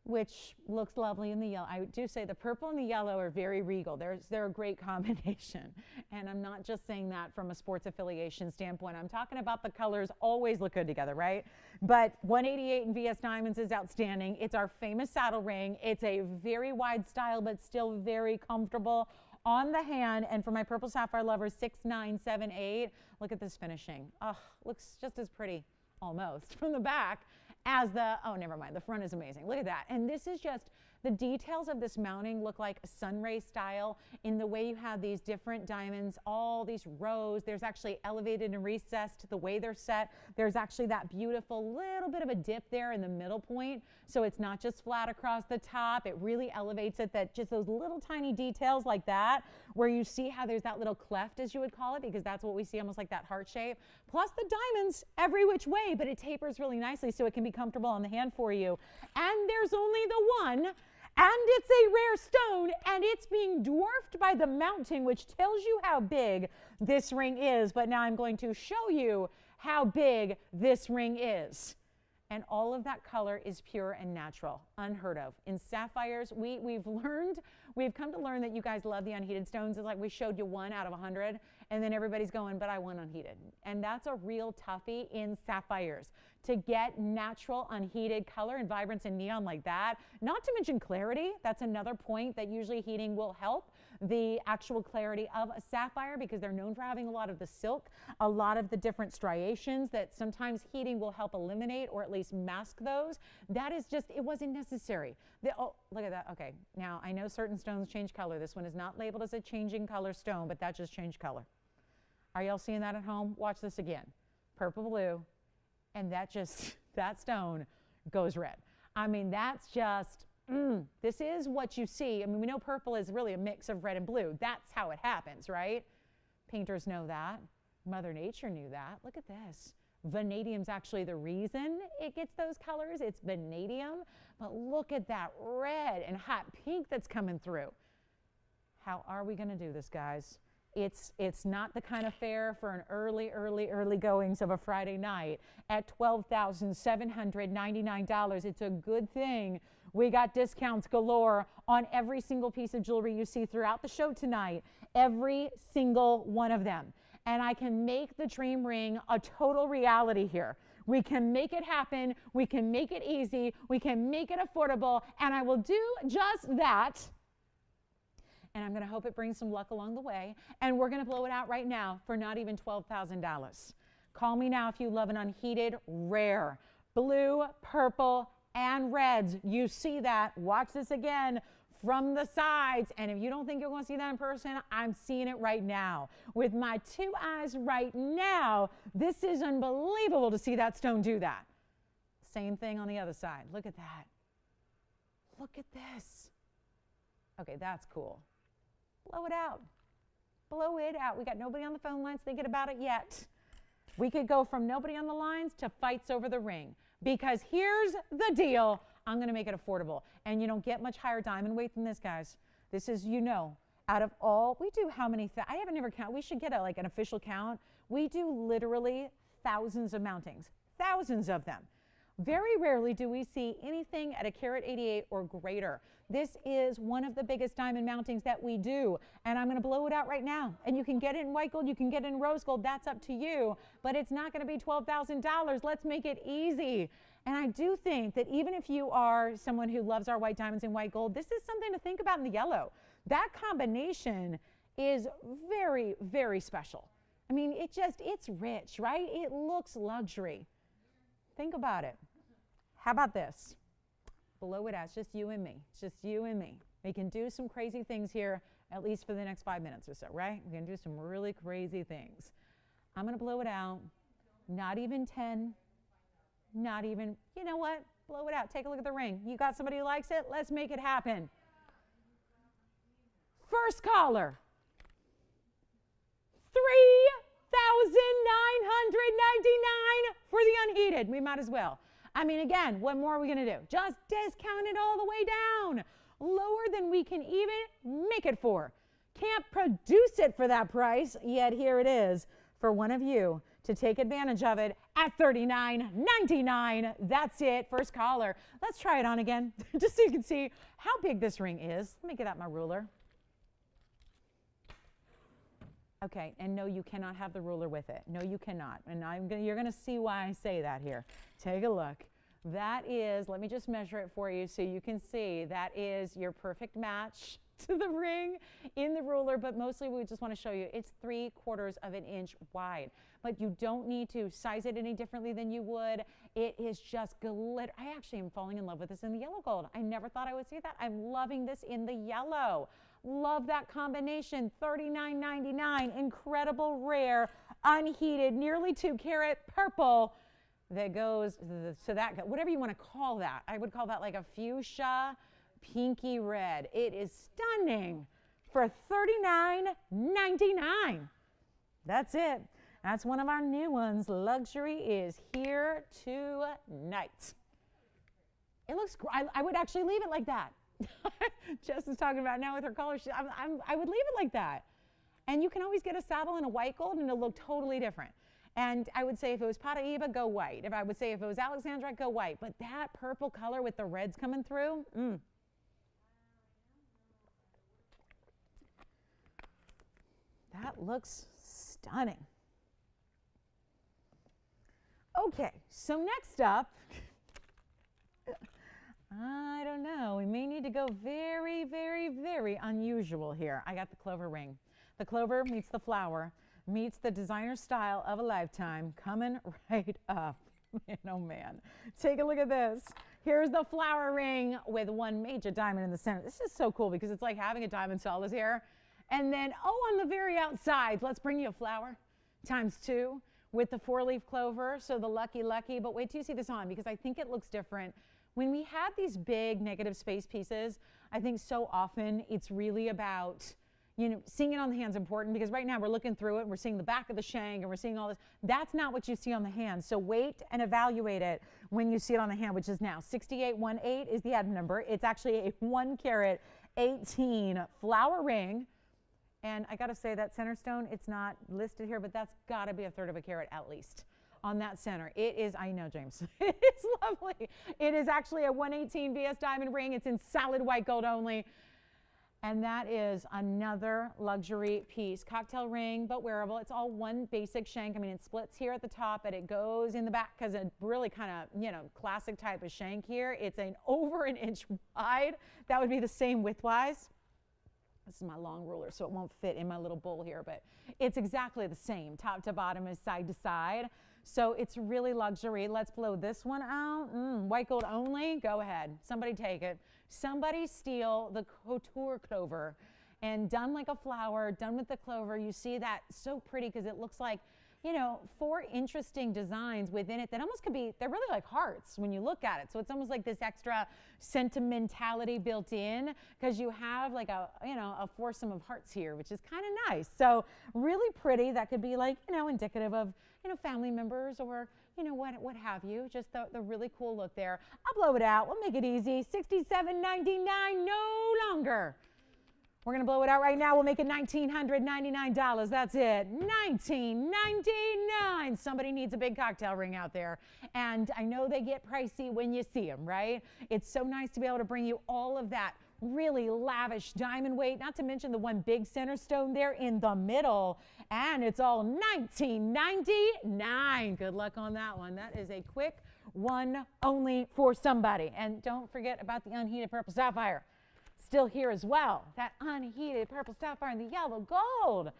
which looks lovely in the yellow. I do say the purple and the yellow are very regal. They're a great combination. And I'm not just saying that from a sports affiliation standpoint. I'm talking about the colors always look good together, right? But 188 in VS diamonds is outstanding. It's our famous saddle ring. It's a very wide style, but still very comfortable on the hand. And for my purple sapphire lovers, 6978. Look at this finishing. Oh, looks just as pretty almost from the back as oh, never mind. The front is amazing. Look at that. And this is just, the details of this mounting look like a sunray style in the way you have these different diamonds, all these rows. There's actually elevated and recessed the way they're set. There's actually that beautiful little bit of a dip there in the middle point. So it's not just flat across the top. It really elevates it, that just those little tiny details like that, where you see how there's that little cleft, as you would call it, because that's what we see, almost like that heart shape. Plus the diamonds every which way, but it tapers really nicely so it can be comfortable on the hand for you. And there's only the one, and it's a rare stone, and it's being dwarfed by the mounting, which tells you how big this ring is. But now I'm going to show you how big this ring is. And all of that color is pure and natural, unheard of. In sapphires, we've come to learn that you guys love the unheated stones. It's like we showed you 1 out of 100, and then everybody's going, but I want unheated. And that's a real toughie in sapphires. To get natural unheated color and vibrance and neon like that, not to mention clarity, that's another point that usually heating will help the actual clarity of a sapphire, because they're known for having a lot of the silk, a lot of the different striations that sometimes heating will help eliminate or at least mask those. That is just, it wasn't necessary. Oh, look at that. Okay, now I know certain stones change color. This one is not labeled as a changing color stone, but that just changed color. Are y'all seeing that at home? Watch this again. Purple, blue, and that stone goes red. I mean, that's just, this is what you see. I mean, we know purple is really a mix of red and blue. That's how it happens, right? Painters know that. Mother Nature knew that. Look at this. Vanadium's actually the reason it gets those colors. It's vanadium. But look at that red and hot pink that's coming through. How are we going to do this, guys? It's not the kind of fare for an early goings of a Friday night at $12,799. It's a good thing we got discounts galore on every single piece of jewelry you see throughout the show tonight, every single one of them. And I can make the dream ring a total reality here. We can make it happen. We can make it easy. We can make it affordable. And I will do just that. And I'm going to hope it brings some luck along the way. And we're going to blow it out right now for not even $12,000. Call me now if you love an unheated, rare, blue, purple, and reds. You see that. Watch this again from the sides. And if you don't think you're going to see that in person, I'm seeing it right now. With my two eyes right now, this is unbelievable to see that stone do that. Same thing on the other side. Look at that. Look at this. Okay, that's cool. Blow it out. Blow it out. We got nobody on the phone lines thinking about it yet. We could go from nobody on the lines to fights over the ring. Because here's the deal. I'm going to make it affordable. And you don't get much higher diamond weight than this, guys. This is, out of all, we do how many, I haven't ever counted. We should get an official count. We do literally thousands of mountings, thousands of them. Very rarely do we see anything at a carat 88 or greater. This is one of the biggest diamond mountings that we do. And I'm going to blow it out right now. And you can get it in white gold. You can get it in rose gold. That's up to you. But it's not going to be $12,000. Let's make it easy. And I do think that even if you are someone who loves our white diamonds and white gold, this is something to think about in the yellow. That combination is very, very special. I mean, it's rich, right? It looks luxury. Think about it. How about this? Blow it out. It's just you and me. It's just you and me. We can do some crazy things here, at least for the next 5 minutes or so, right? We can do some really crazy things. I'm going to blow it out. Not even 10. Not even, you know what? Blow it out. Take a look at the ring. You got somebody who likes it? Let's make it happen. First caller. $3,999 for the unheated. We might as well. I mean, again, what more are we going to do? Just discount it all the way down. Lower than we can even make it for. Can't produce it for that price, yet here it is for one of you to take advantage of it at $39.99. That's it. First caller. Let's try it on again, just so you can see how big this ring is. Let me get out my ruler. Okay, and no, you cannot have the ruler with it. No, you cannot. And you're going to see why I say that here. Take a look. That is, let me just measure it for you so you can see, that is your perfect match to the ring in the ruler, but mostly we just want to show you it's 3/4 of an inch wide. But you don't need to size it any differently than you would. It is just glitter. I actually am falling in love with this in the yellow gold. I never thought I would see that. I'm loving this in the yellow. Love that combination. $39.99. Incredible rare, unheated, nearly 2 carat purple that goes to that, whatever you want to call that. I would call that like a fuchsia pinky red. It is stunning for $39.99. That's it. That's one of our new ones. Luxury is here tonight. It looks great. I would actually leave it like that. Jess is talking about now with her color. I would leave it like that. And you can always get a saddle in a white gold and it'll look totally different. And I would say if it was Paraíba, go white. If I would say if it was Alexandrite, go white. But that purple color with the reds coming through, that looks stunning. Okay, so next up, I don't know. We may need to go very, very, very unusual here. I got the clover ring. The clover meets the flower, meets the designer style of a lifetime, coming right up. Man, oh man. Take a look at this. Here's the flower ring with one major diamond in the center. This is so cool because it's like having a diamond solid here. And then, on the very outside, let's bring you a flower ×2 with the 4-leaf clover. So the lucky, but wait till you see this on because I think it looks different. When we have these big negative space pieces, I think so often it's really about, seeing it on the hand's important because right now we're looking through it and we're seeing the back of the shank and we're seeing all this. That's not what you see on the hand. So wait and evaluate it when you see it on the hand, which is now 6818 is the item number. It's actually a 1 carat 18 flower ring. And I got to say that center stone, it's not listed here, but that's got to be 1/3 of a carat at least on that center. It is, I know, James, it's lovely. It is actually a 118 VS diamond ring. It's in solid white gold only. And that is another luxury piece. Cocktail ring, but wearable. It's all one basic shank. I mean, it splits here at the top, but it goes in the back because a really kind of, classic type of shank here. It's over an inch wide. That would be the same width-wise. This is my long ruler, so it won't fit in my little bowl here, but it's exactly the same. Top to bottom is side to side. So it's really luxury. Let's blow this one out. White gold only. Go ahead. Somebody take it. Somebody steal the couture clover. And done like a flower, done with the clover. You see that so pretty because it looks like, you know, 4 interesting designs within it that almost could be, they're really like hearts when you look at it. So it's almost like this extra sentimentality built in because you have like a, you know, a foursome of hearts here, which is kind of nice. So really pretty. That could be like, you know, indicative of, you know, family members or, you know, what have you. Just the really cool look there. I'll blow it out. We'll make it easy. $67.99, no longer. We're going to blow it out right now. We'll make it $1,999. That's it. $19.99. Somebody needs a big cocktail ring out there. And I know they get pricey when you see them, right? It's so nice to be able to bring you all of that really lavish diamond weight, not to mention the one big center stone there in the middle. And it's all $19.99. Good luck on that one. That is a quick one only for somebody. And don't forget about the unheated purple sapphire. Still here as well. That unheated purple sapphire and the yellow gold.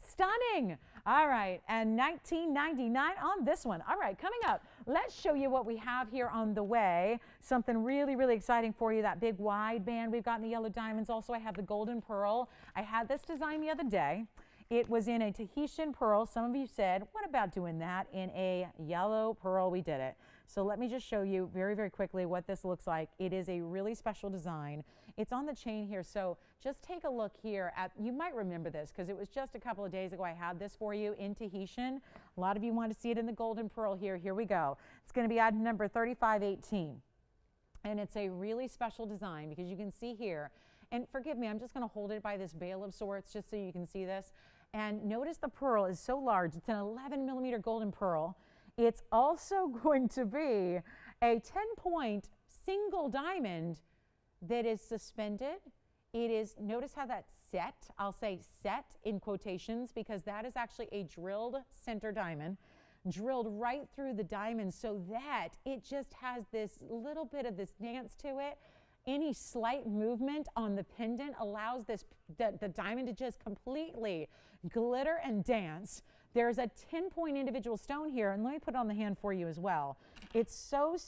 Stunning. All right, and $19.99 on this one. All right, coming up, let's show you what we have here on the way. Something really, really exciting for you, that big wide band we've got in the yellow diamonds. Also, I have the golden pearl. I had this design the other day. It was in a Tahitian pearl. Some of you said, what about doing that in a yellow pearl? We did it. So let me just show you very, very quickly what this looks like. It is a really special design. It's on the chain here, so just take a look here at, you might remember this because it was just a couple of days ago I had this for you in Tahitian. A lot of you want to see it in the golden pearl here. Here we go. It's going to be item number 3518. And it's a really special design because you can see here, and forgive me, I'm just going to hold it by this bail of sorts just so you can see this. And notice the pearl is so large. It's an 11 millimeter golden pearl. It's also going to be a 10-point single diamond that is suspended. It is, notice how that's set. I'll say set in quotations because that is actually a drilled center diamond, drilled right through the diamond so that it just has this little bit of this dance to it. Any slight movement on the pendant allows this the diamond to just completely glitter and dance. There's a 10-point individual stone here, and let me put it on the hand for you as well. It's so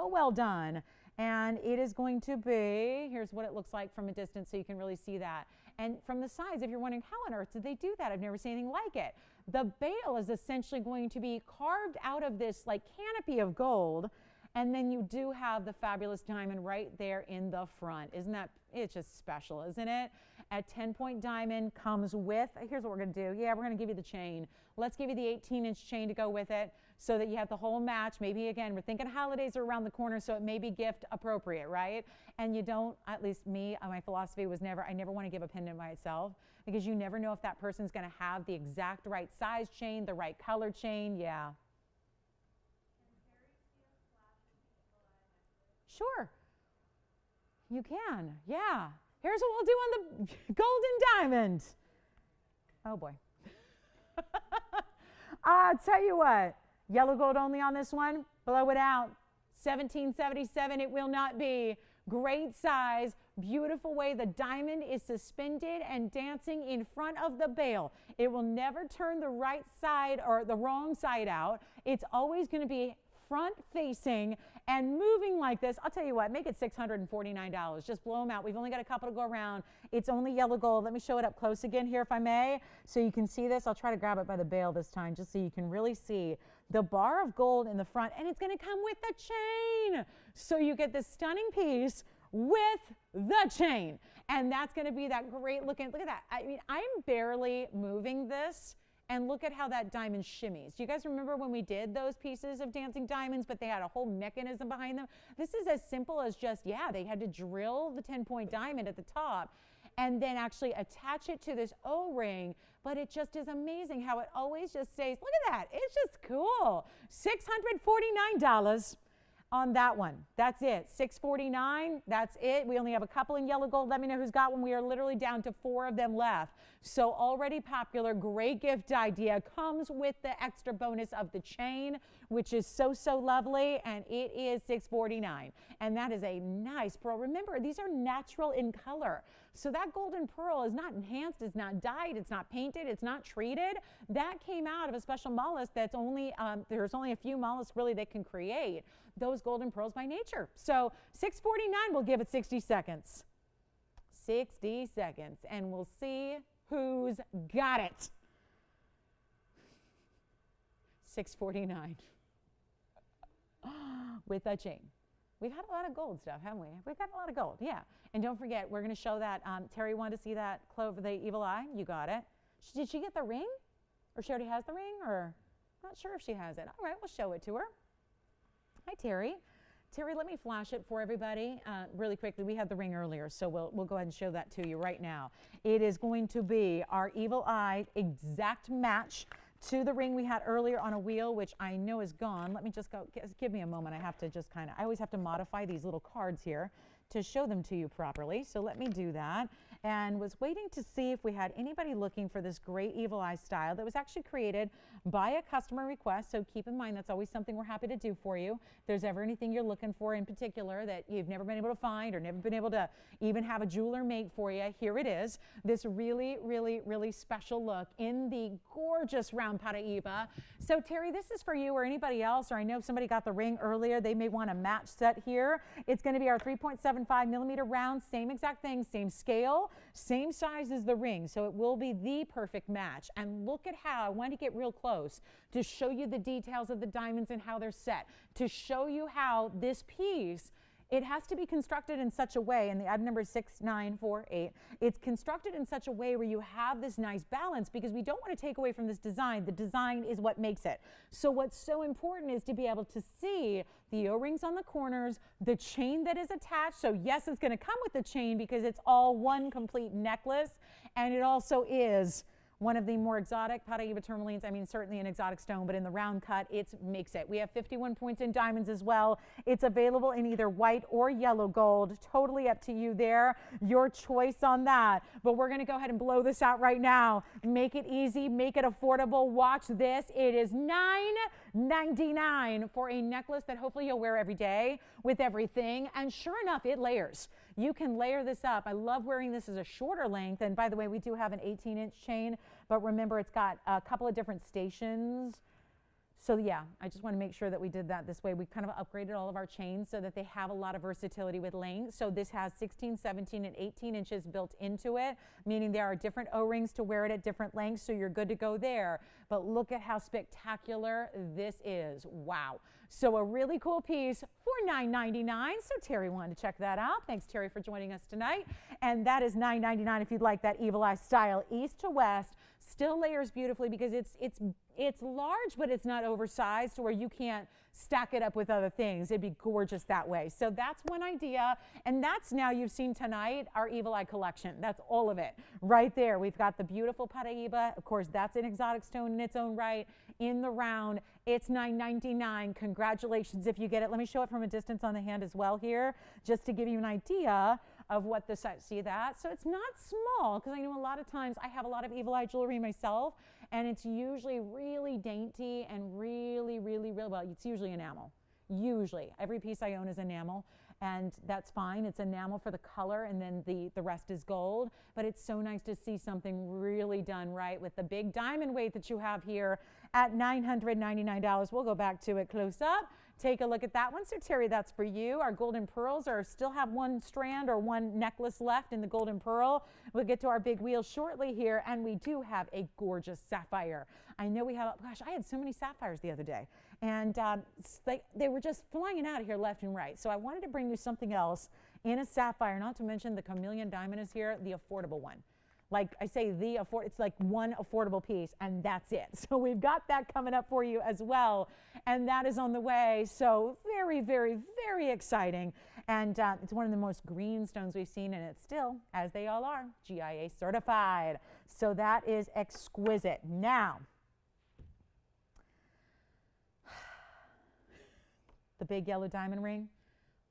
well done, and it is going to be, here's what it looks like from a distance so you can really see that. And from the sides, if you're wondering, how on earth did they do that? I've never seen anything like it. The bail is essentially going to be carved out of this like canopy of gold, and then you do have the fabulous diamond right there in the front. Isn't that, it's just special, isn't it? A 10-point diamond comes with, here's what we're going to do. Yeah, we're going to give you the chain. Let's give you the 18-inch chain to go with it so that you have the whole match. Maybe, again, we're thinking holidays are around the corner, so it may be gift appropriate, right? And you don't, at least me, my philosophy was I never want to give a pendant by itself because you never know if that person's going to have the exact right size chain, the right color chain. Yeah. Sure. You can. Yeah. Here's what we'll do on the golden diamond. Oh, boy. I'll tell you what. Yellow gold only on this one. Blow it out. $17.77. It will not be. Great size. Beautiful way the diamond is suspended and dancing in front of the bail. It will never turn the right side or the wrong side out. It's always going to be front facing and moving like this. I'll tell you what, make it $649. Just blow them out. We've only got a couple to go around. It's only yellow gold. Let me show it up close again here if I may, so you can see this. I'll try to grab it by the bail this time just so you can really see the bar of gold in the front, and it's going to come with the chain. So you get this stunning piece with the chain, and that's going to be that great looking, look at that. I mean, I'm barely moving this. And look at how that diamond shimmies. Do you guys remember when we did those pieces of dancing diamonds, but they had a whole mechanism behind them? This is as simple as just, yeah, they had to drill the 10-point diamond at the top and then actually attach it to this O-ring. But it just is amazing how it always just stays. Look at that. It's just cool. $649. on that one. That's it. $649. That's it. We only have a couple in yellow gold. Let me know who's got one. We are literally down to 4 of them left. So already popular. Great gift idea. Comes with the extra bonus of the chain, which is so, so lovely. And it is $649. And that is a nice pearl. Remember, these are natural in color. So that golden pearl is not enhanced, it's not dyed, it's not painted, it's not treated. That came out of a special mollusk that's only, there's only a few mollusks really that can create those golden pearls by nature. So $649, we'll give it 60 seconds. 60 seconds, and we'll see who's got it. $649 with a chain. We've had a lot of gold stuff, haven't we? We've got a lot of gold, yeah. And don't forget, we're going to show that. Terry wanted to see that clove, the evil eye. You got it. Did she get the ring? Or she already has the ring? Or not sure if she has it. All right, we'll show it to her. Hi, Terry. Terry, let me flash it for everybody really quickly. We had the ring earlier, so we'll go ahead and show that to you right now. It is going to be our evil eye exact match to the ring we had earlier on a wheel, which I know is gone. Let me just go, give me a moment. I have to just kind of, I always have to modify these little cards here to show them to you properly. So let me do that. And was waiting to see if we had anybody looking for this great evil eye style that was actually created by a customer request. So keep in mind, that's always something we're happy to do for you. If there's ever anything you're looking for in particular that you've never been able to find or never been able to even have a jeweler make for you, here it is. This really, really, really special look in the gorgeous round Paraíba. So Terry, this is for you or anybody else, or I know if somebody got the ring earlier, they may want a match set here. It's going to be our 3.75 millimeter round, same exact thing, same scale, same size as the ring. So it will be the perfect match. And look at how, I want to get real close to show you the details of the diamonds and how they're set, to show you how this piece, it has to be constructed in such a way, and the item number is 6948. It's constructed in such a way where you have this nice balance because we don't want to take away from this design. The design is what makes it. So what's so important is to be able to see the O-rings on the corners, the chain that is attached. So yes, it's going to come with the chain because it's all one complete necklace, and it also is one of the more exotic Paraíba tourmalines. I mean, certainly an exotic stone, but in the round cut, it makes it. We have 51 points in diamonds as well. It's available in either white or yellow gold. Totally up to you there. Your choice on that. But we're going to go ahead and blow this out right now. Make it easy. Make it affordable. Watch this. It is $9.99 for a necklace that hopefully you'll wear every day with everything. And sure enough, it layers. You can layer this up. I love wearing this as a shorter length. And by the way, we do have an 18-inch chain, but remember it's got a couple of different stations. So yeah, I just want to make sure that we did that this way. We kind of upgraded all of our chains so that they have a lot of versatility with length. So this has 16, 17, and 18 inches built into it, meaning there are different O-rings to wear it at different lengths, so you're good to go there. But look at how spectacular this is. Wow. So a really cool piece for $9.99. So Terry wanted to check that out. Thanks, Terry, for joining us tonight. And that is $9.99 if you'd like that evil eye style, east to west. Still layers beautifully because it's large, but it's not oversized to where you can't stack it up with other things. It'd be gorgeous that way. So that's one idea. And that's now you've seen tonight our evil eye collection. That's all of it right there. We've got the beautiful Paraíba. Of course, that's an exotic stone in its own right. In the round, it's $9.99. Congratulations if you get it. Let me show it from a distance on the hand as well here, just to give you an idea of what the size, see that? So it's not small, because I know a lot of times I have a lot of evil eye jewelry myself, and it's usually really dainty and really, well, it's usually enamel. Usually. Every piece I own is enamel, and that's fine. It's enamel for the color, and then the rest is gold. But it's so nice to see something really done right with the big diamond weight that you have here at $999. We'll go back to it close up. Take a look at that one. So Terry, that's for you. Our golden pearls still have one strand or one necklace left in the golden pearl. We'll get to our big wheel shortly here, and we do have a gorgeous sapphire. I know we have, gosh, I had so many sapphires the other day, and they were just flying out of here left and right. So I wanted to bring you something else in a sapphire, not to mention the chameleon diamond is here, the affordable one. Like I say, it's like one affordable piece, and that's it. So we've got that coming up for you as well, and that is on the way. So very, very, very exciting. And it's one of the most green stones we've seen, and it's still, as they all are, GIA certified. So that is exquisite. Now, the big yellow diamond ring.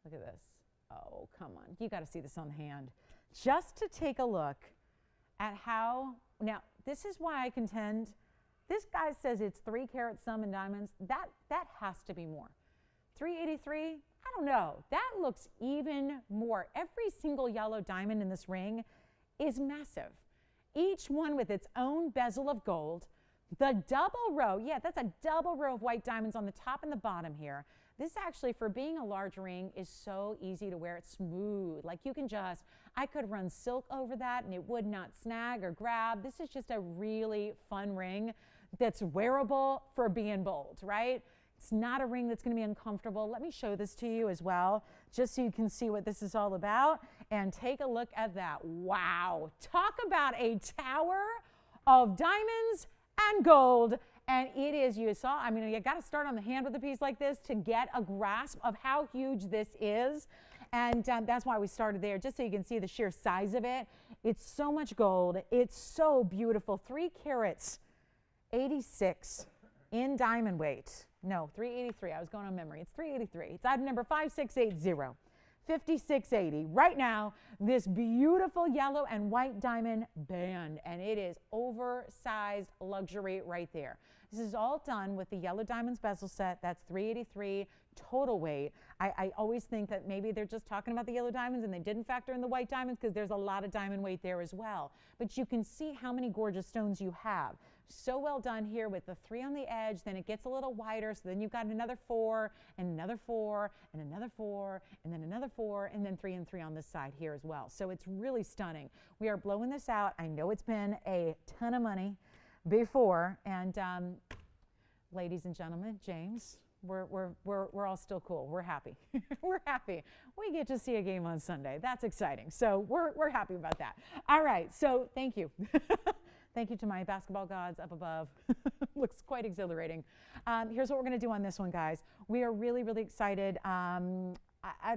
Look at this. Oh, come on. You got to see this on the hand. Just to take a look at how, now this is why I contend, this guy says it's 3 carat some in diamonds. That has to be more. 383, I don't know. That looks even more. Every single yellow diamond in this ring is massive. Each one with its own bezel of gold. The double row, yeah, that's a double row of white diamonds on the top and the bottom here. This actually, for being a large ring, is so easy to wear. It's smooth. Like you can just, I could run silk over that and it would not snag or grab. This is just a really fun ring that's wearable for being bold, right? It's not a ring that's going to be uncomfortable. Let me show this to you as well, just so you can see what this is all about. And take a look at that. Wow. Talk about a tower of diamonds and gold. And it is, you saw, I mean, you got to start on the hand with a piece like this to get a grasp of how huge this is. And that's why we started there, just so you can see the sheer size of it. It's so much gold. It's so beautiful. 3 carats, 86 in diamond weight. No, 383. I was going on memory. It's 383. It's item number 5680. 5680. Right now, this beautiful yellow and white diamond band, and it is oversized luxury right there. This is all done with the yellow diamonds bezel set. That's 383 total weight. I always think that maybe they're just talking about the yellow diamonds and they didn't factor in the white diamonds because there's a lot of diamond weight there as well. But you can see how many gorgeous stones you have. So well done here with the 3 on the edge. Then it gets a little wider, so then you've got another 4 and another 4 and another 4 and then another 4 and then 3 and 3 on this side here as well. So it's really stunning. We are blowing this out. I know it's been a ton of money before, and ladies and gentlemen, James, we're all still cool. We're happy. We're happy. We get to see a game on Sunday. That's exciting. So we're happy about that. All right. So thank you. Thank you to my basketball gods up above. Looks quite exhilarating. Here's what we're going to do on this one, guys. We are really, really excited. I'll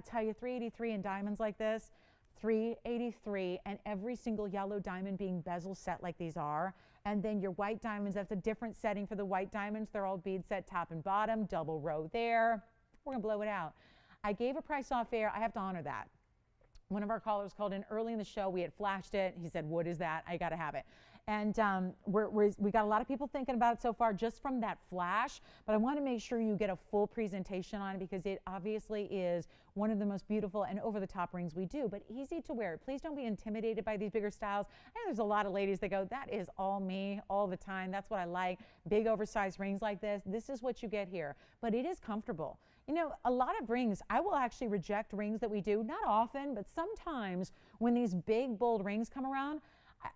tell you, 383 in diamonds like this, 383, and every single yellow diamond being bezel set like these are. And then your white diamonds, that's a different setting for the white diamonds. They're all bead set top and bottom, double row there. We're going to blow it out. I gave a price off air. I have to honor that. One of our callers called in early in the show. We had flashed it. He said, what is that? I got to have it. And we got a lot of people thinking about it so far just from that flash, but I want to make sure you get a full presentation on it because it obviously is one of the most beautiful and over-the-top rings we do, but easy to wear. Please don't be intimidated by these bigger styles. I know there's a lot of ladies that go, that is all me all the time. That's what I like. Big oversized rings like this. This is what you get here, but it is comfortable. You know, a lot of rings, I will actually reject rings that we do, not often, but sometimes when these big, bold rings come around,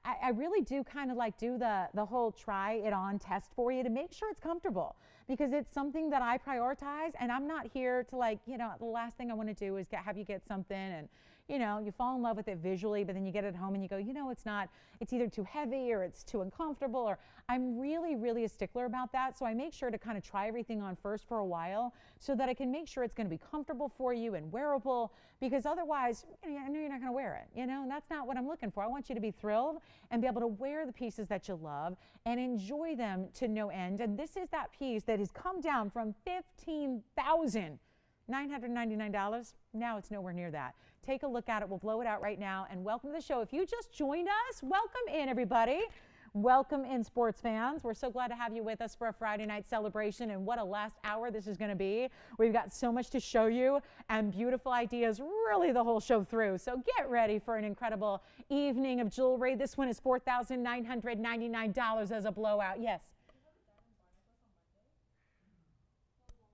I really do kind of like do the whole try it on test for you to make sure it's comfortable because it's something that I prioritize and I'm not here to like, you know, the last thing I want to do is have you get something and, you know, you fall in love with it visually, but then you get it home and you go, you know, it's either too heavy or it's too uncomfortable or I'm really, really a stickler about that. So I make sure to kind of try everything on first for a while so that I can make sure it's going to be comfortable for you and wearable because otherwise, you know, I know you're not going to wear it, you know, and that's not what I'm looking for. I want you to be thrilled and be able to wear the pieces that you love and enjoy them to no end. And this is that piece that has come down from $15,999. Now it's nowhere near that. Take a look at it. We'll blow it out right now. And welcome to the show. If you just joined us, welcome in, everybody. Welcome in, sports fans. We're so glad to have you with us for a Friday night celebration. And what a last hour this is going to be. We've got so much to show you and beautiful ideas really the whole show through. So get ready for an incredible evening of jewelry. This one is $4,999 as a blowout. Yes.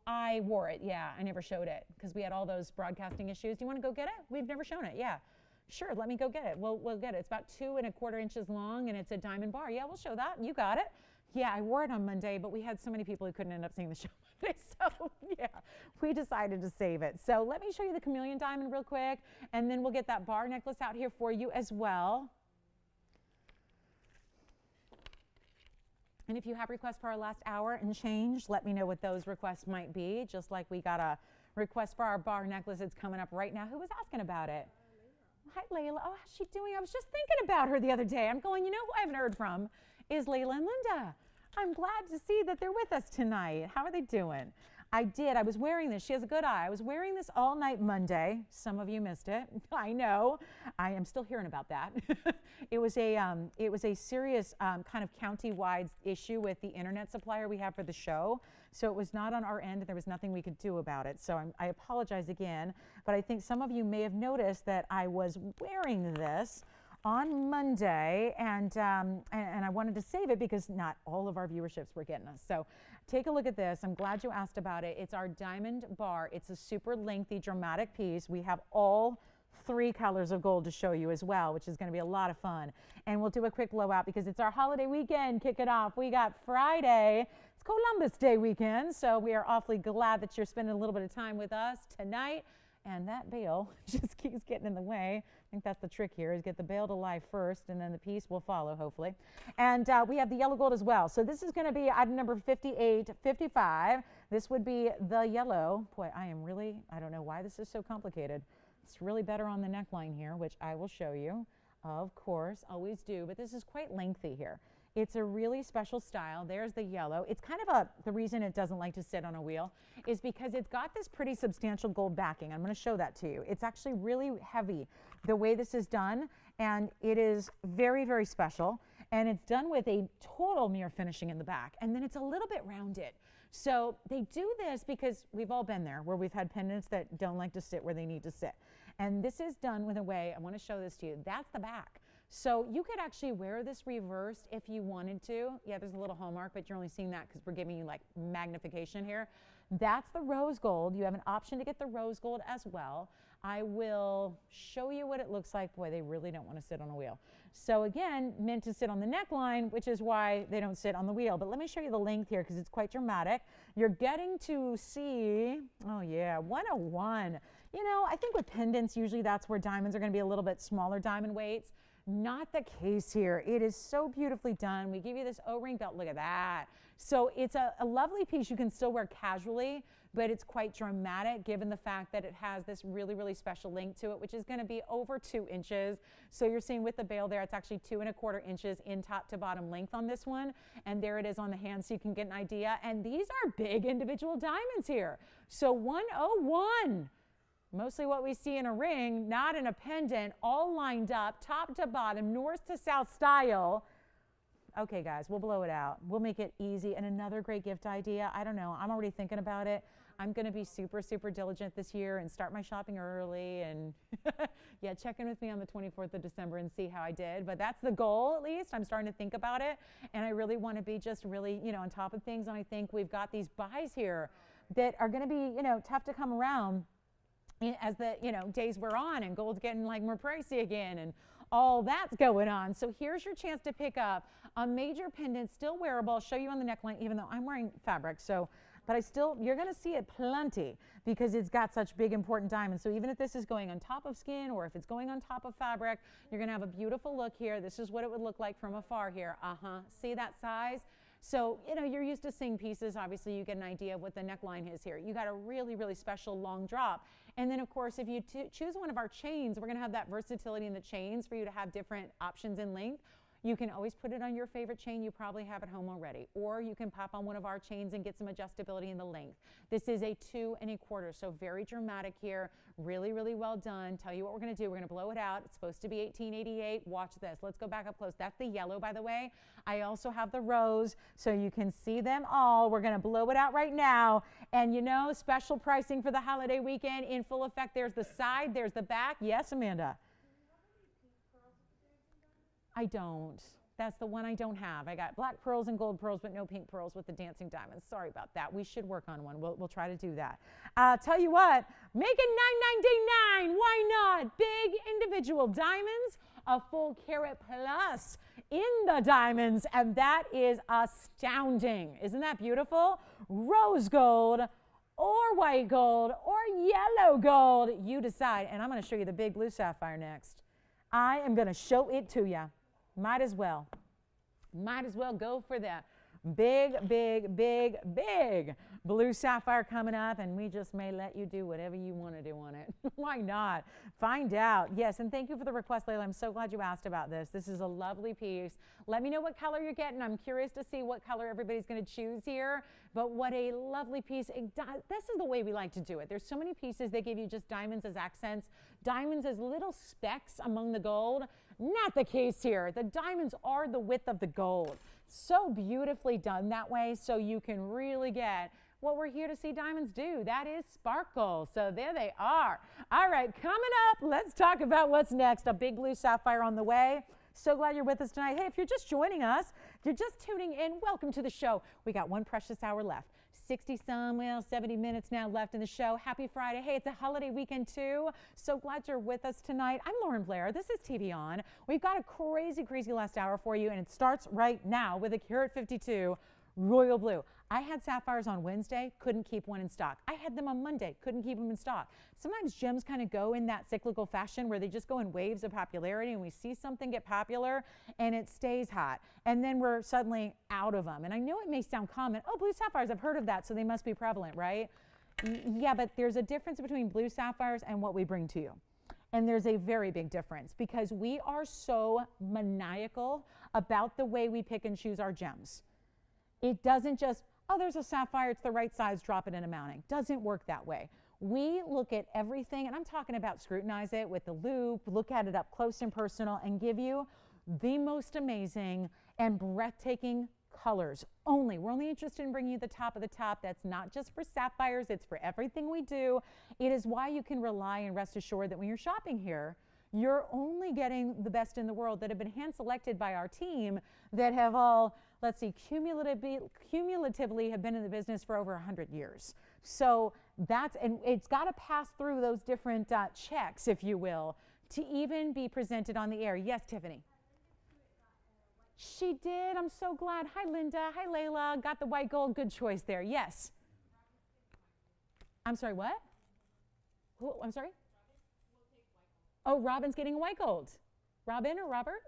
I wore it, yeah. I never showed it because we had all those broadcasting issues. Do you want to go get it? We've never shown it, yeah. Sure, let me go get it. We'll get it. It's about 2 1/4 inches long, and it's a diamond bar. Yeah, we'll show that. You got it. Yeah, I wore it on Monday, but we had so many people who couldn't end up seeing the show Monday, so yeah, we decided to save it. So let me show you the chameleon diamond real quick, and then we'll get that bar necklace out here for you as well. And if you have requests for our last hour and change, let me know what those requests might be, just like we got a request for our bar necklace. It's coming up right now. Who was asking about it? Hi, Layla. Oh, how's she doing? I was just thinking about her the other day. I'm going, you know who I haven't heard from is Layla and Linda. I'm glad to see that they're with us tonight. How are they doing? I did. I was wearing this. She has a good eye. I was wearing this all night Monday. Some of you missed it. I know. I am still hearing about that. It was a serious kind of county-wide issue with the internet supplier we have for the show. So it was not on our end, and there was nothing we could do about it. So I apologize again. But I think some of you may have noticed that I was wearing this on Monday, and I wanted to save it because not all of our viewerships were getting us. So take a look at this. I'm glad you asked about it. It's our diamond bar. It's a super lengthy, dramatic piece. We have all 3 colors of gold to show you as well, which is going to be a lot of fun. And we'll do a quick blowout because it's our holiday weekend. Kick it off. We got Friday. It's Columbus Day weekend, so we are awfully glad that you're spending a little bit of time with us tonight. And that bail just keeps getting in the way. I think that's the trick here, is get the bail to life first, and then the piece will follow, hopefully. And we have the yellow gold as well. So this is going to be item number 5855. This would be the yellow. Boy, I don't know why this is so complicated. It's really better on the neckline here, which I will show you. Of course, always do, but this is quite lengthy here. It's a really special style. There's the yellow. It's kind of the reason it doesn't like to sit on a wheel is because it's got this pretty substantial gold backing. I'm going to show that to you. It's actually really heavy the way this is done, and it is very, very special. And it's done with a total mirror finishing in the back, and then it's a little bit rounded. So they do this because we've all been there where we've had pendants that don't like to sit where they need to sit. And this is done with a way, I want to show this to you. That's the back. So you could actually wear this reversed if you wanted to. Yeah, there's a little hallmark, but you're only seeing that because we're giving you like magnification here. That's the rose gold. You have an option to get the rose gold as well. I will show you what it looks like. Boy, they really don't want to sit on a wheel. So again, meant to sit on the neckline, which is why they don't sit on the wheel. But let me show you the length here because it's quite dramatic. You're getting to see, oh yeah, 101. You know, I think with pendants, usually that's where diamonds are going to be a little bit smaller diamond weights. Not the case here. It is so beautifully done. We give you this O-ring belt. Look at that. So it's a lovely piece you can still wear casually, but it's quite dramatic given the fact that it has this really, really special length to it, which is going to be over 2 inches. So you're seeing with the bail there, it's actually 2¼ inches in top to bottom length on this one. And there it is on the hand so you can get an idea. And these are big individual diamonds here. So 101. Mostly what we see in a ring, not in a pendant, all lined up, top to bottom, north to south style. Okay, guys, we'll blow it out. We'll make it easy. And another great gift idea. I don't know. I'm already thinking about it. I'm going to be super, super diligent this year and start my shopping early. And yeah, check in with me on the 24th of December and see how I did. But that's the goal, at least. I'm starting to think about it. And I really want to be just really, on top of things. And I think we've got these buys here that are going to be, tough to come around as the days wear on, and gold's getting like more pricey again, and all that's going on. So here's your chance to pick up a major pendant, still wearable. I'll show you on the neckline, even though I'm wearing fabric. So, but you're going to see it plenty because it's got such big, important diamonds. So even if this is going on top of skin or if it's going on top of fabric, you're going to have a beautiful look here. This is what it would look like from afar here. See that size? So, you're used to seeing pieces. Obviously, you get an idea of what the neckline is here. You got a really, really special long drop. And then, of course, if you choose one of our chains, we're going to have that versatility in the chains for you to have different options in length. You can always put it on your favorite chain you probably have at home already, or you can pop on one of our chains and get some adjustability in the length. This is a 2¼ so very dramatic here. Really, really well done. Tell you what we're going to do. We're going to blow it out. It's supposed to be 1888. Watch this. Let's go back up close. That's the yellow, by the way. I also have the rose, so you can see them all. We're going to blow it out right now. And special pricing for the holiday weekend in full effect. There's the side. There's the back. Yes, Amanda? I don't. That's the one I don't have. I got black pearls and gold pearls, but no pink pearls with the dancing diamonds. Sorry about that. We should work on one. We'll try to do that. Tell you what, make it $9.99. Why not? Big individual diamonds, a full carat plus in the diamonds, and that is astounding. Isn't that beautiful? Rose gold or white gold or yellow gold. You decide. And I'm going to show you the big blue sapphire next. I am going to show it to you. Might as well go for that Big, big, big, big blue sapphire coming up, and we just may let you do whatever you want to do on it. Why not? Find out. Yes, and thank you for the request, Layla. I'm so glad you asked about this. This is a lovely piece. Let me know what color you're getting. I'm curious to see what color everybody's going to choose here. But what a lovely piece. This is the way we like to do it. There's so many pieces that give you just diamonds as accents, diamonds as little specks among the gold. Not the case here. The diamonds are the width of the gold. So beautifully done that way, so you can really get what we're here to see diamonds do. That is sparkle. So there they are. All right, coming up, let's talk about what's next. A big blue sapphire on the way. So glad you're with us tonight. Hey, if you're just joining us, if you're just tuning in, welcome to the show. We got one precious hour left. 70 minutes now left in the show. Happy Friday. Hey, it's a holiday weekend too. So glad you're with us tonight. I'm Lauren Blair. This is TVON. We've got a crazy, crazy last hour for you, and it starts right now with a Carat 52 Royal Blue. I had sapphires on Wednesday, couldn't keep one in stock. I had them on Monday, couldn't keep them in stock. Sometimes gems kind of go in that cyclical fashion where they just go in waves of popularity, and we see something get popular and it stays hot. And then we're suddenly out of them. And I know it may sound common. Oh, blue sapphires, I've heard of that, so they must be prevalent, right? Yeah, but there's a difference between blue sapphires and what we bring to you. And there's a very big difference because we are so maniacal about the way we pick and choose our gems. It doesn't just, oh, there's a sapphire, it's the right size, drop it in a mounting. Doesn't work that way. We look at everything, and I'm talking about scrutinize it with the loupe, look at it up close and personal, and give you the most amazing and breathtaking colors only. We're only interested in bringing you the top of the top. That's not just for sapphires, it's for everything we do. It is why you can rely and rest assured that when you're shopping here, you're only getting the best in the world that have been hand selected by our team that have all, let's see, cumulatively have been in the business for over 100 years. So that's, and it's got to pass through those different checks, if you will, to even be presented on the air. Yes, Tiffany? She did. I'm so glad. Hi, Linda. Hi, Layla. Got the white gold. Good choice there. Yes. I'm sorry, what? Who, I'm sorry? Oh, Robin's getting a white gold. Robin or Robert?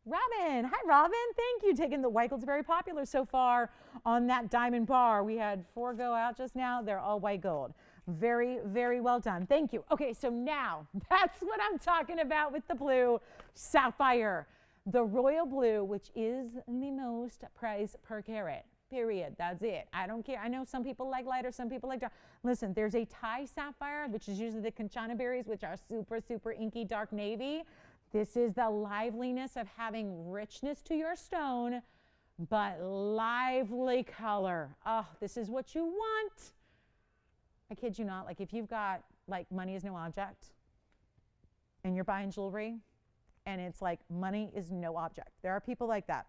Robin. Hi, Robin. Thank you. Taking the white gold's very popular so far on that diamond bar. We had 4 go out just now. They're all white gold. Very, very well done. Thank you. Okay, so now that's what I'm talking about with the blue sapphire. The royal blue, which is the most price per carat. Period. That's it. I don't care. I know some people like lighter, some people like dark. Listen, there's a Thai sapphire, which is usually the Kanchana berries, which are super, super inky dark navy. This is the liveliness of having richness to your stone, but lively color. Oh, this is what you want. I kid you not. Like if you've got like money is no object and you're buying jewelry and it's like money is no object. There are people like that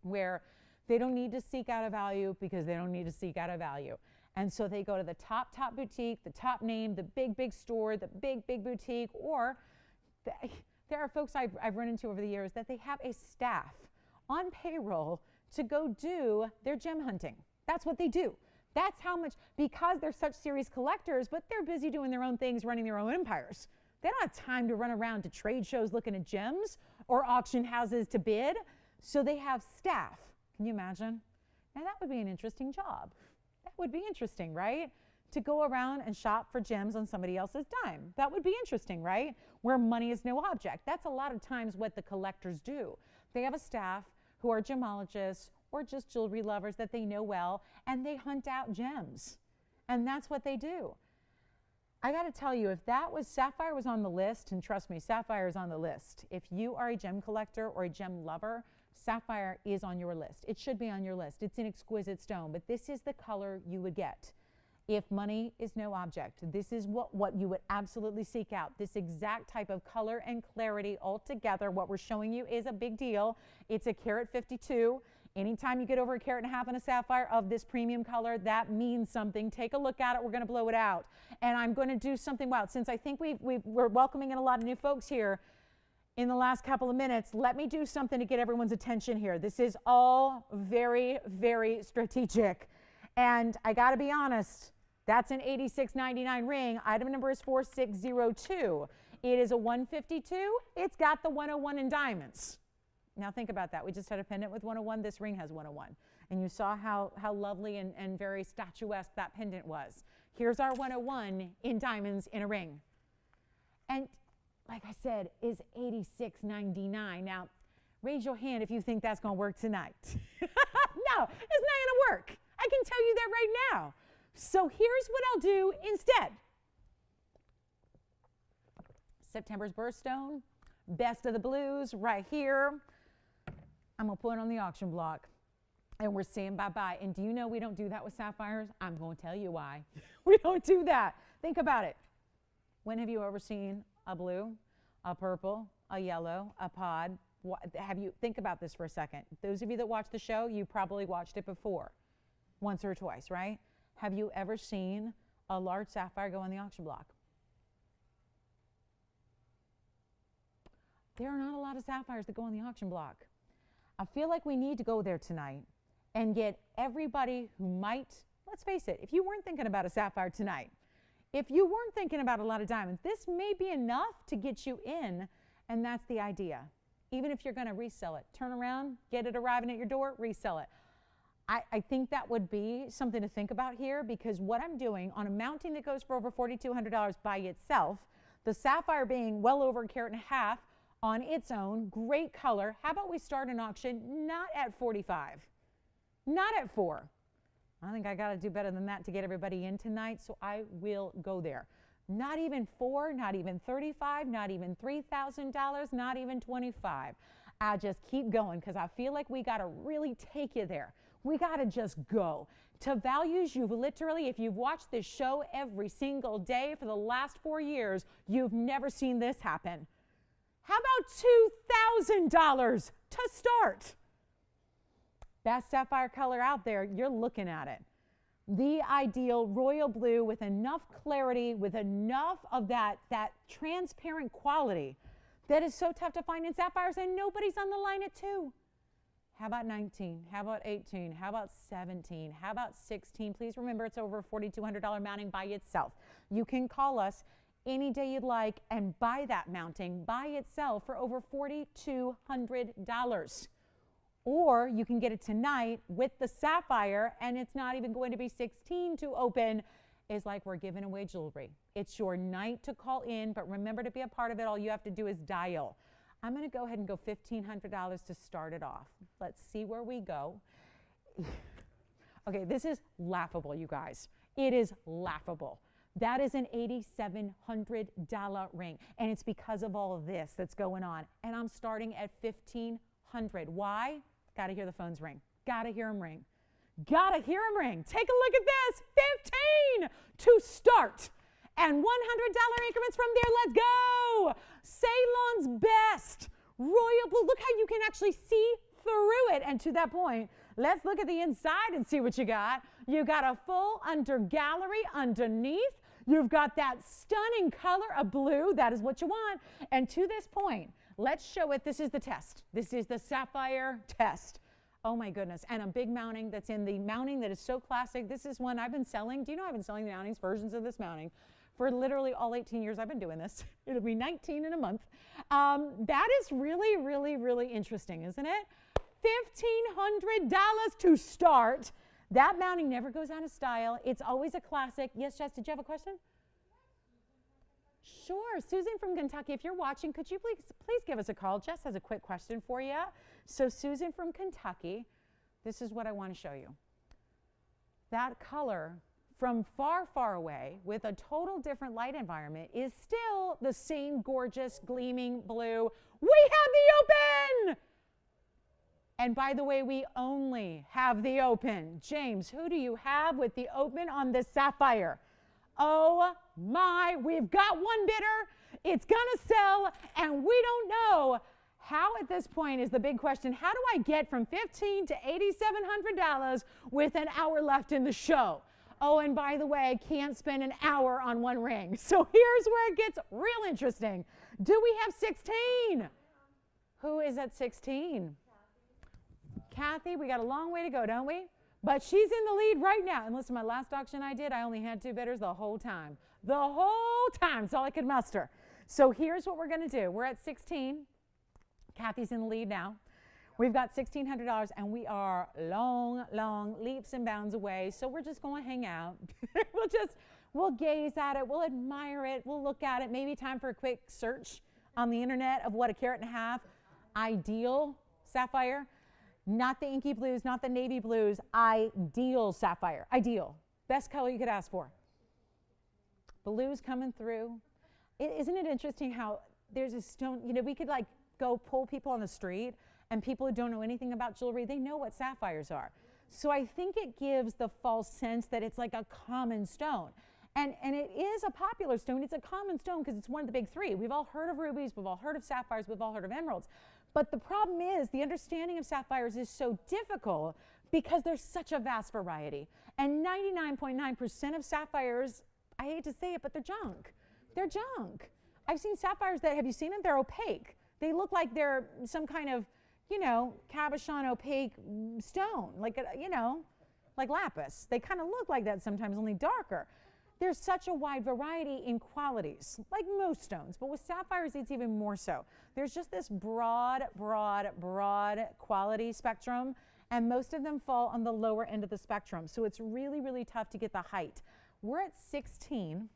where they don't need to seek out a value because they don't need to seek out a value. And so they go to the top boutique, the top name, the big store, the big boutique, or there are folks I've run into over the years that they have a staff on payroll to go do their gem hunting. That's what they do. That's how much, because they're such serious collectors, but they're busy doing their own things, running their own empires. They don't have time to run around to trade shows looking at gems or auction houses to bid. So they have staff. Can you imagine? Now that would be an interesting job. That would be interesting, right? To go around and shop for gems on somebody else's dime. That would be interesting, right? Where money is no object. That's a lot of times what the collectors do. They have a staff who are gemologists or just jewelry lovers that they know well, and they hunt out gems. And that's what they do. I got to tell you, if that was, sapphire was on the list, and trust me, sapphire is on the list. If you are a gem collector or a gem lover, sapphire is on your list. It should be on your list. It's an exquisite stone, but this is the color you would get. If money is no object, this is what you would absolutely seek out. This exact type of color and clarity altogether. What we're showing you is a big deal. It's a carat 52. Anytime you get over 1.5 carats in a sapphire of this premium color, that means something. Take a look at it. We're going to blow it out. And I'm going to do something wild. Since I think we're welcoming in a lot of new folks here in the last couple of minutes, let me do something to get everyone's attention here. This is all very, very strategic. And I got to be honest, that's an $86.99 ring. Item number is 4602. It is a 152. It's got the 101 in diamonds. Now think about that. We just had a pendant with 101. This ring has 101. and you saw how lovely and very statuesque that pendant was. Here's our 101 in diamonds in a ring. And like I said, is $86.99. Now, raise your hand if you think that's going to work tonight. No, it's not going to work. I can tell you that right now. So here's what I'll do instead. September's birthstone, best of the blues right here. I'm going to put it on the auction block. And we're saying bye-bye. And do you know we don't do that with sapphires? I'm going to tell you why. We don't do that. Think about it. When have you ever seen a blue, a purple, a yellow, a pod? Think about this for a second. Those of you that watch the show, you probably watched it before, once or twice, right? Have you ever seen a large sapphire go on the auction block? There are not a lot of sapphires that go on the auction block. I feel like we need to go there tonight and get everybody who might, let's face it, if you weren't thinking about a sapphire tonight, if you weren't thinking about a lot of diamonds, this may be enough to get you in, and that's the idea. Even if you're going to resell it, turn around, get it arriving at your door, resell it. I think that would be something to think about here, because what I'm doing on a mounting that goes for over $4,200 by itself, the sapphire being well over 1.5 carats on its own, great color. How about we start an auction not at 45, not at 4. I think I got to do better than that to get everybody in tonight, so I will go there. Not even 4, not even 35, not even $3,000, not even 25. I just keep going because I feel like we got to really take you there. We got to just go to values you've literally, if you've watched this show every single day for the last 4 years, you've never seen this happen. How about $2,000 to start? Best sapphire color out there, you're looking at it. The ideal royal blue with enough clarity, with enough of that transparent quality that is so tough to find in sapphires, and nobody's on the line at 2. How about 19? How about 18? How about 17? How about 16? Please remember it's over a $4,200 mounting by itself. You can call us any day you'd like and buy that mounting by itself for over $4,200. Or you can get it tonight with the sapphire, and it's not even going to be 16 to open. It's like we're giving away jewelry. It's your night to call in, but remember to be a part of it. All you have to do is dial. I'm going to go ahead and go $1,500 to start it off. Let's see where we go. Okay, this is laughable, you guys. It is laughable. That is an $8,700 ring, and it's because of all of this that's going on. And I'm starting at $1,500. Why? Got to hear the phones ring. Got to hear them ring. Got to hear them ring. Take a look at this. 15 to start. And $100 increments from there. Let's go. Ceylon's best. Royal blue. Look how you can actually see through it. And to that point, let's look at the inside and see what you got. You got a full under gallery underneath. You've got that stunning color of blue. That is what you want. And to this point, let's show it. This is the test. This is the sapphire test. Oh my goodness. And a big mounting that's in the mounting that is so classic. This is one I've been selling. Do you know I've been selling the mountings, versions of this mounting, for literally all 18 years I've been doing this. It'll be 19 in a month. That is really, really, really interesting, isn't it? $1,500 to start. That mounting never goes out of style. It's always a classic. Yes, Jess, did you have a question? Sure. Susan from Kentucky, if you're watching, could you please give us a call? Jess has a quick question for you. So Susan from Kentucky, this is what I want to show you. That color from far, far away with a total different light environment is still the same gorgeous, gleaming blue. We have the open! And by the way, we only have the open. James, who do you have with the open on the sapphire? Oh my, we've got one bidder. It's gonna sell, and we don't know how at this point is the big question. How do I get from $1,500 to $8,700 with an hour left in the show? Oh, and by the way, I can't spend an hour on one ring. So here's where it gets real interesting. Do we have 16? Who is at 16? Kathy, we got a long way to go, don't we? But she's in the lead right now. And listen, my last auction I did, I only had 2 bidders the whole time. The whole time. That's all I could muster. So here's what we're going to do. We're at 16. Kathy's in the lead now. We've got $1,600 and we are long leaps and bounds away. So we're just going to hang out. We'll gaze at it. We'll admire it. We'll look at it. Maybe time for a quick search on the internet of what a carat and a half ideal sapphire, not the inky blues, not the navy blues, ideal sapphire, ideal. Best color you could ask for. Blues coming through. Isn't it interesting how there's a stone, you know, we could like go pull people on the street and people who don't know anything about jewelry, they know what sapphires are. So I think it gives the false sense that it's like a common stone. And it is a popular stone. It's a common stone because it's one of the big three. We've all heard of rubies, we've all heard of sapphires, we've all heard of emeralds. But the problem is the understanding of sapphires is so difficult because there's such a vast variety. And 99.9% of sapphires, I hate to say it, but they're junk. They're junk. I've seen sapphires that, have you seen them? They're opaque. They look like they're some kind of, you know, cabochon opaque stone, like, you know, like lapis. They kind of look like that sometimes, only darker. There's such a wide variety in qualities, like most stones, but with sapphires, it's even more so. There's just this broad quality spectrum, and most of them fall on the lower end of the spectrum. So it's really tough to get the height. We're at 16.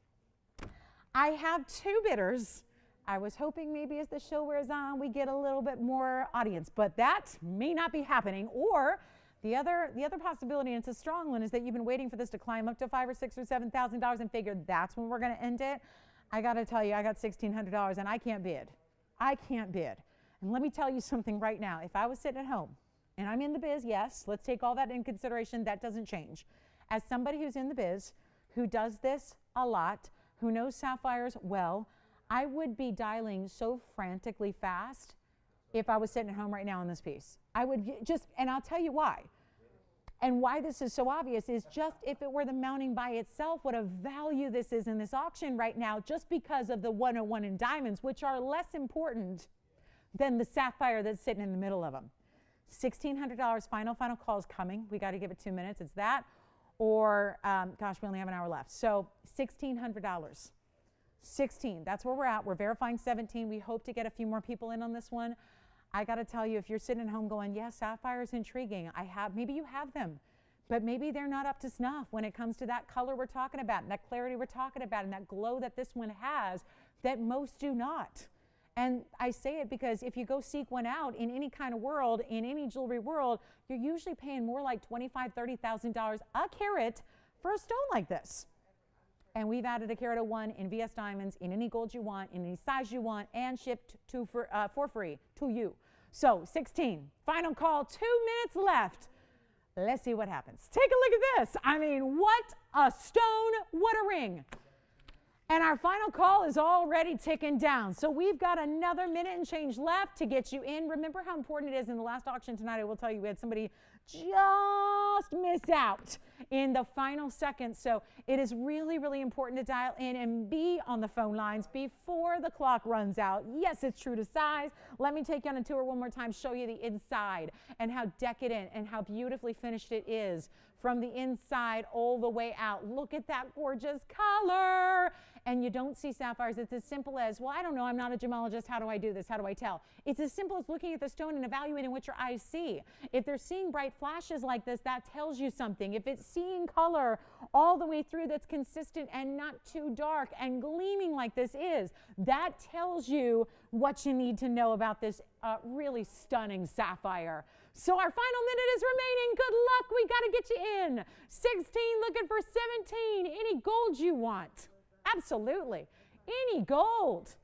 I have 2 bidders. I was hoping maybe as the show wears on, we get a little bit more audience, but that may not be happening. Or the other possibility, and it's a strong one, is that you've been waiting for this to climb up to $5,000 or $6,000 or $7,000 and figured that's when we're going to end it. I got to tell you, I got $1,600 and I can't bid. I can't bid. And let me tell you something right now. If I was sitting at home and I'm in the biz, yes, let's take all that in consideration. That doesn't change. As somebody who's in the biz, who does this a lot, who knows sapphires well, I would be dialing so frantically fast if I was sitting at home right now on this piece. I would just, and I'll tell you why. And why this is so obvious is just if it were the mounting by itself, what a value this is in this auction right now, just because of the 101 in diamonds, which are less important than the sapphire that's sitting in the middle of them. $1,600, final call is coming. We got to give it 2 minutes. It's that, or gosh, we only have an hour left. So $1,600. 16, that's where we're at. We're verifying 17. We hope to get a few more people in on this one. I got to tell you, if you're sitting at home going, yeah, sapphire is intriguing, maybe you have them, but maybe they're not up to snuff when it comes to that color we're talking about and that clarity we're talking about and that glow that this one has that most do not. And I say it because if you go seek one out in any kind of world, in any jewelry world, you're usually paying more like $25,000, $30,000 a carat for a stone like this. And we've added a carat of 1 in VS diamonds in any gold you want, in any size you want, and shipped for free to you. So 16, final call, 2 minutes left. Let's see what happens. Take a look at this. I mean, what a stone, what a ring. And our final call is already ticking down. So we've got another minute and change left to get you in. Remember how important it is in the last auction tonight. I will tell you, we had somebody just miss out in the final seconds. So it is really important to dial in and be on the phone lines before the clock runs out. Yes, it's true to size. Let me take you on a tour one more time, show you the inside and how decadent and how beautifully finished it is from the inside all the way out. Look at that gorgeous color. And you don't see sapphires. It's as simple as, well, I don't know, I'm not a gemologist. How do I do this? How do I tell? It's as simple as looking at the stone and evaluating what your eyes see. If they're seeing bright flashes like this, that tells you something. If it's seeing color all the way through that's consistent and not too dark and gleaming like this is, that tells you what you need to know about this really stunning sapphire. So our final minute is remaining. Good luck. We got to get you in. 16, looking for 17. Any gold you want. Absolutely. Any gold,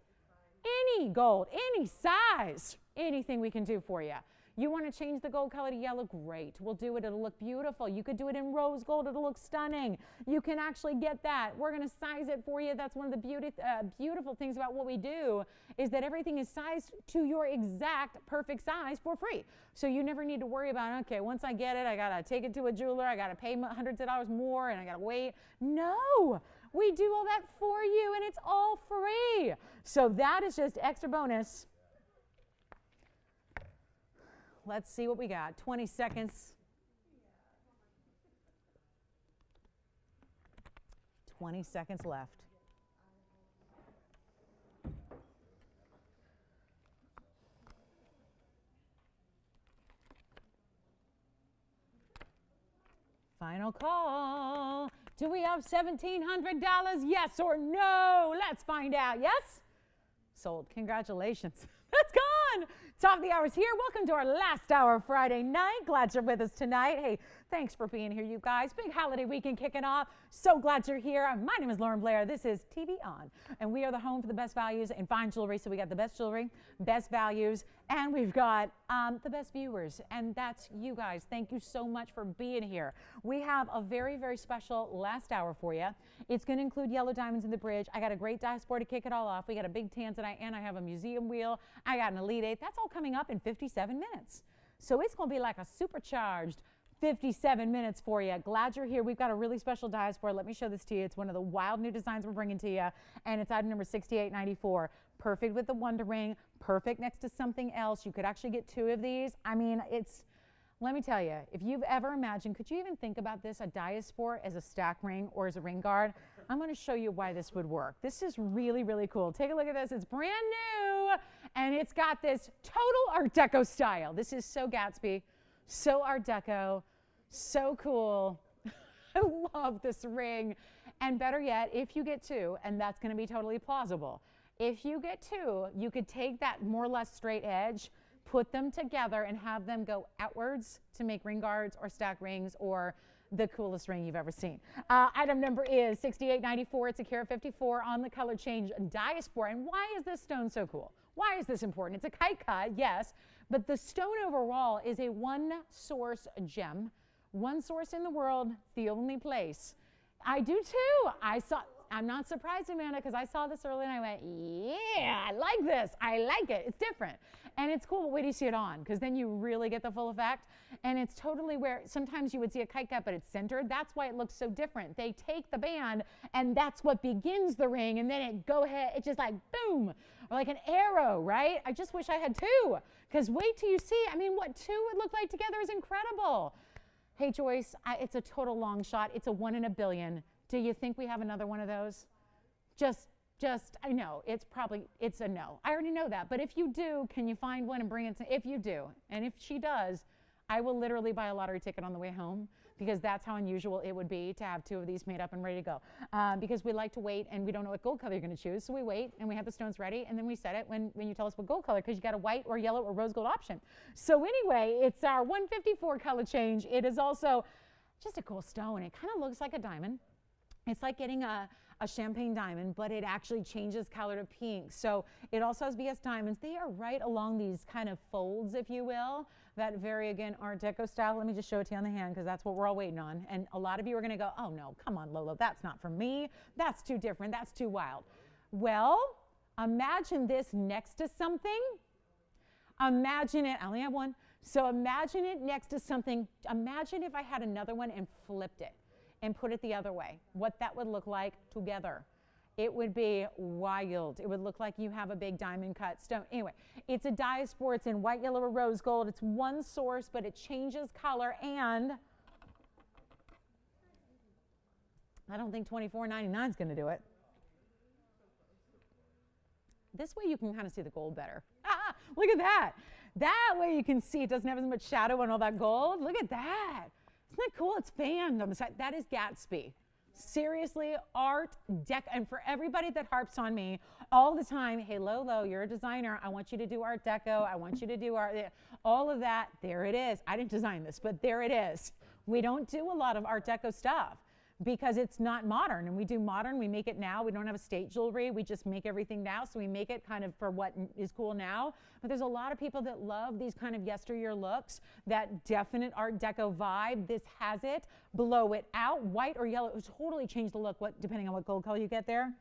any size, anything we can do for you. You want to change the gold color to yellow? Great. We'll do it. It'll look beautiful. You could do it in rose gold. It'll look stunning. You can actually get that. We're going to size it for you. That's one of the beautiful things about what we do is that everything is sized to your exact perfect size for free. So you never need to worry about, okay, once I get it, I got to take it to a jeweler. I got to pay hundreds of dollars more and I got to wait. No. We do all that for you, and it's all free. So that is just extra bonus. Let's see what we got. 20 seconds. 20 seconds left. Final call. Do we have $1,700? Yes or no? Let's find out. Yes? Sold. Congratulations. That's gone. Top of the hour's here. Welcome to our last hour of Friday night. Glad you're with us tonight. Hey, thanks for being here, you guys. Big holiday weekend kicking off. So glad you're here. My name is Lauren Blair. This is TVON, and we are the home for the best values in fine jewelry. So we got the best jewelry, best values, and we've got the best viewers, and that's you guys. Thank you so much for being here. We have a very, very special last hour for you. It's going to include yellow diamonds in the bridge. I got a great dice board to kick it all off. We got a big tanzanite, and I have a museum wheel. I got an Elite 8. That's all coming up in 57 minutes. So it's going to be like a supercharged 57 minutes for you. Glad you're here. We've got a really special dice board. Let me show this to you. It's one of the wild new designs we're bringing to you, and it's item number 6894. Perfect with the Wonder Ring, perfect next to something else. You could actually get two of these. I mean, let me tell you, if you've ever imagined, could you even think about this, a diaspora as a stack ring or as a ring guard? I'm going to show you why this would work. This is really, really cool. Take a look at this. It's brand new, and it's got this total Art Deco style. This is so Gatsby, so Art Deco, so cool. I love this ring. And better yet, if you get two, and that's going to be totally plausible, if you get two, you could take that more or less straight edge, put them together, and have them go outwards to make ring guards or stack rings or the coolest ring you've ever seen. Item number is 6894. It's a carat 54 on the color change diaspora. And why is this stone so cool? Why is this important? It's a kite cut, yes, but the stone overall is a one source gem. One source in the world, the only place. I do too. I'm not surprised, Amanda, because I saw this early and I went, yeah, I like this. I like it. It's different. And it's cool, but wait till you see it on, because then you really get the full effect. And it's totally where sometimes you would see a kite cut, but it's centered. That's why it looks so different. They take the band, and that's what begins the ring, and then it's just like boom, or like an arrow, right? I just wish I had two, because wait till you see. I mean, what two would look like together is incredible. Hey, Joyce, it's a total long shot. It's a 1 in a billion. Do you think we have another one of those? I know, it's a no. I already know that. But if you do, can you find one and bring it to, if you do, and if she does, I will literally buy a lottery ticket on the way home, because that's how unusual it would be to have two of these made up and ready to go. Because we like to wait, and we don't know what gold color you're going to choose. So we wait, and we have the stones ready, and then we set it when you tell us what gold color, because you got a white or yellow or rose gold option. So anyway, it's our 154 color change. It is also just a cool stone. It kind of looks like a diamond. It's like getting a champagne diamond, but it actually changes color to pink. So it also has BS diamonds. They are right along these kind of folds, if you will, that very, again, Art Deco style. Let me just show it to you on the hand, because that's what we're all waiting on. And a lot of you are going to go, oh, no, come on, Lolo, that's not for me. That's too different. That's too wild. Well, imagine this next to something. Imagine it. I only have one. So imagine it next to something. Imagine if I had another one and flipped it and put it the other way, what that would look like together. It would be wild. It would look like you have a big diamond cut stone. Anyway, it's a diaspora. It's in white, yellow, or rose gold. It's one source, but it changes color, and I don't think $24.99 is going to do it. This way you can kind of see the gold better. Look at that. That way you can see it doesn't have as much shadow on all that gold. Look at that. Isn't that cool? It's fanned on the side. That is Gatsby. Seriously, Art Deco. And for everybody that harps on me all the time, hey, Lolo, you're a designer. I want you to do Art Deco. I want you to do all of that. There it is. I didn't design this, but there it is. We don't do a lot of Art Deco stuff because it's not modern. And we do modern. We make it now. We don't have estate jewelry. We just make everything now. So we make it kind of for what is cool now. But there's a lot of people that love these kind of yesteryear looks, that definite Art Deco vibe. This has it. Blow it out. White or yellow. It would totally change the look, depending on what gold color you get there.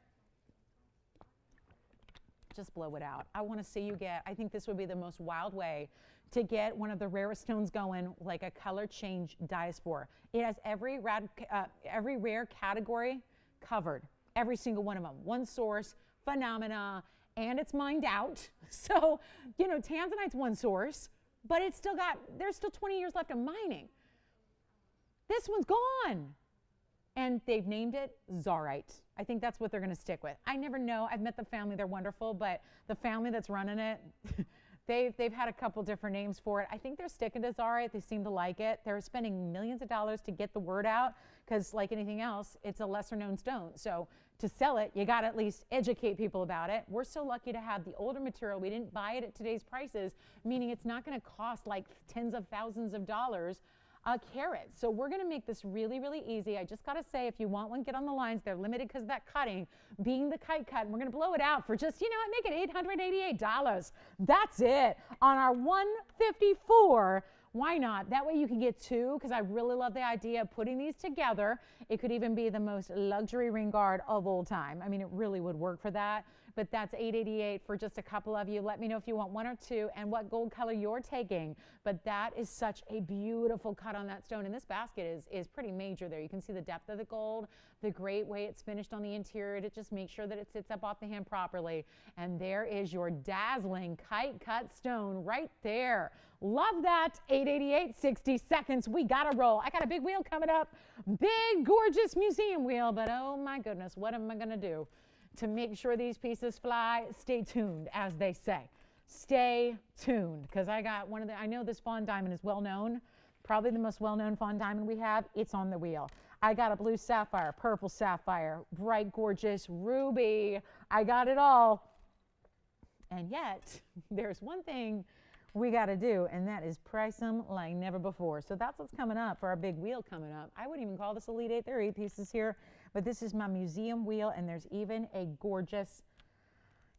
Just blow it out. I want to see you get, I think this would be the most wild way to get one of the rarest stones going, like a color change diaspora. It has every rare category covered, every single one of them. One source, phenomena, and it's mined out. So, Tanzanite's one source, but there's still 20 years left of mining. This one's gone. And they've named it Czarite. I think that's what they're going to stick with. I never know. I've met the family. They're wonderful. But the family that's running it, They've had a couple different names for it. I think they're sticking to Zara. They seem to like it. They're spending millions of dollars to get the word out because, like anything else, it's a lesser known stone. So to sell it, you got to at least educate people about it. We're so lucky to have the older material. We didn't buy it at today's prices, meaning it's not going to cost like tens of thousands of dollars a carat. So we're going to make this really, really easy. I just got to say, if you want one, get on the lines. They're limited because of that cutting being the kite cut. And we're going to blow it out for just, you know, make it $888. That's it on our 154. Why not? That way you can get two, because I really love the idea of putting these together. It could even be the most luxury ring guard of all time. I mean, it really would work for that. But that's $888 for just a couple of you. Let me know if you want one or two and what gold color you're taking. But that is such a beautiful cut on that stone. And this basket is pretty major there. You can see the depth of the gold, the great way it's finished on the interior to just make sure that it sits up off the hand properly. And there is your dazzling kite cut stone right there. Love that. $888, 60 seconds. We got to roll. I got a big wheel coming up. Big, gorgeous museum wheel. But oh my goodness, what am I going to do to make sure these pieces fly? Stay tuned, as they say. Stay tuned, because I got one of the, I know this fawn diamond is well known, probably the most well-known fawn diamond we have. It's on the wheel. I got a blue sapphire, purple sapphire, bright, gorgeous ruby. I got it all. And yet, there's one thing we got to do, and that is price them like never before. So that's what's coming up for our big wheel coming up. I wouldn't even call this Elite 8. There are 8 pieces here, but this is my museum wheel, and there's even a gorgeous,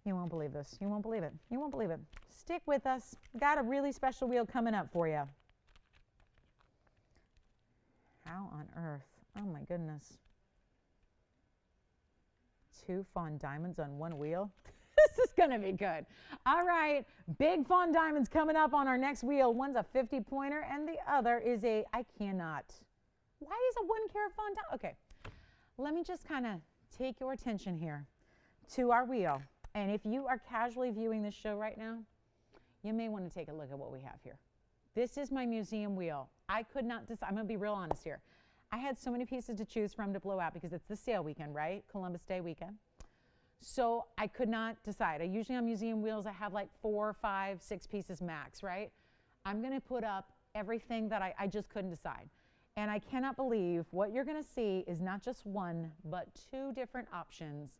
you won't believe this. You won't believe it. You won't believe it. Stick with us. Got a really special wheel coming up for you. How on earth? Oh my goodness. 2 fawn diamonds on one wheel. This is going to be good. All right, big fawn diamonds coming up on our next wheel. One's a 50 pointer and the other is a, I cannot. Why is a 1 carat fawn diamond? Okay, let me just kind of take your attention here to our wheel. And if you are casually viewing this show right now, you may want to take a look at what we have here. This is my museum wheel. I could not decide. I'm going to be real honest here. I had so many pieces to choose from to blow out because it's the sale weekend, right? Columbus Day weekend. So I could not decide. Usually on museum wheels, I have like 4, 5, 6 pieces max, right? I'm going to put up everything that I just couldn't decide. And I cannot believe what you're going to see is not just 1, but 2 different options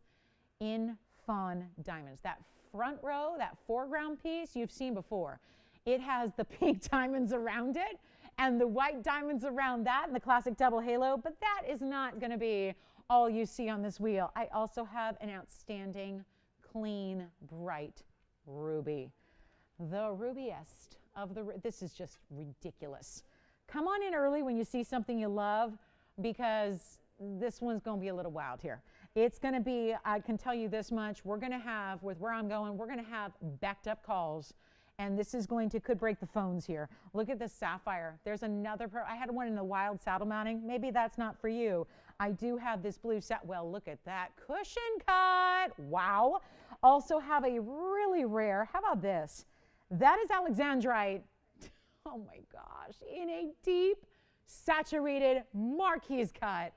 in fawn diamonds. That front row, that foreground piece you've seen before. It has the pink diamonds around it and the white diamonds around that and the classic double halo, but that is not going to be all you see on this wheel. I also have an outstanding, clean, bright ruby. The rubiest of the, this is just ridiculous. Come on in early when you see something you love, because this one's going to be a little wild here. It's going to be, I can tell you this much, we're going to have, with where I'm going, we're going to have backed up calls. And this is going to, could break the phones here. Look at this sapphire. There's another, I had one in the wild saddle mounting. Maybe that's not for you. I do have this blue set. Well, look at that cushion cut. Wow. Also have a really rare, how about this? That is Alexandrite. Oh my gosh, in a deep, saturated Marquise cut.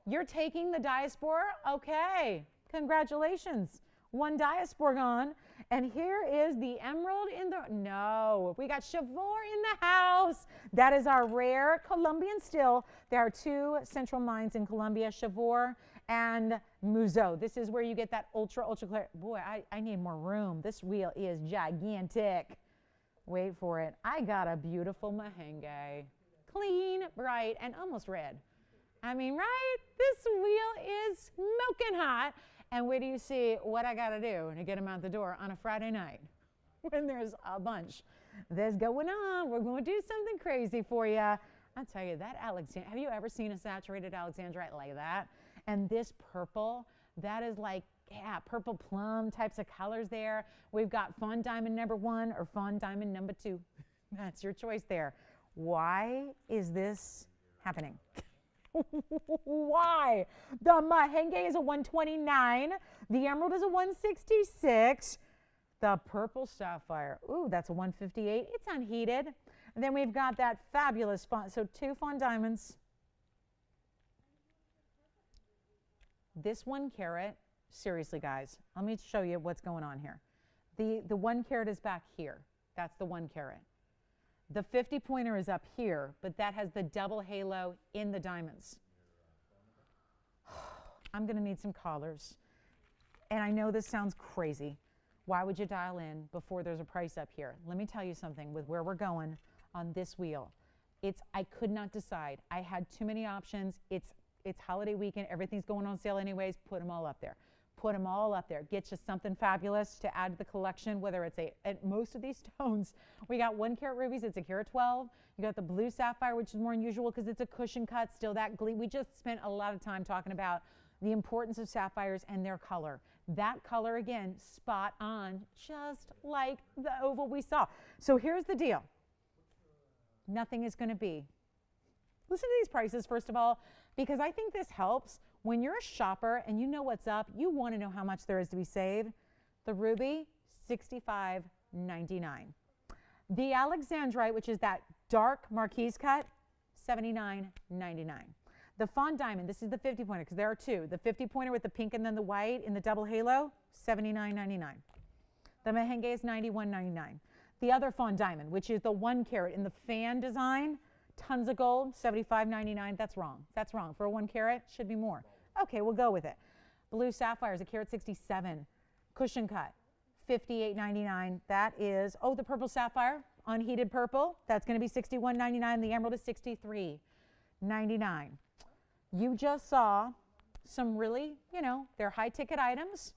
You're taking the diaspora? Okay, congratulations. 1 diaspora gone. And here is the emerald in the, no, we got Chavour in the house. That is our rare Colombian still. There are 2 central mines in Colombia, Chavour and Museau. This is where you get that ultra clear. Boy, I need more room. This wheel is gigantic. Wait for it. I got a beautiful Mahenge. Clean, bright, and almost red. I mean, right? This wheel is smoking hot. And where do you see what I got to do to get them out the door on a Friday night when there's a bunch that's going on? We're going to do something crazy for you. I'll tell you, that Alexandrite, have you ever seen a saturated Alexandrite like that? And this purple, that is like, yeah, purple plum types of colors there. We've got fawn diamond number 1 or fawn diamond number 2. That's your choice there. Why is this happening? Why? The Mahenge is a 129. The emerald is a 166. The purple sapphire, ooh, that's a 158. It's unheated. And then we've got that fabulous fawn. So 2 fawn diamonds. This 1 carat, seriously guys, let me show you what's going on here. The 1 carat is back here. That's the 1 carat. The 50 pointer is up here, but that has the double halo in the diamonds. I'm going to need some callers. And I know this sounds crazy. Why would you dial in before there's a price up here? Let me tell you something with where we're going on this wheel. I could not decide. I had too many options. It's holiday weekend. Everything's going on sale anyways. Put them all up there. Put them all up there. Get you something fabulous to add to the collection, whether it's most of these stones, we got 1 carat rubies, it's a carat 12. You got the blue sapphire, which is more unusual because it's a cushion cut, still that gleam. We just spent a lot of time talking about the importance of sapphires and their color. That color, again, spot on, just like the oval we saw. So here's the deal. Nothing is going to be. Listen to these prices, first of all, because I think this helps. When you're a shopper and you know what's up, you want to know how much there is to be saved. The ruby, $65.99. The Alexandrite, which is that dark marquise cut, $79.99. The fawn diamond, this is the 50 pointer because there are two. The 50 pointer with the pink and then the white in the double halo, $79.99. The merengue is $91.99. The other fawn diamond, which is the 1 carat in the fan design, tons of gold, $75.99. That's wrong. That's wrong. For a 1 carat, should be more. Okay, we'll go with it. Blue sapphire is a carat 67. Cushion cut, $58.99. That is, the purple sapphire, unheated purple. That's going to be $61.99. The emerald is $63.99. You just saw some really, they're high ticket items.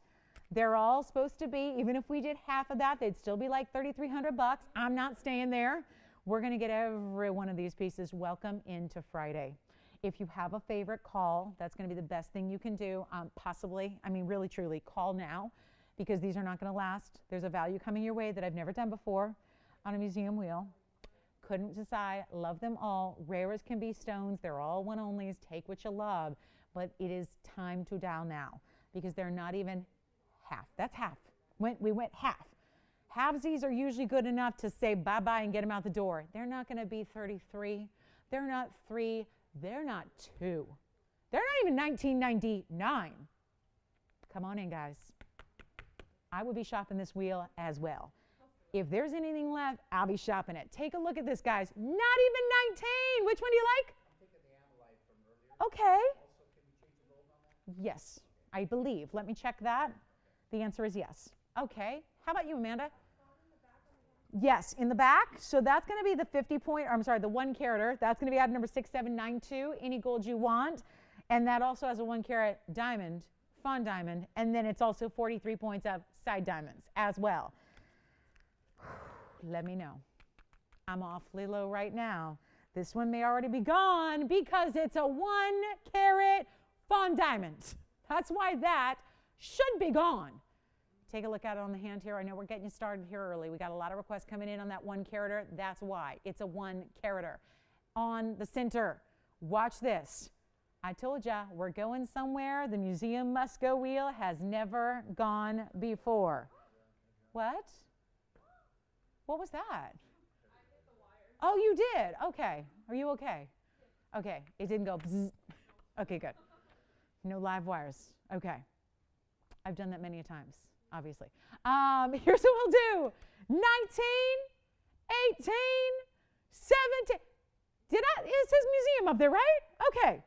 They're all supposed to be, even if we did half of that, they'd still be like $3,300. I'm not staying there. We're going to get every one of these pieces. Welcome into Friday. If you have a favorite, call. That's going to be the best thing you can do. Possibly, really, truly, call now because these are not going to last. There's a value coming your way that I've never done before on a museum wheel. Couldn't decide. Love them all. Rare as can be stones. They're all one-onlys. Take what you love. But it is time to dial now because they're not even half. That's half. We went half. Halvesies are usually good enough to say bye-bye and get them out the door. They're not going to be 33. They're not 3. They're not 2. They're not even $19.99. Come on in, guys. I would be shopping this wheel as well. If there's anything left, I'll be shopping it. Take a look at this, guys. Not even 19. Which one do you like? I'm thinking the Ammolite from earlier. Okay. Also, can we change the gold on that? Yes, I believe. Let me check that. The answer is yes. Okay. How about you, Amanda? Yes, in the back. So that's going to be the 50 point, the 1 carater. That's going to be item number 6792, any gold you want. And that also has a 1 carat diamond, fawn diamond, and then it's also 43 points of side diamonds as well. Let me know. I'm awfully low right now. This one may already be gone because it's a 1 carat fawn diamond. That's why that should be gone. Take a look at it on the hand here. I know we're getting you started here early. We got a lot of requests coming in on that 1 carater. That's why. It's a 1 carater. On the center, watch this. I told ya, we're going somewhere the museum must-go wheel has never gone before. What? What was that? Oh, you did? Okay. Are you okay? Okay. It didn't go bzzz. Okay, good. No live wires. Okay. I've done that many a times, obviously. Here's what we'll do. 19, 18, 17. It says museum up there, right? Okay.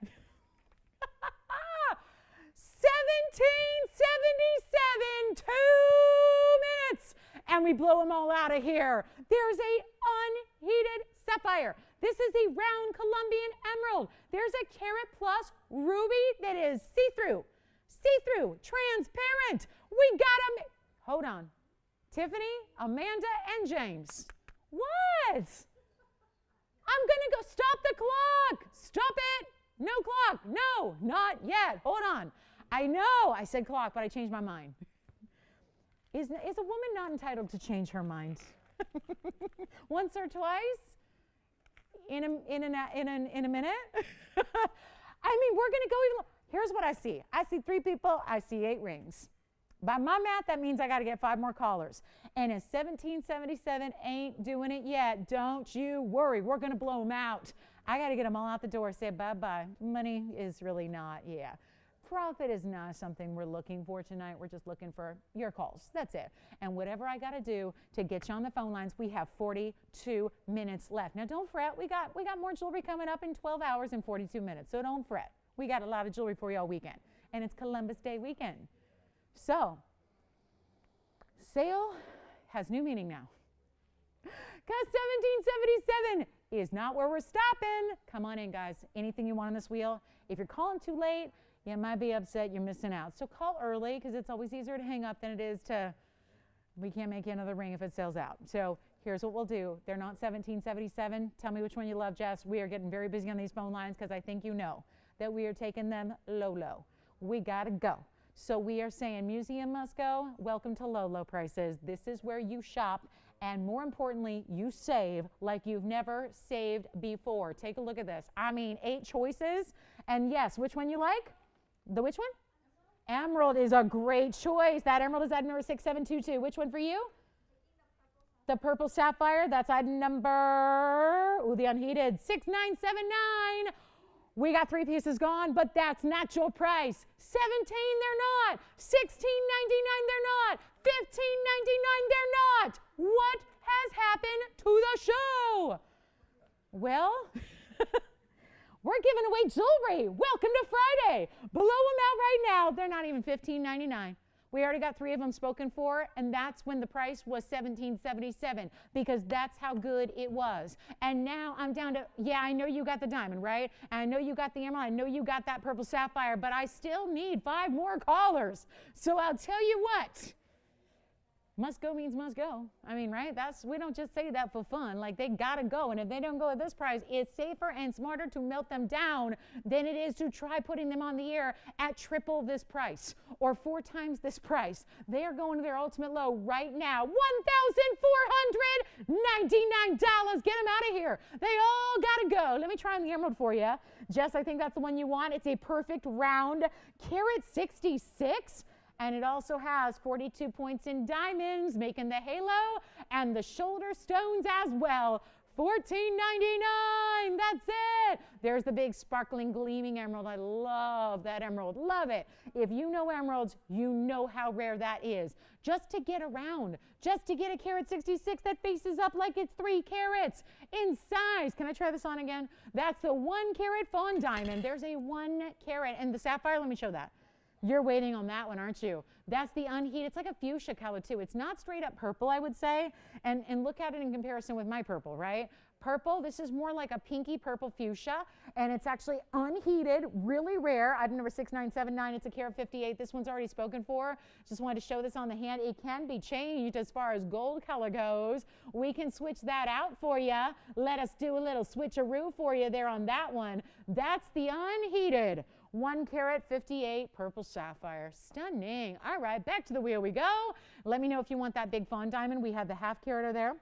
1777, 2 minutes. And we blow them all out of here. There's a unheated sapphire. This is a round Colombian emerald. There's a carat plus ruby that is see-through, transparent. We got them. Hold on. Tiffany, Amanda, and James. What? I'm going to go. Stop the clock. Stop it. No clock. No, not yet. Hold on. I know I said clock, but I changed my mind. Is a woman not entitled to change her mind? Once or twice? In a minute? I mean, we're going to go even. Here's what I see. I see 3 people. I see 8 rings. By my math, that means I got to get 5 more callers. And if 1777 ain't doing it yet, don't you worry. We're going to blow them out. I got to get them all out the door. Say bye-bye. Money is really not, yeah. Profit is not something we're looking for tonight. We're just looking for your calls. That's it. And whatever I got to do to get you on the phone lines, we have 42 minutes left. Now, don't fret. We got more jewelry coming up in 12 hours and 42 minutes. So don't fret. We got a lot of jewelry for you all weekend. And it's Columbus Day weekend. So, sale has new meaning now. Because 1777 is not where we're stopping. Come on in, guys. Anything you want on this wheel. If you're calling too late, you might be upset you're missing out. So call early because it's always easier to hang up than it is to, we can't make you another ring if it sells out. So here's what we'll do. They're not 1777. Tell me which one you love, Jess. We are getting very busy on these phone lines because I think you know that we are taking them low. We got to go. So we are saying museum must go. Welcome to low prices. This is where you shop. And more importantly, you save like you've never saved before. Take a look at this. I mean, 8 choices. And yes, which one you like? The which one? Emerald is a great choice. That emerald is item number 6722. Which one for you? The purple sapphire. That's item number, the unheated, 6979. We got 3 pieces gone, but that's not your price. 17, they're not. 16.99, they're not. 15.99, they're not. What has happened to the show? Well, we're giving away jewelry. Welcome to Friday. Blow them out right now. They're not even $15.99. We already got 3 of them spoken for, and that's when the price was $17.77 because that's how good it was. And now I'm down to, yeah, I know you got the diamond, right? And I know you got the emerald. I know you got that purple sapphire, but I still need 5 more callers. So I'll tell you what. Must go means must go. I mean, right? We don't just say that for fun. Like, they gotta go. And if they don't go at this price, it's safer and smarter to melt them down than it is to try putting them on the air at triple this price or 4 times this price. They are going to their ultimate low right now. $1,499. Get them out of here. They all gotta go. Let me try on the emerald for you. Jess, I think that's the one you want. It's a perfect round carat 66. And it also has 42 points in diamonds, making the halo and the shoulder stones as well. $14.99. That's it. There's the big sparkling gleaming emerald. I love that emerald. Love it. If you know emeralds, you know how rare that is. Just to get around, just to get a carat 66 that faces up like it's 3 carats in size. Can I try this on again? That's the 1 carat fawn diamond. There's a 1 carat. And the sapphire, let me show that. You're waiting on that one, aren't you? That's the unheated. It's like a fuchsia color, too. It's not straight up purple, I would say. And look at it in comparison with my purple, right? Purple, this is more like a pinky purple fuchsia. And it's actually unheated, really rare. Item number 6979. It's a carat 58. This one's already spoken for. Just wanted to show this on the hand. It can be changed as far as gold color goes. We can switch that out for you. Let us do a little switcheroo for you there on that one. That's the unheated 1 carat 58 purple sapphire. Stunning. All right, back to the wheel we go. Let me know if you want that big fawn diamond. We have the half carat there.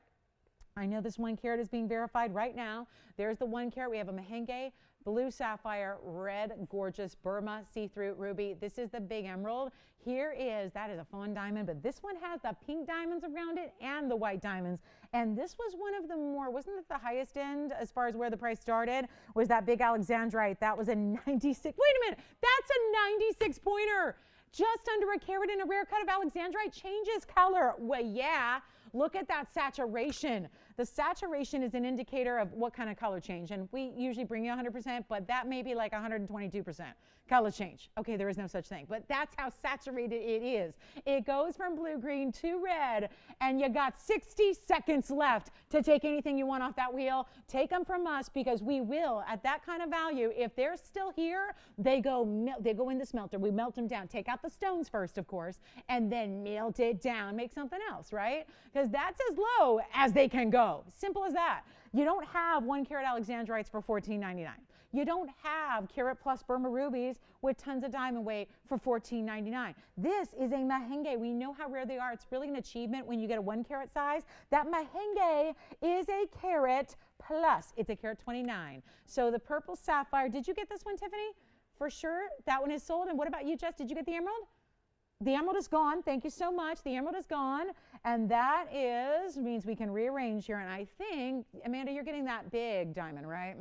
I know this 1 carat is being verified right now. There's the 1 carat. We have a mahenge, blue sapphire, red, gorgeous Burma see-through ruby. This is the big emerald. That is a fawn diamond, but this one has the pink diamonds around it and the white diamonds. And this was one of the more, wasn't it the highest end as far as where the price started? Was that big Alexandrite. That was a 96. Wait a minute. That's a 96 pointer. Just under a carat in a rare cut of Alexandrite changes color. Well, yeah. Look at that saturation. The saturation is an indicator of what kind of color change. And we usually bring you 100%, but that may be like 122% color change. Okay, there is no such thing. But that's how saturated it is. It goes from blue-green to red, and you got 60 seconds left to take anything you want off that wheel. Take them from us because we will, at that kind of value, if they're still here, they go in the smelter. We melt them down. Take out the stones first, of course, and then melt it down. Make something else, right? Because that's as low as they can go. Simple as that. You don't have 1 carat Alexandrites for $14.99. You don't have carat plus Burma rubies with tons of diamond weight for $14.99. This is a mahenge. We know how rare they are. It's really an achievement when you get a 1 carat size. That mahenge is a carat plus. It's a carat 29. So the purple sapphire, did you get this one, Tiffany? For sure, that one is sold. And what about you, Jess? Did you get the emerald? The emerald is gone. Thank you so much. The emerald is gone. And that means we can rearrange here. And I think, Amanda, you're getting that big diamond, right?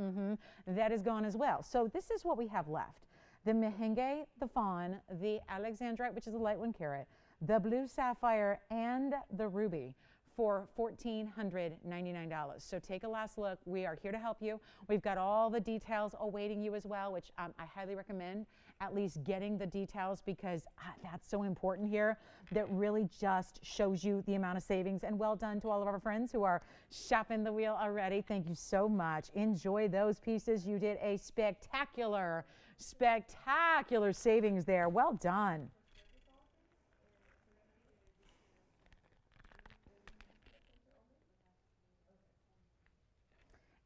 That is gone as well. So this is what we have left. the Mahenge, the fawn, the Alexandrite, which is a light 1 carat, the blue sapphire, and the ruby for $1,499. So take a last look. We are here to help you. We've got all the details awaiting you as well, which I highly recommend at least getting the details, because that's so important here. That really just shows you the amount of savings. And well done to all of our friends who are shopping the wheel already. Thank you so much. Enjoy those pieces. You did a spectacular, spectacular savings there. Well done.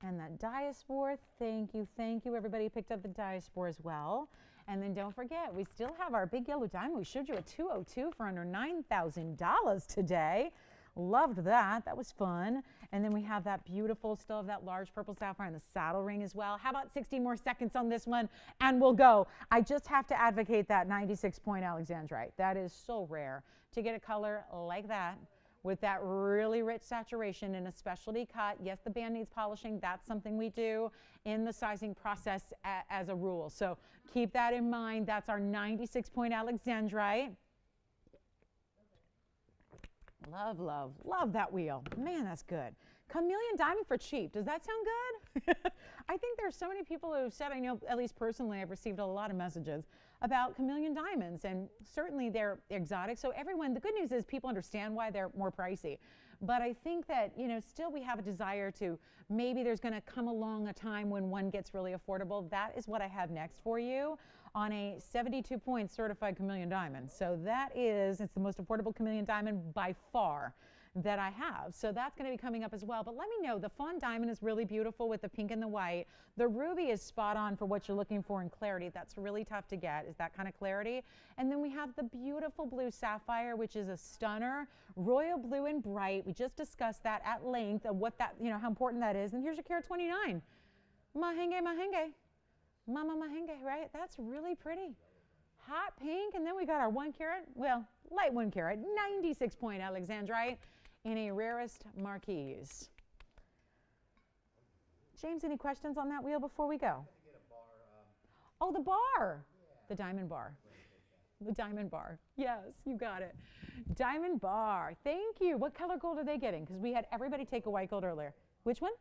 And that diaspore, thank you. Everybody picked up the diaspore as well. And then don't forget, we still have our big yellow diamond. We showed you a 202 for under $9,000 today. Loved that. That was fun. And then we have that beautiful, still have that large purple sapphire and the saddle ring as well. How about 60 more seconds on this one and we'll go. I just have to advocate that 96-point Alexandrite. That is so rare to get a color like that, with that really rich saturation in a specialty cut. Yes, the band needs polishing. That's something we do in the sizing process as a rule. So keep that in mind. That's our 96-point Alexandrite. Love, love, love that wheel. Man, that's good. Chameleon diamond for cheap. Does that sound good? I think there's so many people who have said, I know at least personally I've received a lot of messages about chameleon diamonds, and certainly they're exotic. So everyone, the good news is people understand why they're more pricey. But I think that, you know, still we have a desire to, maybe there's going to come along a time when one gets really affordable. That is what I have next for you on a 72-point certified chameleon diamond. So that is, it's the most affordable chameleon diamond by far that I have. So that's going to be coming up as well. But let me know, the fawn diamond is really beautiful with the pink and the white. The ruby is spot on for what you're looking for in clarity. That's really tough to get, is that kind of clarity. And then we have the beautiful blue sapphire, which is a stunner, royal blue and bright. We just discussed that at length of what that, you know, how important that is. And here's your carat 29. Mahenge, mahenge. Mama mahenge, right? That's really pretty. Hot pink. And then we got our 1 carat, well, light 1 carat, 96-point Alexandrite in a rarest marquise. James, any questions on that wheel before we go? Oh, the bar. The diamond bar. The diamond bar. Yes, you got it. Diamond bar. Thank you. What color gold are they getting? Because we had everybody take a white gold earlier. Which one?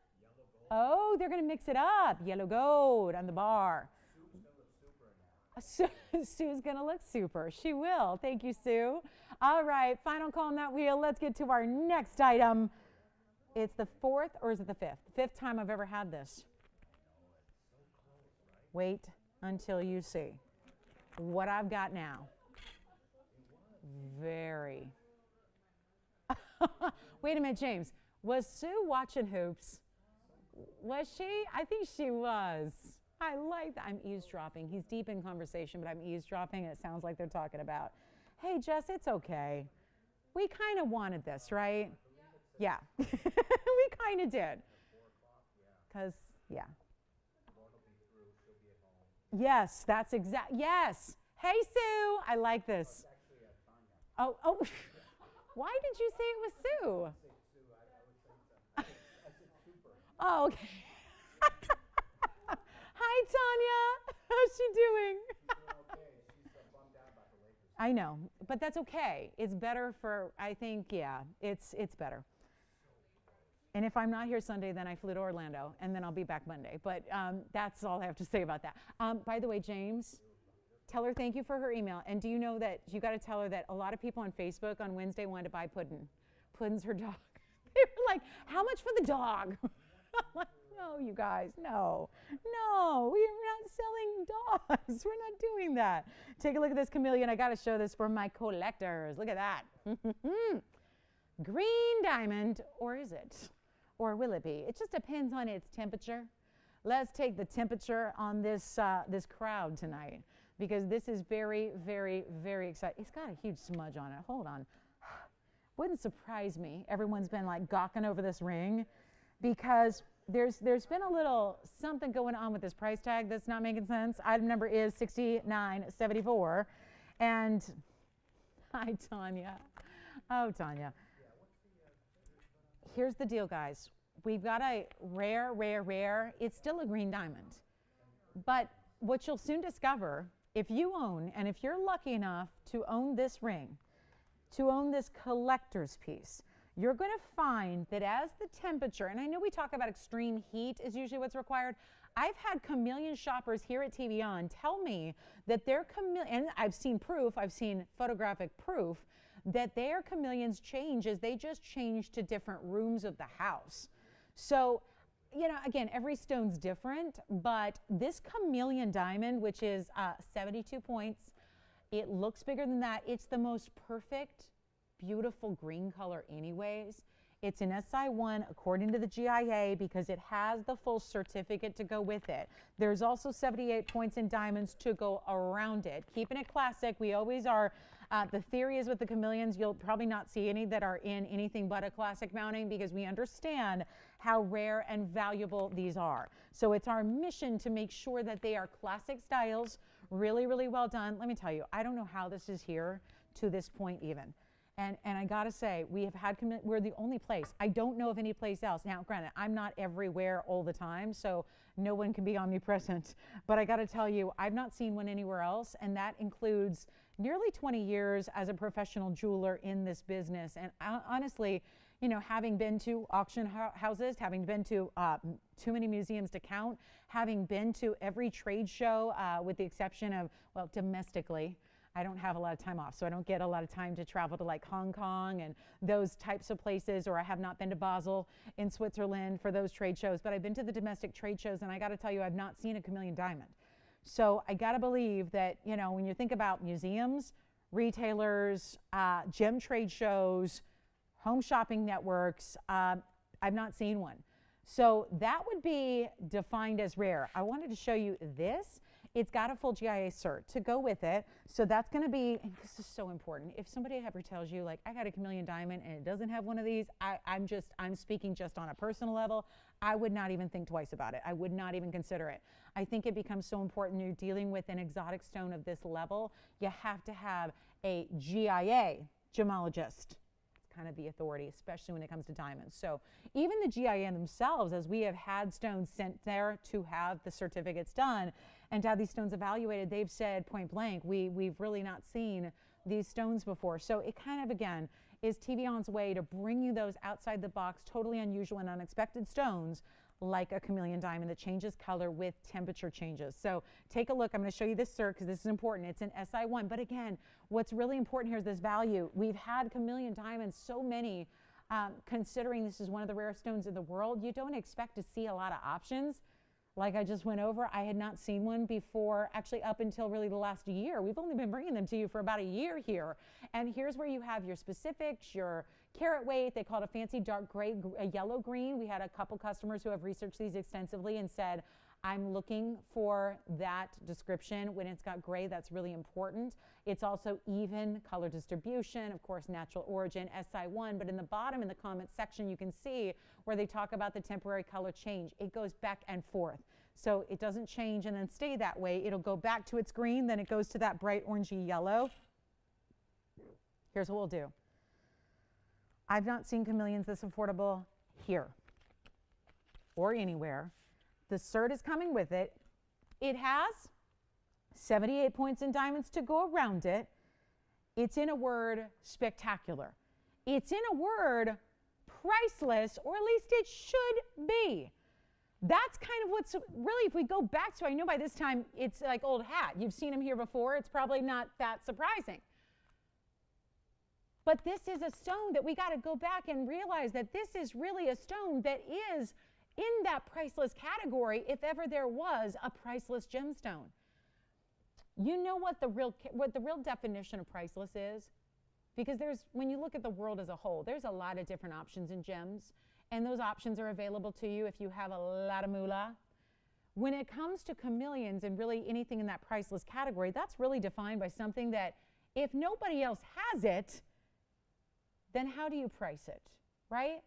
Oh, they're going to mix it up. Yellow gold on the bar. Sue's going to look super. She will. Thank you, Sue. All right, final call on that wheel. Let's get to our next item. It's the 4th, or is it the 5th? 5th time I've ever had this. Wait until you see what I've got now. Very. Wait a minute, James. Was Sue watching hoops? Was she? I think she was. I like that. I'm eavesdropping. He's deep in conversation, but I'm eavesdropping, and it sounds like they're talking about, hey, Jess, it's okay. We kind of wanted this, right? Yeah. We kind of did. Because, yeah. Yes, that's exact. Yes. Hey, Sue. I like this. Oh. Why did you say it was Sue? Oh, okay. Hi, Tanya. How's she doing? I know, but that's okay. It's better for, I think, yeah, it's better. And if I'm not here Sunday, then I flew to Orlando, and then I'll be back Monday. But that's all I have to say about that. By the way, James, tell her thank you for her email. And do you know that you got to tell her that a lot of people on Facebook on Wednesday wanted to buy Puddin'. Puddin's her dog. They were like, how much for the dog? I'm like, no, you guys, no, we're not selling dogs. We're not doing that. Take a look at this chameleon. I got to show this for my collectors. Look at that. Green diamond, or is it? Or will it be? It just depends on its temperature. Let's take the temperature on this this crowd tonight, because this is very, very, very exciting. It's got a huge smudge on it. Hold on. Wouldn't surprise me. Everyone's been like gawking over this ring, because there's been a little something going on with this price tag that's not making sense. Item number is $69.74. And hi, Tanya. Oh, Tanya. Here's the deal, guys. We've got a rare. It's still a green diamond. But what you'll soon discover if you own, and if you're lucky enough to own this ring, to own this collector's piece, you're going to find that as the temperature, and I know we talk about extreme heat is usually what's required. I've had chameleon shoppers here at TVON tell me that their chameleon, and I've seen proof, I've seen photographic proof, that their chameleons change as they just change to different rooms of the house. So, you know, again, every stone's different, but this chameleon diamond, which is 72 points, it looks bigger than that. It's the most perfect, beautiful green color anyways. It's an SI1 according to the GIA because it has the full certificate to go with it. There's also 78 points in diamonds to go around it. Keeping it classic, we always are. The theory is with the chameleons, you'll probably not see any that are in anything but a classic mounting because we understand how rare and valuable these are. So it's our mission to make sure that they are classic styles, really, really well done. Let me tell you, I don't know how this is here to this point even. And I gotta say, we're the only place. I don't know of any place else. Now, granted, I'm not everywhere all the time, so no one can be omnipresent. But I gotta tell you, I've not seen one anywhere else, and that includes nearly 20 years as a professional jeweler in this business. And honestly, you know, having been to auction houses, having been to too many museums to count, having been to every trade show with the exception of, well, domestically. I don't have a lot of time off, so I don't get a lot of time to travel to like Hong Kong and those types of places, or I have not been to Basel in Switzerland for those trade shows, but I've been to the domestic trade shows, and I gotta tell you, I've not seen a chameleon diamond. So I gotta believe that, you know, when you think about museums, retailers, gem trade shows, home shopping networks, I've not seen one. So that would be defined as rare. I wanted to show you this. It's got a full GIA cert to go with it. So that's going to be, and this is so important. If somebody ever tells you, like, I got a chameleon diamond and it doesn't have one of these, I'm speaking just on a personal level. I would not even think twice about it. I would not even consider it. I think it becomes so important when you're dealing with an exotic stone of this level. You have to have a GIA gemologist. Kind of the authority, especially when it comes to diamonds. So even the GIA themselves, as we have had stones sent there to have the certificates done and to have these stones evaluated, they've said point blank, we've really not seen these stones before. So it kind of, again, is TVON's way to bring you those outside the box, totally unusual and unexpected stones like a chameleon diamond that changes color with temperature changes. So take a look. I'm going to show you this cert because this is important. It's an SI1. But again, what's really important here is this value. We've had chameleon diamonds, so many, considering this is one of the rarest stones in the world, you don't expect to see a lot of options. Like I just went over, I had not seen one before, actually up until really the last year. We've only been bringing them to you for about a year here. And here's where you have your specifics, your carat weight. They call it a fancy dark gray, a yellow green. We had a couple customers who have researched these extensively and said, I'm looking for that description. When it's got gray, that's really important. It's also even color distribution, of course, natural origin, SI1. But in the bottom in the comments section, you can see where they talk about the temporary color change. It goes back and forth. So it doesn't change and then stay that way. It'll go back to its green, then it goes to that bright orangey yellow. Here's what we'll do. I've not seen chameleons this affordable here or anywhere. The cert is coming with it. It has 78 points in diamonds to go around it. It's in a word, spectacular. It's in a word, priceless, or at least it should be. That's kind of what's really, if we go back to, I know by this time it's like old hat. You've seen them here before. It's probably not that surprising. But this is a stone that we got to go back and realize that this is really a stone that is in that priceless category, if ever there was a priceless gemstone. You know what the real definition of priceless is? Because when you look at the world as a whole, there's a lot of different options in gems, and those options are available to you if you have a lot of moolah. When it comes to chameleons and really anything in that priceless category, that's really defined by something that if nobody else has it, then how do you price it, right?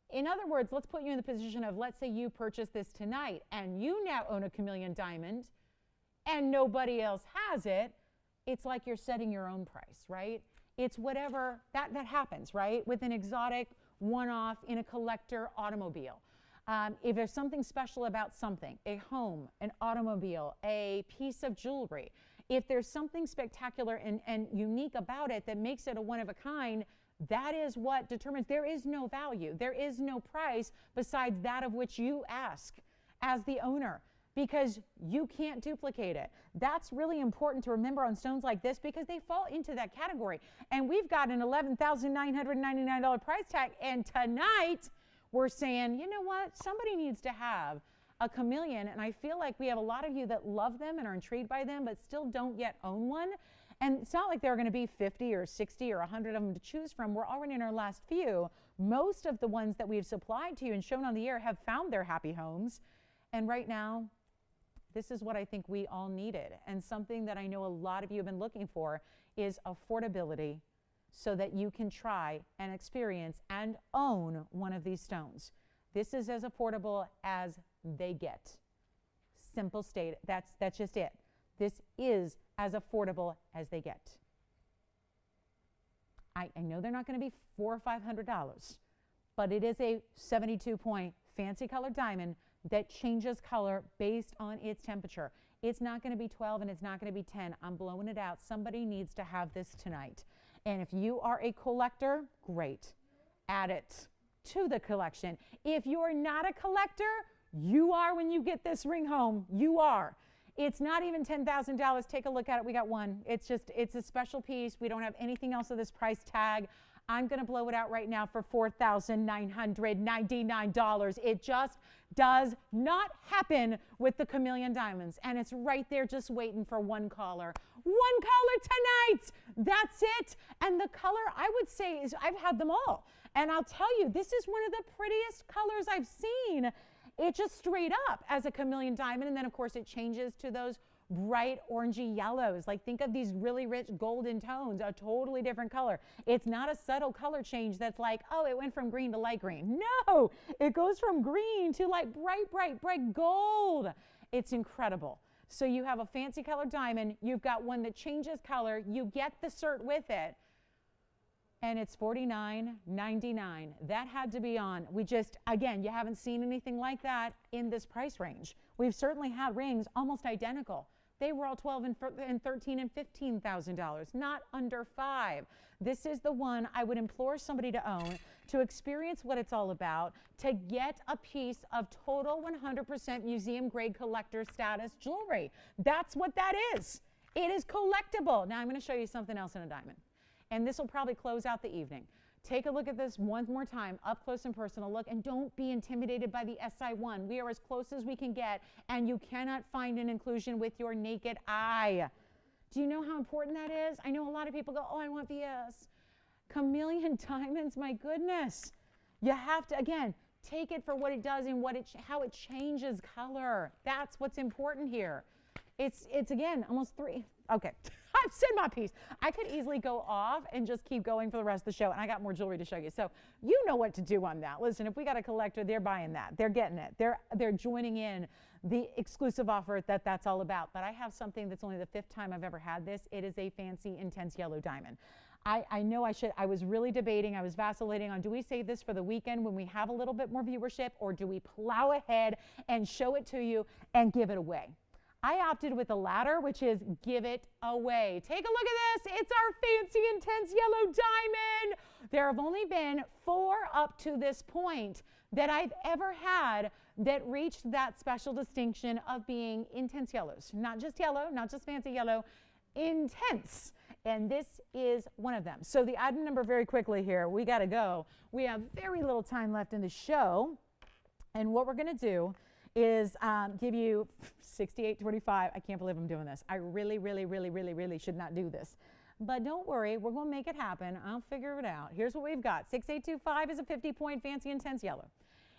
In other words, let's put you in the position of, let's say you purchase this tonight and you now own a chameleon diamond and nobody else has it. It's like you're setting your own price, right? It's whatever, that happens, right? With an exotic one-off in a collector automobile. If there's something special about something, a home, an automobile, a piece of jewelry, If there's something spectacular and unique about it that makes it a one of a kind, that is what determines. There is no value. There is no price besides that of which you ask as the owner, because you can't duplicate it. That's really important to remember on stones like this, because they fall into that category. And we've got an $11,999 price tag, and tonight we're saying, you know what, somebody needs to have a chameleon, and I feel like we have a lot of you that love them and are intrigued by them but still don't yet own one. And it's not like there are going to be 50 or 60 or 100 of them to choose from. We're already in our last few. Most of the ones that we've supplied to you and shown on the air have found their happy homes. And right now, this is what I think we all needed. And something that I know a lot of you have been looking for is affordability, so that you can try and experience and own one of these stones. This is as affordable as they get. Simple state. That's just it. This is as affordable as they get. I know they're not going to be $400 or $500, but it is a 72-point fancy colored diamond that changes color based on its temperature. It's not going to be 12 and it's not going to be 10. I'm blowing it out. Somebody needs to have this tonight. And if you are a collector, great. Add it to the collection. If you're not a collector, you are when you get this ring home. You are. It's not even $10,000. Take a look at it. We got one. It's a special piece. We don't have anything else of this price tag. I'm going to blow it out right now for $4,999. It just does not happen with the chameleon diamonds. And it's right there just waiting for one caller. One caller tonight. That's it. And the color, I would say, is I've had them all. And I'll tell you, this is one of the prettiest colors I've seen. It just straight up as a chameleon diamond. And then, of course, it changes to those bright orangey yellows. Like, think of these really rich golden tones, a totally different color. It's not a subtle color change that's like, oh, it went from green to light green. No, it goes from green to like bright gold. It's incredible. So you have a fancy colored diamond. You've got one that changes color. You get the cert with it. And it's $49.99. That had to be on. We just, again, you haven't seen anything like that in this price range. We've certainly had rings almost identical. They were all $12,000 and $13,000 and $15,000, not under $5,000. This is the one I would implore somebody to own, to experience what it's all about, to get a piece of total 100% museum grade collector status jewelry. That's what that is. It is collectible. Now I'm going to show you something else in a diamond. And this will probably close out the evening. Take a look at this one more time, up close and personal look, and don't be intimidated by the SI1. We are as close as we can get, and you cannot find an inclusion with your naked eye. Do you know how important that is? I know a lot of people go, oh, I want VS. Chameleon diamonds, my goodness. You have to, again, take it for what it does and how it changes color. That's what's important here. It's again, almost three. Okay, I've said my piece. I could easily go off and just keep going for the rest of the show, and I got more jewelry to show you. So you know what to do on that. Listen, if we got a collector, they're buying that. They're getting it. They're joining in the exclusive offer that's all about. But I have something that's only the 5th time I've ever had this. It is a fancy intense yellow diamond. I know I was really debating. I was vacillating on, do we save this for the weekend when we have a little bit more viewership, or do we plow ahead and show it to you and give it away? I opted with the latter, which is give it away. Take a look at this. It's our fancy intense yellow diamond. There have only been 4 up to this point that I've ever had that reached that special distinction of being intense yellows. Not just yellow, not just fancy yellow, intense. And this is one of them. So the item number, very quickly here, we got to go. We have very little time left in the show. And what we're going to do is give you 68.25. I can't believe I'm doing this. I really should not do this. But don't worry, we're going to make it happen. I'll figure it out. Here's what we've got. 6825 is a 50-point fancy intense yellow.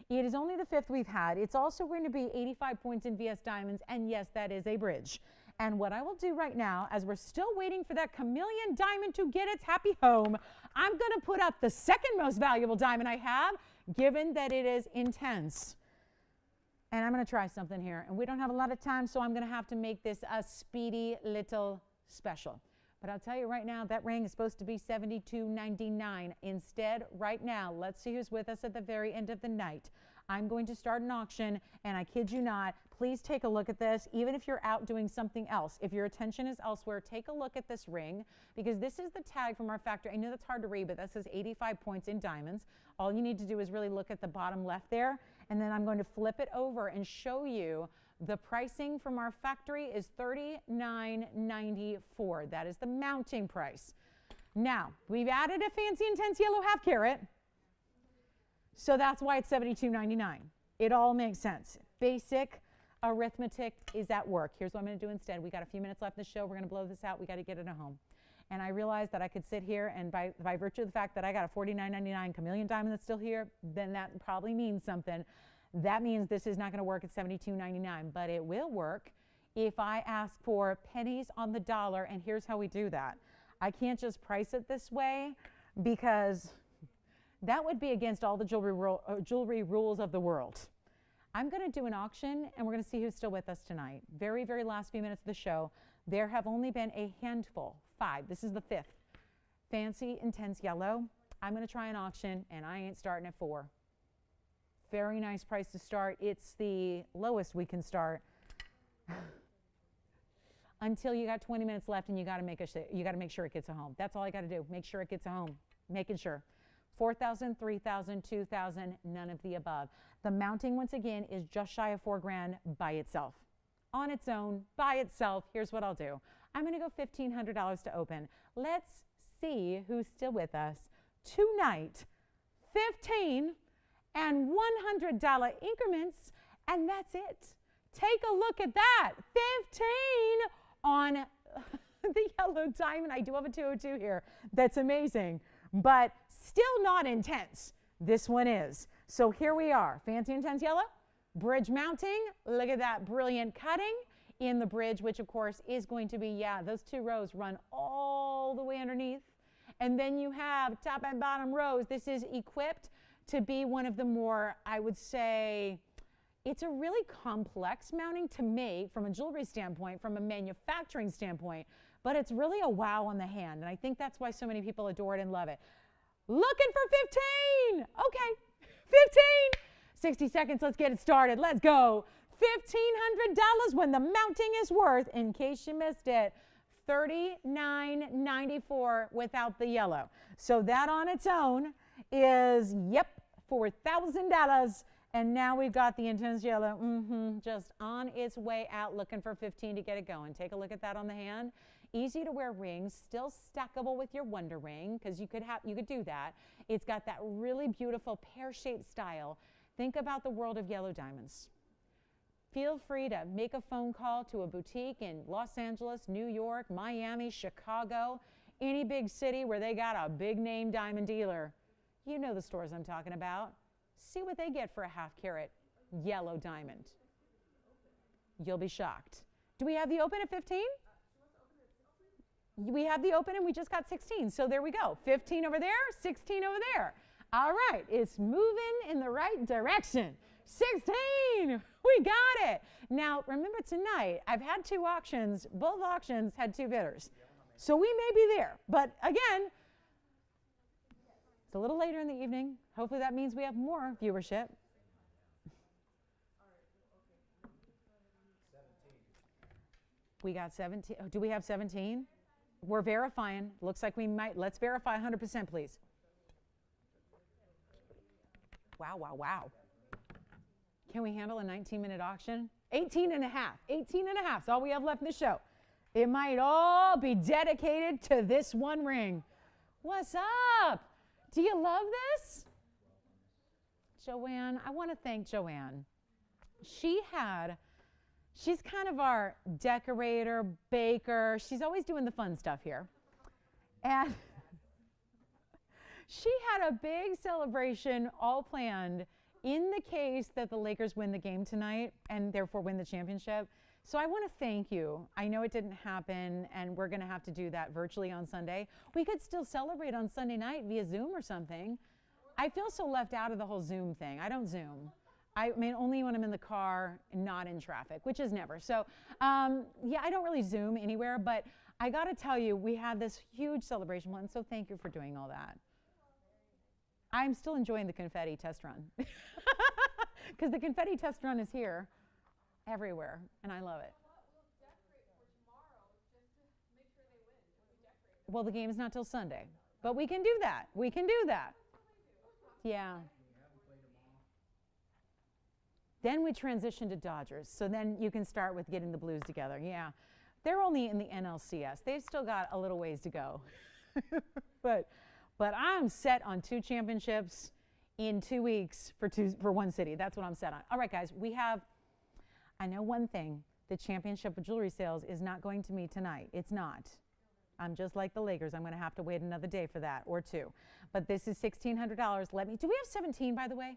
It is only the 5th we've had. It's also going to be 85 points in VS Diamonds, and yes, that is a bridge. And what I will do right now, as we're still waiting for that chameleon diamond to get its happy home, I'm going to put up the 2nd most valuable diamond I have, given that it is intense. And I'm going to try something here. And we don't have a lot of time, so I'm going to have to make this a speedy little special. But I'll tell you right now, that ring is supposed to be $72.99. Instead, right now, let's see who's with us at the very end of the night. I'm going to start an auction, and I kid you not, please take a look at this. Even if you're out doing something else, if your attention is elsewhere, take a look at this ring, because this is the tag from our factory. I know that's hard to read, but that says 85 points in diamonds. All you need to do is really look at the bottom left there, and then I'm going to flip it over and show you the pricing from our factory is $39.94. That is the mounting price. Now, we've added a fancy intense yellow half carat, so that's why it's $72.99. It all makes sense. Basic arithmetic is at work. Here's what I'm going to do instead. We got a few minutes left in the show. We're going to blow this out. We got to get it at home. And I realized that I could sit here, and by virtue of the fact that I got a $49.99 chameleon diamond that's still here, then that probably means something. That means this is not going to work at $72.99, but it will work if I ask for pennies on the dollar, and here's how we do that. I can't just price it this way, because that would be against all the jewelry rules of the world. I'm going to do an auction, and we're going to see who's still with us tonight. Very, very last few minutes of the show. There have only been a handful, 5. This is the 5th. Fancy intense yellow. I'm going to try an auction, and I ain't starting at 4. Very nice price to start. It's the lowest we can start until you got 20 minutes left, and you got to make sure it gets a home. That's all I got to do. Make sure it gets a home. Making sure. 4,000, 3,000, 2,000, none of the above. The mounting, once again, is just shy of $4,000 by itself. On its own, by itself, here's what I'll do. I'm going to go $1,500 to open. Let's see who's still with us tonight. 15 and $100 increments, and that's it. Take a look at that. 15 on the yellow diamond. I do have a 202 here. That's amazing, but still not intense. This one is. So here we are. Fancy intense yellow, bridge mounting. Look at that brilliant cutting in the bridge, which of course is going to be, yeah, those 2 rows run all the way underneath. And then you have top and bottom rows. This is equipped to be one of the more, I would say, it's a really complex mounting to make from a jewelry standpoint, from a manufacturing standpoint, but it's really a wow on the hand. And I think that's why so many people adore it and love it. Looking for 15. Okay, 15. 60 seconds, let's get it started. Let's go. $1,500 when the mounting is worth, in case you missed it, $39.94 without the yellow. So that on its own is, yep, $4,000. And now we've got the intense yellow just on its way out, looking for 15 to get it going. Take a look at that on the hand. Easy to wear rings, still stackable with your Wonder Ring, because you could do that. It's got that really beautiful pear-shaped style. Think about the world of yellow diamonds. Feel free to make a phone call to a boutique in Los Angeles, New York, Miami, Chicago, any big city where they got a big name diamond dealer. You know the stores I'm talking about. See what they get for a half carat yellow diamond. You'll be shocked. Do we have the open at 15? We have the open, and we just got 16. So there we go. 15 over there, 16 over there. All right, it's moving in the right direction. 16, we got it. Now, remember tonight, I've had 2 auctions. Both auctions had 2 bidders. So we may be there. But again, it's a little later in the evening. Hopefully that means we have more viewership. We got 17. Oh, do we have 17? We're verifying. Looks like we might. Let's verify 100%, please. Wow, wow, wow. Can we handle a 19-minute auction? 18 and a half. 18 and a half is all we have left in the show. It might all be dedicated to this one ring. What's up? Do you love this? Joanne, I want to thank Joanne. She's kind of our decorator, baker. She's always doing the fun stuff here. And she had a big celebration all planned in the case that the Lakers win the game tonight and therefore win the championship. So I want to thank you. I know it didn't happen, and we're going to have to do that virtually on Sunday. We could still celebrate on Sunday night via Zoom or something. I feel so left out of the whole Zoom thing. I don't Zoom. I mean, only when I'm in the car, not in traffic, which is never. So, yeah, I don't really Zoom anywhere, but I got to tell you, we had this huge celebration one, so thank you for doing all that. I'm still enjoying the confetti test run because the confetti test run is here everywhere, and I love it. Well, the game's not till Sunday, but we can do that. We can do that. Yeah. Then we transition to Dodgers, so then you can start with getting the Blues together. Yeah. They're only in the NLCS. They've still got a little ways to go. but I'm set on 2 championships in 2 weeks for one city. That's what I'm set on. All right, guys, I know one thing. The championship of jewelry sales is not going to meet tonight. It's not. I'm just like the Lakers. I'm going to have to wait another day for that or 2. But this is $1,600. Do we have 17, by the way?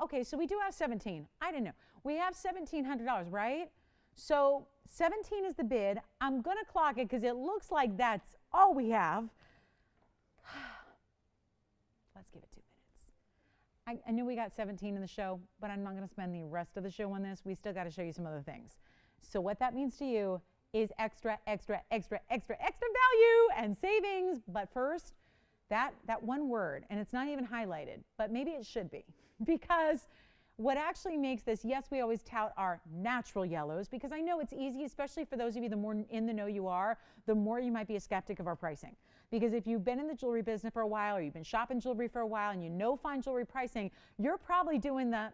Okay, so we do have 17. I didn't know. We have $1,700, right? So 17 is the bid. I'm going to clock it because it looks like that's all we have. Let's give it 2 minutes. I knew we got 17 in the show, but I'm not going to spend the rest of the show on this. We still got to show you some other things. So what that means to you is extra value and savings. But first, that one word, and it's not even highlighted, but maybe it should be, because what actually makes this, yes, we always tout our natural yellows, because I know it's easy, especially for those of you, the more in the know you are, the more you might be a skeptic of our pricing. Because if you've been in the jewelry business for a while, or you've been shopping jewelry for a while, and you know fine jewelry pricing, you're probably doing the,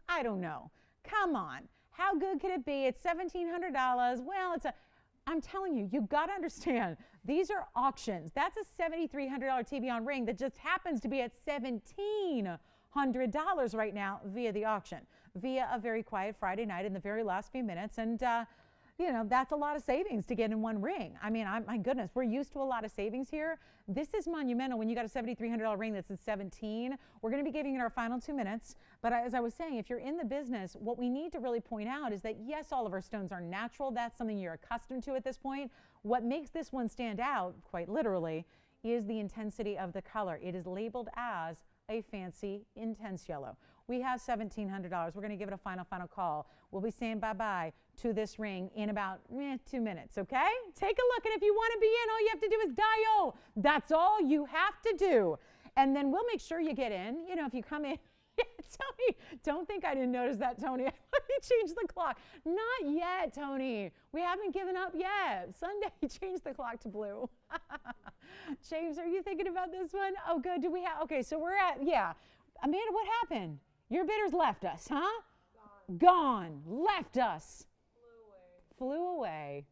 I don't know. Come on. How good could it be? It's $1,700. Well, I'm telling you, you've got to understand, these are auctions. That's a $7,300 TVON ring that just happens to be at $1,700 right now via the auction, via a very quiet Friday night in the very last few minutes. And, that's a lot of savings to get in one ring. I mean, my goodness, we're used to a lot of savings here. This is monumental when you got a $7,300 ring that's at 17. We're going to be giving it our final 2 minutes. But as I was saying, if you're in the business, what we need to really point out is that, yes, all of our stones are natural. That's something you're accustomed to at this point. What makes this one stand out, quite literally, is the intensity of the color. It is labeled as a fancy intense yellow. We have $1,700. We're going to give it a final call. We'll be saying bye-bye to this ring in about 2 minutes, okay? Take a look, and if you want to be in, all you have to do is dial. That's all you have to do. And then we'll make sure you get in. If you come in, Tony, don't think I didn't notice that, Tony. Let me change the clock. Not yet, Tony. We haven't given up yet. Sunday, change the clock to blue. James, are you thinking about this one? Oh, good. Do we have? Okay, so we're at, Amanda, what happened? Your bidders left us, huh? Gone. Left us. Flew away.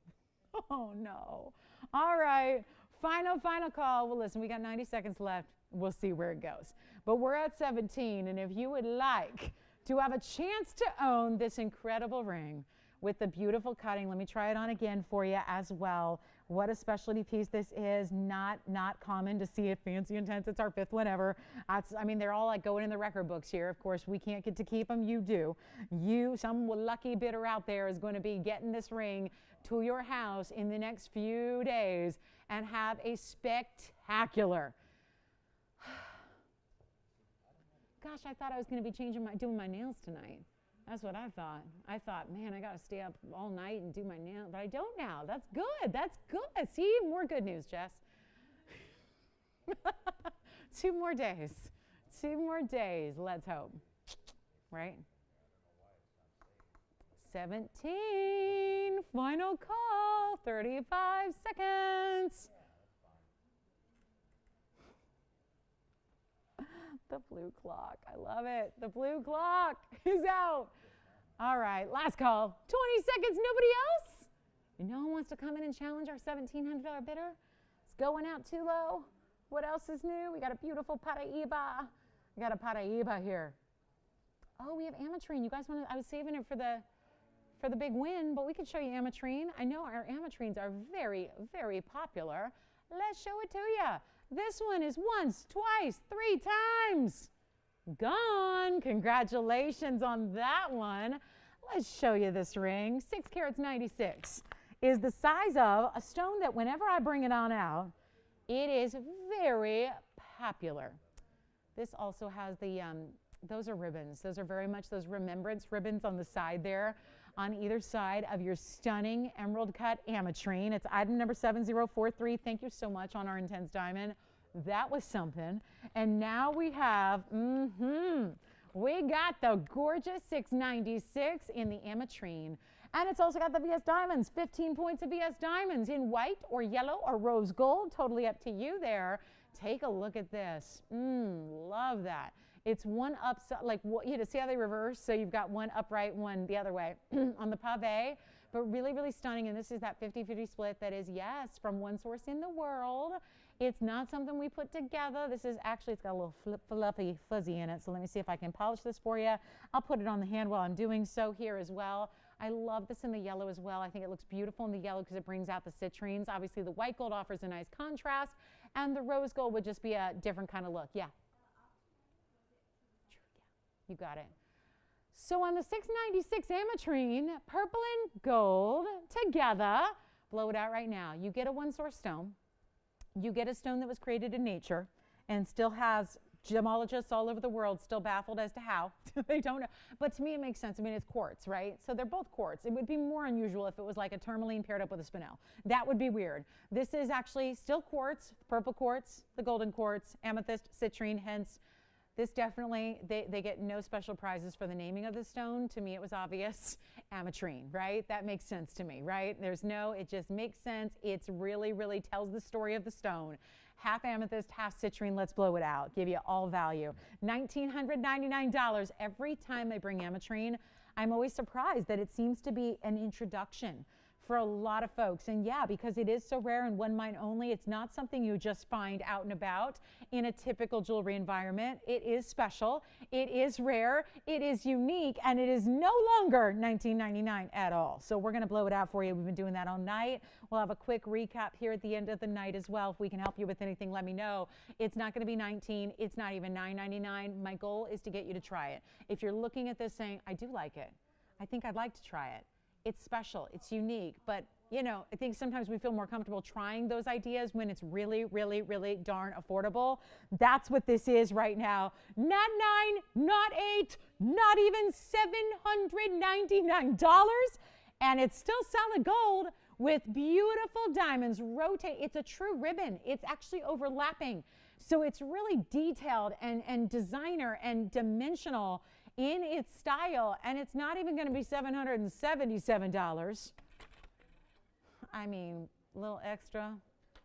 Oh, no. All right. Final call. Well, listen, we got 90 seconds left. We'll see where it goes. But we're at 17, and if you would like to have a chance to own this incredible ring with the beautiful cutting, let me try it on again for you as well. What a specialty piece this is. Not common to see it fancy intense. It's our 5th one ever. They're all like going in the record books here. Of course, we can't get to keep them. You do. Some lucky bidder out there is going to be getting this ring to your house in the next few days and have a spectacular. Gosh, I thought I was going to be doing my nails tonight. That's what I thought. I thought, man, I got to stay up all night and do my nails. But I don't now. That's good. That's good. See, more good news, Jess. 2 more days. 2 more days. Let's hope. Right? 17. Final call. 35 seconds. The blue clock. I love it. The blue clock is out. All right, last call. 20 seconds. Nobody else? No one wants to come in and challenge our $1,700 bidder? It's going out too low. What else is new? We got a beautiful Paraiba. We got a Paraiba here. Oh, we have Ametrine. You guys want to? I was saving it for the big win, but we can show you Ametrine. I know our Ametrines are very, very popular. Let's show it to you. This one is once, twice, 3 times gone. Congratulations on that one. Let's show you this ring. 6 carats 96 is the size of a stone that whenever I bring it on out, it is very popular. This also has the, those are ribbons. Those are very much those remembrance ribbons on the side there. on either side of your stunning emerald cut ametrine. It's item number 7043. Thank you so much on our Intense Diamond. That was something. And now we have, we got the gorgeous 696 in the ametrine. And it's also got the VS Diamonds, 15 points of VS Diamonds in white or yellow or rose gold. Totally up to you there. Take a look at this. Love that. It's one upside, like, you know, see how they reverse? So you've got one upright, one the other way on the pave, but really, really stunning. And this is that 50-50 split that is, yes, from one source in the world. It's not something we put together. This is actually, it's got a little fluffy fuzzy in it. So let me see if I can polish this for you. I'll put it on the hand while I'm doing so here as well. I love this in the yellow as well. I think it looks beautiful in the yellow because it brings out the citrines. Obviously, the white gold offers a nice contrast, and the rose gold would just be a different kind of look. Yeah. You got it. So on the 696 ametrine, purple and gold together, blow it out right now. You get a one-source stone. You get a stone that was created in nature and still has gemologists all over the world still baffled as to how. They don't know. But to me, it makes sense. I mean, it's quartz, right? So they're both quartz. It would be more unusual if it was like a tourmaline paired up with a spinel. That would be weird. This is actually still quartz, purple quartz, the golden quartz, amethyst, citrine, hence this definitely, they get no special prizes for the naming of the stone. To me, it was obvious. Ametrine, right? That makes sense to me, right? There's no, it just makes sense. It's really, really tells the story of the stone. Half amethyst, half citrine. Let's blow it out. Give you all value. $1,999. Every time they bring ametrine, I'm always surprised that it seems to be an introduction for a lot of folks. And yeah, because it is so rare and one mine only, it's not something you just find out and about in a typical jewelry environment. It is special, it is rare, it is unique, and it is no longer $19.99 at all. So we're gonna blow it out for you. We've been doing that all night. We'll have a quick recap here at the end of the night as well. If we can help you with anything, let me know. It's not gonna be $19, it's not even $9.99. My goal is to get you to try it. If you're looking at this saying, I do like it, I think I'd like to try it. It's special, it's unique, but you know, I think sometimes we feel more comfortable trying those ideas when it's really, really, really darn affordable. That's what this is right now. Not $9, not $8, not even $799. And it's still solid gold with beautiful diamonds rotate. It's a true ribbon. It's actually overlapping. So it's really detailed and designer and dimensional in its style, and it's not even going to be $777. I mean, a little extra.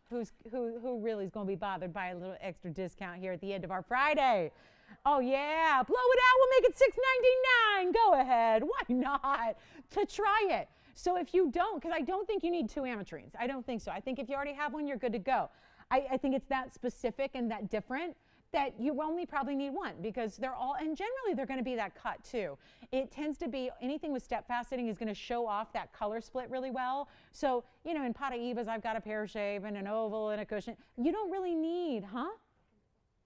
Who really is going to be bothered by a little extra discount here at the end of our Friday? Oh yeah, blow it out. We'll make it $6.99. Go ahead. Why not? To try it. So if you don't, because I don't think you need two ametrines. I don't think so. I think if you already have one, you're good to go. I think it's that specific and that different that you only probably need one, because they're all, and generally they're going to be that cut too. It tends to be, anything with step faceting is going to show off that color split really well. So, you know, in Paraibas, I've got a pear shape and an oval and a cushion. You don't really need, huh?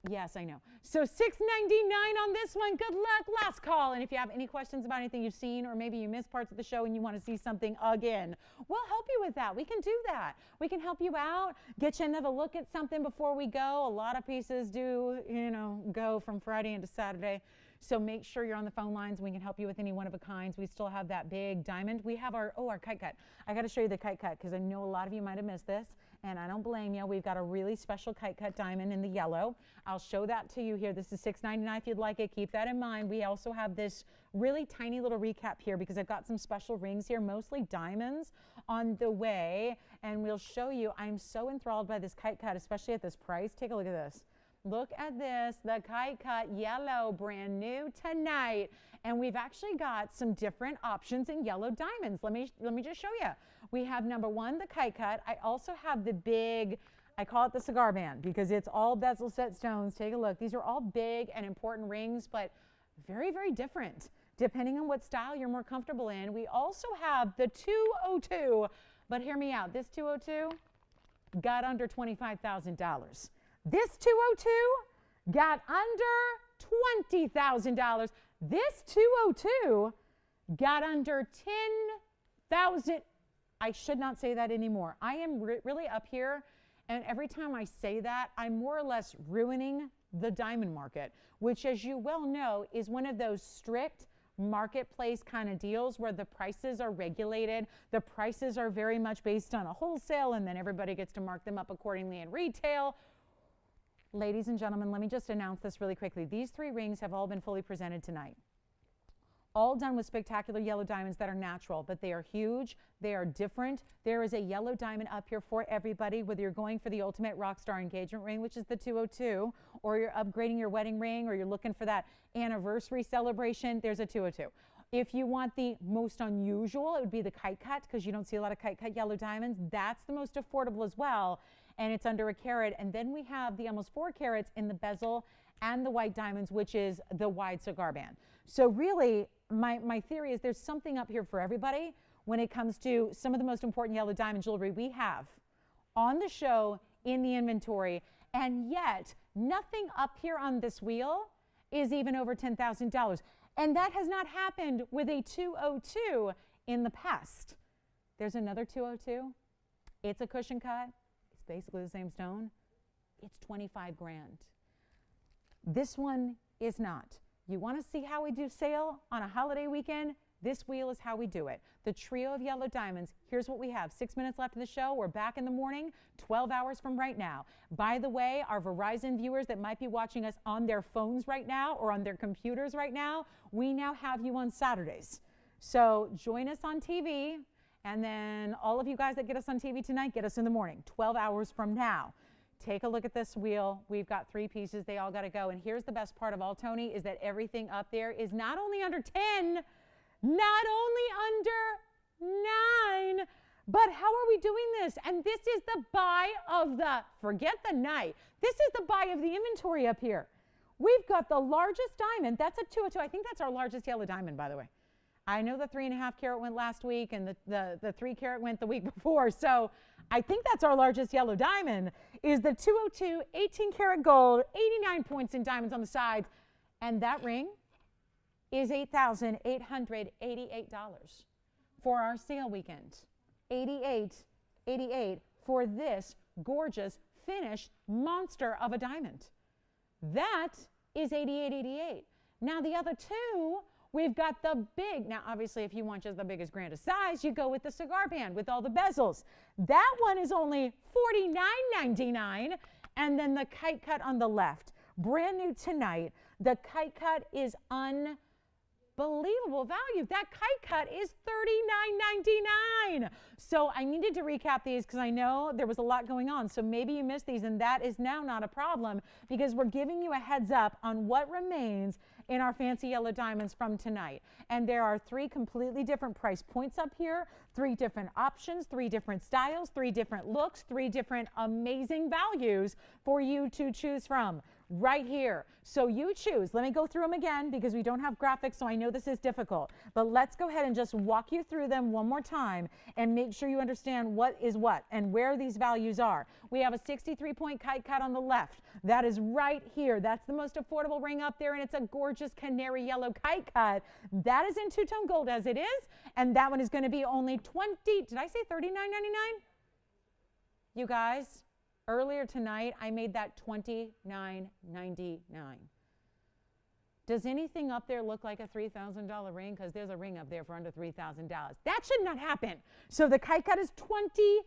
Yes, I know. So $6.99 on this one. Good luck. Last call. And if you have any questions about anything you've seen, or maybe you missed parts of the show and you want to see something again, we'll help you with that. We can do that. We can help you out, get you another look at something before we go. A lot of pieces do, you know, go from Friday into Saturday. So make sure you're on the phone lines. We can help you with any one of a kinds. We still have that big diamond. We have our kite cut. I got to show you the kite cut because I know a lot of you might have missed this, and I don't blame you. We've got a really special kite cut diamond in the yellow. I'll show that to you here. This is $6.99 if you'd like it. Keep that in mind. We also have this really tiny little recap here because I've got some special rings here, mostly diamonds on the way, and we'll show you. I'm so enthralled by this kite cut, especially at this price. Take a look at this. Look at this, the kite cut yellow, brand new tonight. And we've actually got some different options in yellow diamonds. Let me just show you. We have number one, the kite cut. I also have the big, I call it the cigar band because it's all bezel set stones. Take a look. These are all big and important rings, but very, very different depending on what style you're more comfortable in. We also have the 202, but hear me out. This 202 got under $25,000. This 202 got under $20,000. This 202 got under $10,000. I should not say that anymore. I am really up here, and every time I say that, I'm more or less ruining the diamond market, which, as you well know, is one of those strict marketplace kind of deals where the prices are regulated. The prices are very much based on a wholesale, and then everybody gets to mark them up accordingly in retail. Ladies and gentlemen, let me just announce this really quickly. These 3 rings have all been fully presented tonight. All done with spectacular yellow diamonds that are natural, but they are huge. They are different. There is a yellow diamond up here for everybody, whether you're going for the ultimate rock star engagement ring, which is the 202, or you're upgrading your wedding ring, or you're looking for that anniversary celebration, there's a 202. If you want the most unusual, it would be the kite cut, because you don't see a lot of kite cut yellow diamonds. That's the most affordable as well, and it's under a carat. And then we have the almost 4 carats in the bezel and the white diamonds, which is the wide cigar band. So really, my theory is there's something up here for everybody when it comes to some of the most important yellow diamond jewelry we have on the show, in the inventory, and yet nothing up here on this wheel is even over $10,000. And that has not happened with a 202 in the past. There's another 202. It's a cushion cut. It's basically the same stone. It's 25 grand. This one is not. You want to see how we do sale on a holiday weekend? This wheel is how we do it. The trio of yellow diamonds, here's what we have. 6 minutes left in the show. We're back in the morning, 12 hours from right now. By the way, our Verizon viewers that might be watching us on their phones right now or on their computers right now, we now have you on Saturdays. So join us on TV, and then all of you guys that get us on TV tonight, get us in the morning, 12 hours from now. Take a look at this wheel. We've got 3 pieces. They all got to go. And here's the best part of all, Tony, is that everything up there is not only under 10, not only under 9, but how are we doing this? And this is the buy of the, forget the night. This is the buy of the inventory up here. We've got the largest diamond. That's a 202. I think that's our largest yellow diamond, by the way. I know the 3.5 carat went last week, and the 3 carat went the week before. So I think that's our largest yellow diamond, is the 202, 18 karat gold, 89 points in diamonds on the sides. And that ring is $8,888 for our sale weekend. $88.88 for this gorgeous finished monster of a diamond. That is $88.88. Now the other 2, we've got the big, now obviously if you want just the biggest, grandest size, you go with the cigar band with all the bezels. That one is only $49.99. And then the kite cut on the left, brand new tonight. The kite cut is unbelievable value. That kite cut is $39.99. So I needed to recap these because I know there was a lot going on. So maybe you missed these, and that is now not a problem because we're giving you a heads up on what remains in our fancy yellow diamonds from tonight. And there are 3 completely different price points up here, 3 different options, 3 different styles, 3 different looks, 3 different amazing values for you to choose from right here. So you choose. Let me go through them again because we don't have graphics, so I know this is difficult. But let's go ahead and just walk you through them one more time and make sure you understand what is what and where these values are. We have a 63-point kite cut on the left. That is right here. That's the most affordable ring up there, and it's a gorgeous canary yellow kite cut. That is in two-tone gold as it is, and that one is going to be only did I say $39.99? You guys, earlier tonight, I made that $29.99. Does anything up there look like a $3,000 ring? Because there's a ring up there for under $3,000. That should not happen. So the kite cut is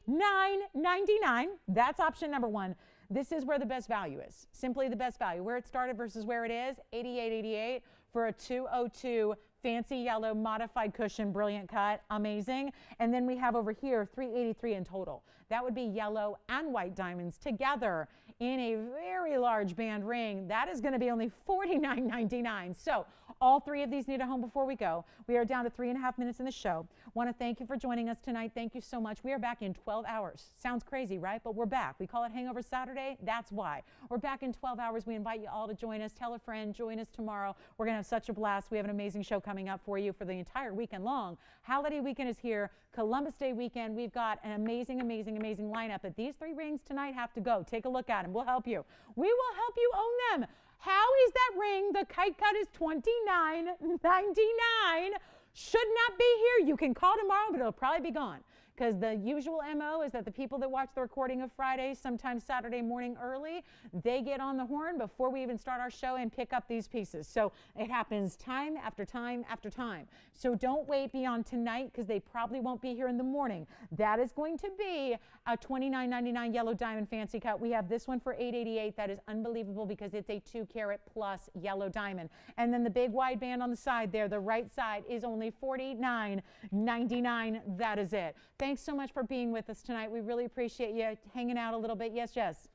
$29.99. That's option number 1. This is where the best value is. Simply the best value. Where it started versus where it is, $88.88 for a 202 fancy yellow modified cushion, brilliant cut, amazing. And then we have over here $383 in total. That would be yellow and white diamonds together in a very large band ring. That is going to be only $49.99. So all 3 of these need a home before we go. We are down to 3.5 minutes in the show. Want to thank you for joining us tonight. Thank you so much. We are back in 12 hours. Sounds crazy, right? But we're back. We call it Hangover Saturday. That's why. We're back in 12 hours. We invite you all to join us. Tell a friend. Join us tomorrow. We're going to have such a blast. We have an amazing show coming up for you for the entire weekend long. Holiday weekend is here. Columbus Day weekend. We've got an amazing, amazing, amazing lineup. But these 3 rings tonight have to go. Take a look at them. We'll help you. We will help you own them. How is that ring? The kite cut is $29.99. Should not be here. You can call tomorrow, but it'll probably be gone because the usual MO is that the people that watch the recording of Friday, sometimes Saturday morning early, they get on the horn before we even start our show and pick up these pieces. So it happens time after time after time. So don't wait beyond tonight because they probably won't be here in the morning. That is going to be a $29.99 yellow diamond fancy cut. We have this one for $888. That is unbelievable because it's a 2-carat plus yellow diamond. And then the big wide band on the side there, the right side, is only $49.99. That is it. Thanks so much for being with us tonight. We really appreciate you hanging out a little bit. Yes, Jess?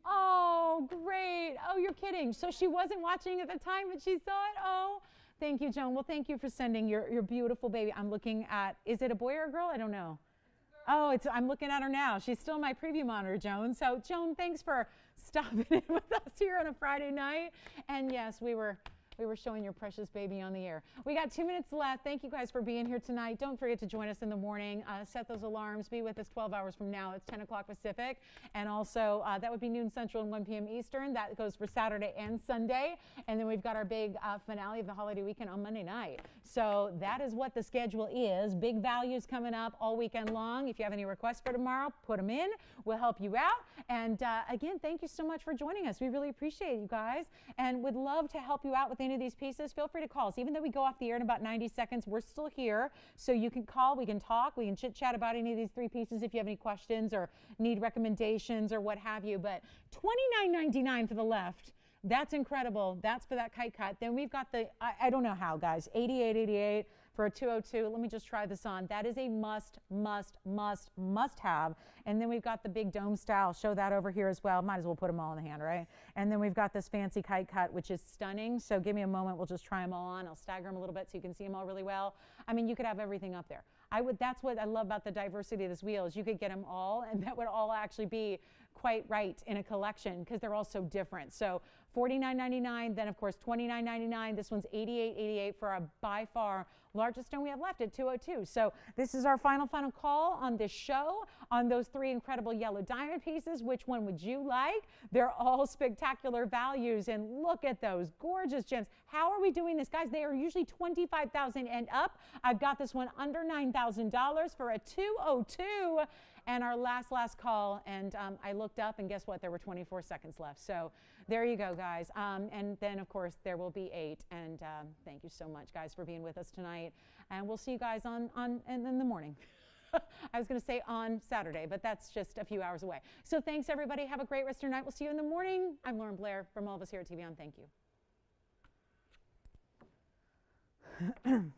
Oh, great. Oh, you're kidding. So she wasn't watching at the time, but she saw it? Oh, thank you, Joan. Well, thank you for sending your beautiful baby. I'm looking at, is it a boy or a girl? I don't know. Oh, I'm looking at her now. She's still in my preview monitor, Joan. So, Joan, thanks for stopping in with us here on a Friday night. And yes, we were showing your precious baby on the air. We got 2 minutes left. Thank you guys for being here tonight. Don't forget to join us in the morning. Set those alarms. Be with us 12 hours from now. It's 10 o'clock Pacific. And also, that would be noon Central and 1 p.m. Eastern. That goes for Saturday and Sunday. And then we've got our big finale of the holiday weekend on Monday night. So that is what the schedule is. Big values coming up all weekend long. If you have any requests for tomorrow, put them in. We'll help you out. And again, thank you so much for joining us. We really appreciate you guys and would love to help you out with any of these pieces. Feel free to call us. Even though we go off the air in about 90 seconds, we're still here. So you can call, we can talk, we can chit chat about any of these 3 pieces if you have any questions or need recommendations or what have you. But $29.99 for the left. That's incredible. That's for that kite cut. Then we've got the, I don't know how, guys, $88.88 for a 202. Let me just try this on. That is a must have. And then we've got the big dome style. Show that over here as well. Might as well put them all in the hand, right? And then we've got this fancy kite cut, which is stunning. So give me a moment. We'll just try them all on. I'll stagger them a little bit so you can see them all really well. I mean, you could have everything up there. That's what I love about the diversity of this wheel is you could get them all, and that would all actually be quite right in a collection because they're all so different. So $49.99, then of course $29.99. This one's $88.88 for our by far largest stone we have left at 202. So this is our final call on this show on those 3 incredible yellow diamond pieces. Which one would you like? They're all spectacular values, and look at those gorgeous gems. How are we doing this, guys? They are usually $25,000 and up. I've got this one under $9,000 for a 202. And our last call, and I looked up, and guess what? There were 24 seconds left. So there you go, guys. And then, of course, there will be 8. And thank you so much, guys, for being with us tonight. And we'll see you guys in the morning. I was going to say on Saturday, but that's just a few hours away. So thanks, everybody. Have a great rest of your night. We'll see you in the morning. I'm Lauren Blair from all of us here at TVON. Thank you.